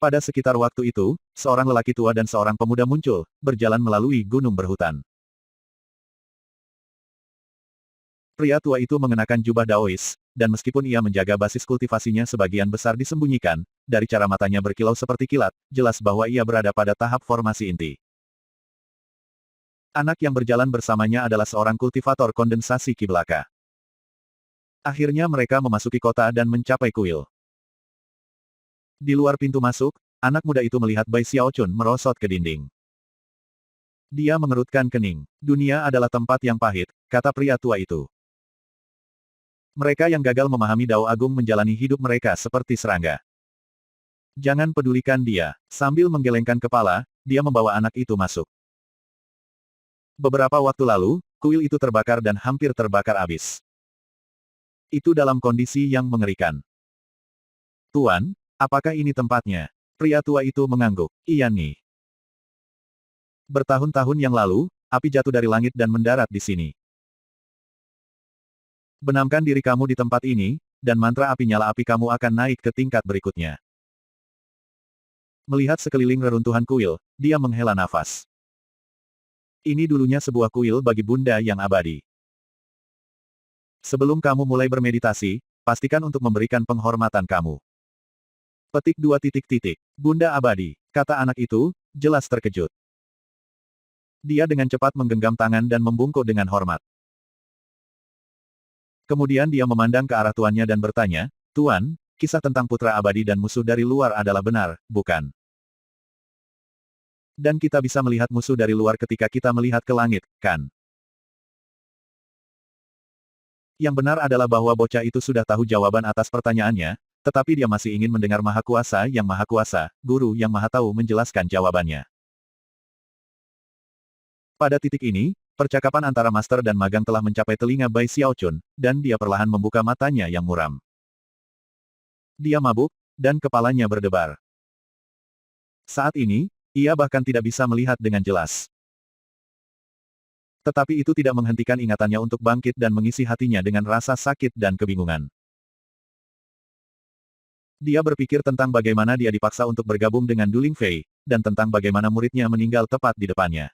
Speaker 1: Pada sekitar waktu itu, seorang lelaki tua dan seorang pemuda muncul, berjalan melalui gunung berhutan. Pria tua itu mengenakan jubah Daois, dan meskipun ia menjaga basis kultivasinya sebagian besar disembunyikan, dari cara matanya berkilau seperti kilat, jelas bahwa ia berada pada tahap formasi inti. Anak yang berjalan bersamanya adalah seorang kultivator kondensasi Ki belaka. Akhirnya mereka memasuki kota dan mencapai kuil. Di luar pintu masuk, anak muda itu melihat Bai Xiaochun merosot ke dinding. Dia mengerutkan kening. Dunia adalah tempat yang pahit, kata pria tua itu. Mereka yang gagal memahami Dao Agung menjalani hidup mereka seperti serangga. Jangan pedulikan dia. Sambil menggelengkan kepala, dia membawa anak itu masuk. Beberapa waktu lalu, kuil itu terbakar dan hampir terbakar habis. Itu dalam kondisi yang mengerikan. Tuan, apakah ini tempatnya? Pria tua itu mengangguk. Iya nih. Bertahun-tahun yang lalu, api jatuh dari langit dan mendarat di sini. Benamkan diri kamu di tempat ini, dan mantra api nyala api kamu akan naik ke tingkat berikutnya. Melihat sekeliling reruntuhan kuil, dia menghela nafas. Ini dulunya sebuah kuil bagi bunda yang abadi. Sebelum kamu mulai bermeditasi, pastikan untuk memberikan penghormatan kamu. Petik 2 titik. Bunda abadi, kata anak itu, jelas terkejut. Dia dengan cepat menggenggam tangan dan membungkuk dengan hormat. Kemudian dia memandang ke arah tuannya dan bertanya, Tuan, kisah tentang putra abadi dan musuh dari luar adalah benar, bukan? Dan kita bisa melihat musuh dari luar ketika kita melihat ke langit, kan? Yang benar adalah bahwa bocah itu sudah tahu jawaban atas pertanyaannya, tetapi dia masih ingin mendengar Maha Kuasa yang Maha Kuasa, Guru yang Maha Tahu menjelaskan jawabannya. Pada titik ini, percakapan antara master dan magang telah mencapai telinga Bai Xiaochun, dan dia perlahan membuka matanya yang muram. Dia mabuk, dan kepalanya berdebar. Saat ini, ia bahkan tidak bisa melihat dengan jelas. Tetapi itu tidak menghentikan ingatannya untuk bangkit dan mengisi hatinya dengan rasa sakit dan kebingungan. Dia berpikir tentang bagaimana dia dipaksa untuk bergabung dengan Du Lingfei, dan tentang bagaimana muridnya meninggal tepat di depannya.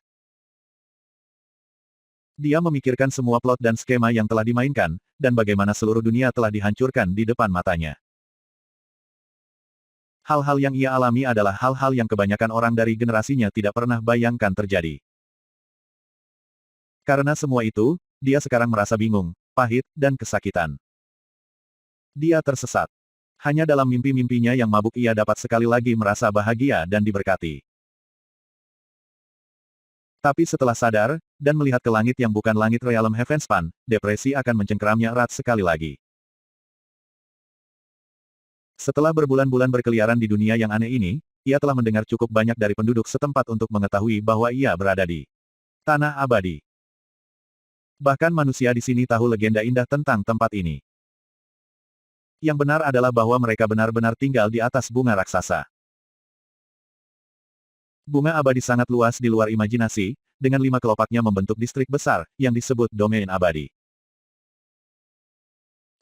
Speaker 1: Dia memikirkan semua plot dan skema yang telah dimainkan, dan bagaimana seluruh dunia telah dihancurkan di depan matanya. Hal-hal yang ia alami adalah hal-hal yang kebanyakan orang dari generasinya tidak pernah bayangkan terjadi. Karena semua itu, dia sekarang merasa bingung, pahit, dan kesakitan. Dia tersesat. Hanya dalam mimpi-mimpinya yang mabuk ia dapat sekali lagi merasa bahagia dan diberkati. Tapi setelah sadar, dan melihat ke langit yang bukan langit Realm Heavenspan, depresi akan mencengkeramnya erat sekali lagi. Setelah berbulan-bulan berkeliaran di dunia yang aneh ini, ia telah mendengar cukup banyak dari penduduk setempat untuk mengetahui bahwa ia berada di Tanah Abadi. Bahkan manusia di sini tahu legenda indah tentang tempat ini. Yang benar adalah bahwa mereka benar-benar tinggal di atas bunga raksasa. Bunga abadi sangat luas di luar imajinasi, dengan 5 kelopaknya membentuk distrik besar, yang disebut domain abadi.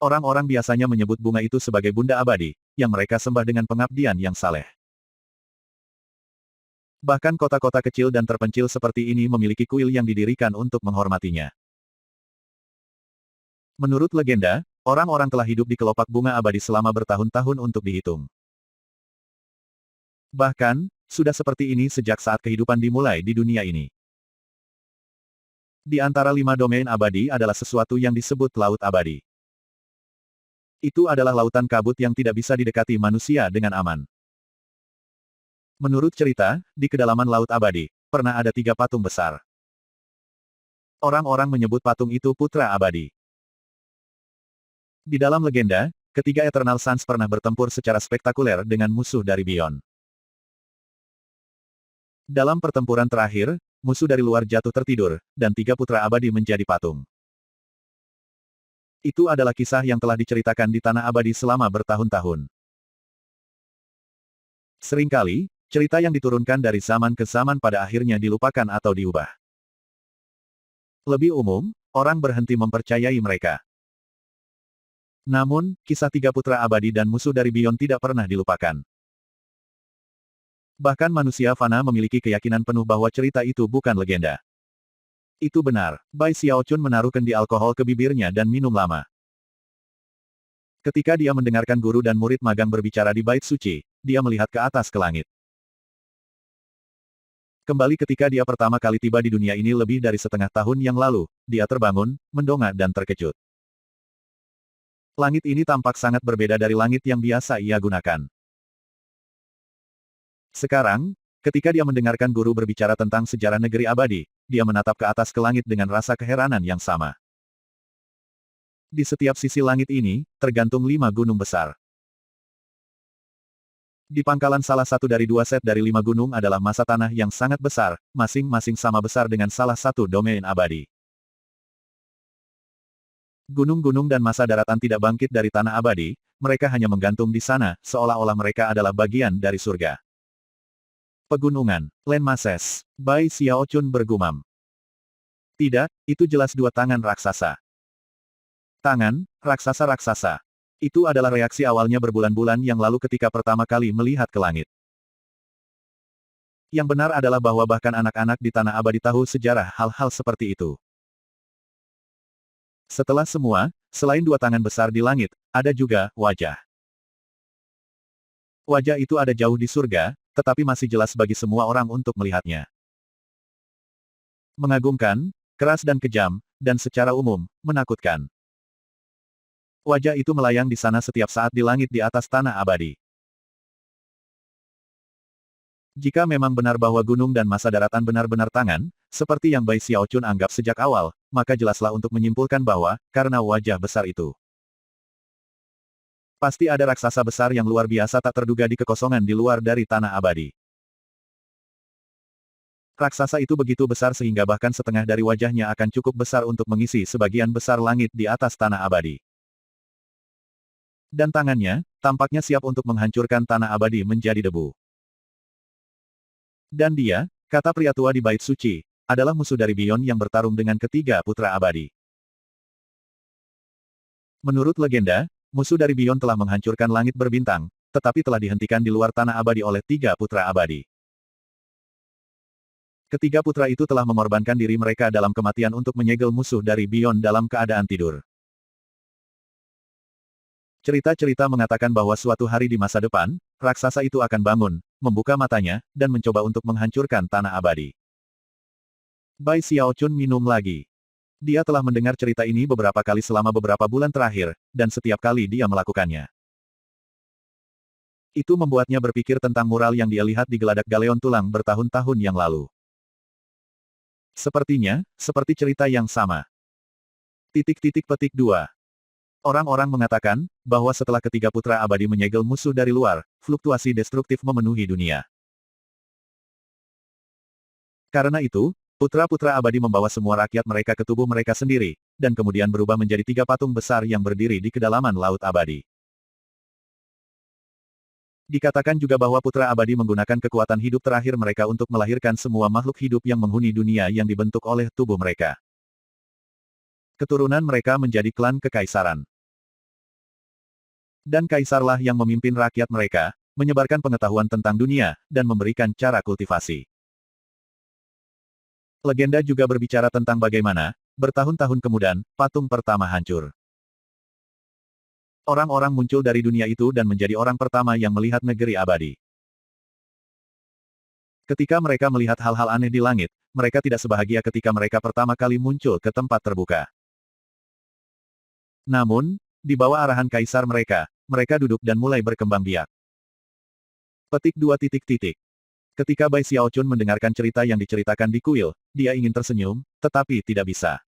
Speaker 1: Orang-orang biasanya menyebut bunga itu sebagai bunda abadi, yang mereka sembah dengan pengabdian yang saleh. Bahkan kota-kota kecil dan terpencil seperti ini memiliki kuil yang didirikan untuk menghormatinya. Menurut legenda, orang-orang telah hidup di kelopak bunga abadi selama bertahun-tahun untuk dihitung. Bahkan, sudah seperti ini sejak saat kehidupan dimulai di dunia ini. Di antara 5 domain abadi adalah sesuatu yang disebut Laut Abadi. Itu adalah lautan kabut yang tidak bisa didekati manusia dengan aman. Menurut cerita, di kedalaman Laut Abadi, pernah ada 3 patung besar. Orang-orang menyebut patung itu Putra Abadi. Di dalam legenda, ketiga Eternal Sons pernah bertempur secara spektakuler dengan musuh dari Beyond. Dalam pertempuran terakhir, musuh dari luar jatuh tertidur, dan 3 Putra Abadi menjadi patung. Itu adalah kisah yang telah diceritakan di Tanah Abadi selama bertahun-tahun. Seringkali, cerita yang diturunkan dari zaman ke zaman pada akhirnya dilupakan atau diubah. Lebih umum, orang berhenti mempercayai mereka. Namun, kisah 3 Putra Abadi dan musuh dari Beyond tidak pernah dilupakan. Bahkan manusia fana memiliki keyakinan penuh bahwa cerita itu bukan legenda. Itu benar. Bai Xiaochun menaruh kendi alkohol ke bibirnya dan minum lama. Ketika dia mendengarkan guru dan murid magang berbicara di bait suci, dia melihat ke atas ke langit. Kembali ketika dia pertama kali tiba di dunia ini lebih dari setengah tahun yang lalu, dia terbangun, mendongak dan terkejut. Langit ini tampak sangat berbeda dari langit yang biasa ia gunakan. Sekarang, ketika dia mendengarkan guru berbicara tentang sejarah negeri abadi, dia menatap ke atas ke langit dengan rasa keheranan yang sama. Di setiap sisi langit ini, tergantung 5 gunung besar. Di pangkalan salah satu dari 2 set dari 5 gunung adalah masa tanah yang sangat besar, masing-masing sama besar dengan salah satu domain abadi. Gunung-gunung dan masa daratan tidak bangkit dari tanah abadi, mereka hanya menggantung di sana, seolah-olah mereka adalah bagian dari surga. Pegunungan, Landmasses, Bai Xiaochun bergumam. Tidak, itu jelas 2 tangan raksasa. Tangan, raksasa-raksasa. Itu adalah reaksi awalnya berbulan-bulan yang lalu ketika pertama kali melihat ke langit. Yang benar adalah bahwa bahkan anak-anak di Tanah Abadi tahu sejarah hal-hal seperti itu. Setelah semua, selain 2 tangan besar di langit, ada juga wajah. Wajah itu ada jauh di surga, tetapi masih jelas bagi semua orang untuk melihatnya. Mengagumkan, keras dan kejam, dan secara umum, menakutkan. Wajah itu melayang di sana setiap saat di langit di atas Tanah Abadi. Jika memang benar bahwa gunung dan masa daratan benar-benar tangan, seperti yang Bai Xiaochun anggap sejak awal, maka jelaslah untuk menyimpulkan bahwa, karena wajah besar itu. Pasti ada raksasa besar yang luar biasa tak terduga di kekosongan di luar dari Tanah Abadi. Raksasa itu begitu besar sehingga bahkan setengah dari wajahnya akan cukup besar untuk mengisi sebagian besar langit di atas Tanah Abadi. Dan tangannya, tampaknya siap untuk menghancurkan Tanah Abadi menjadi debu. Dan dia, kata pria tua di bait suci, adalah musuh dari Beyond yang bertarung dengan ketiga Putra Abadi. Menurut legenda, musuh dari Beyond telah menghancurkan langit berbintang, tetapi telah dihentikan di luar Tanah Abadi oleh 3 Putra Abadi. Ketiga putra itu telah mengorbankan diri mereka dalam kematian untuk menyegel musuh dari Beyond dalam keadaan tidur. Cerita-cerita mengatakan bahwa suatu hari di masa depan, raksasa itu akan bangun, membuka matanya, dan mencoba untuk menghancurkan Tanah Abadi. Bai Xiaochun minum lagi. Dia telah mendengar cerita ini beberapa kali selama beberapa bulan terakhir, dan setiap kali dia melakukannya. Itu membuatnya berpikir tentang mural yang dia lihat di geladak galeon tulang bertahun-tahun yang lalu. Sepertinya, seperti cerita yang sama. Petik 2. Orang-orang mengatakan, bahwa setelah ketiga putra abadi menyegel musuh dari luar, fluktuasi destruktif memenuhi dunia. Karena itu, putra-putra abadi membawa semua rakyat mereka ke tubuh mereka sendiri, dan kemudian berubah menjadi 3 patung besar yang berdiri di kedalaman laut abadi. Dikatakan juga bahwa putra abadi menggunakan kekuatan hidup terakhir mereka untuk melahirkan semua makhluk hidup yang menghuni dunia yang dibentuk oleh tubuh mereka. Keturunan mereka menjadi klan kekaisaran. Dan kaisarlah yang memimpin rakyat mereka, menyebarkan pengetahuan tentang dunia, dan memberikan cara kultivasi. Legenda juga berbicara tentang bagaimana, bertahun-tahun kemudian, patung pertama hancur. Orang-orang muncul dari dunia itu dan menjadi orang pertama yang melihat negeri abadi. Ketika mereka melihat hal-hal aneh di langit, mereka tidak sebahagia ketika mereka pertama kali muncul ke tempat terbuka. Namun, di bawah arahan kaisar mereka duduk dan mulai berkembang biak. Petik 2. Ketika Bai Xiaochun mendengarkan cerita yang diceritakan di kuil, dia ingin tersenyum, tetapi tidak bisa.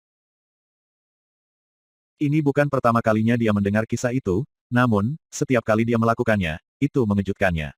Speaker 1: Ini bukan pertama kalinya dia mendengar kisah itu, namun, setiap kali dia melakukannya, itu mengejutkannya.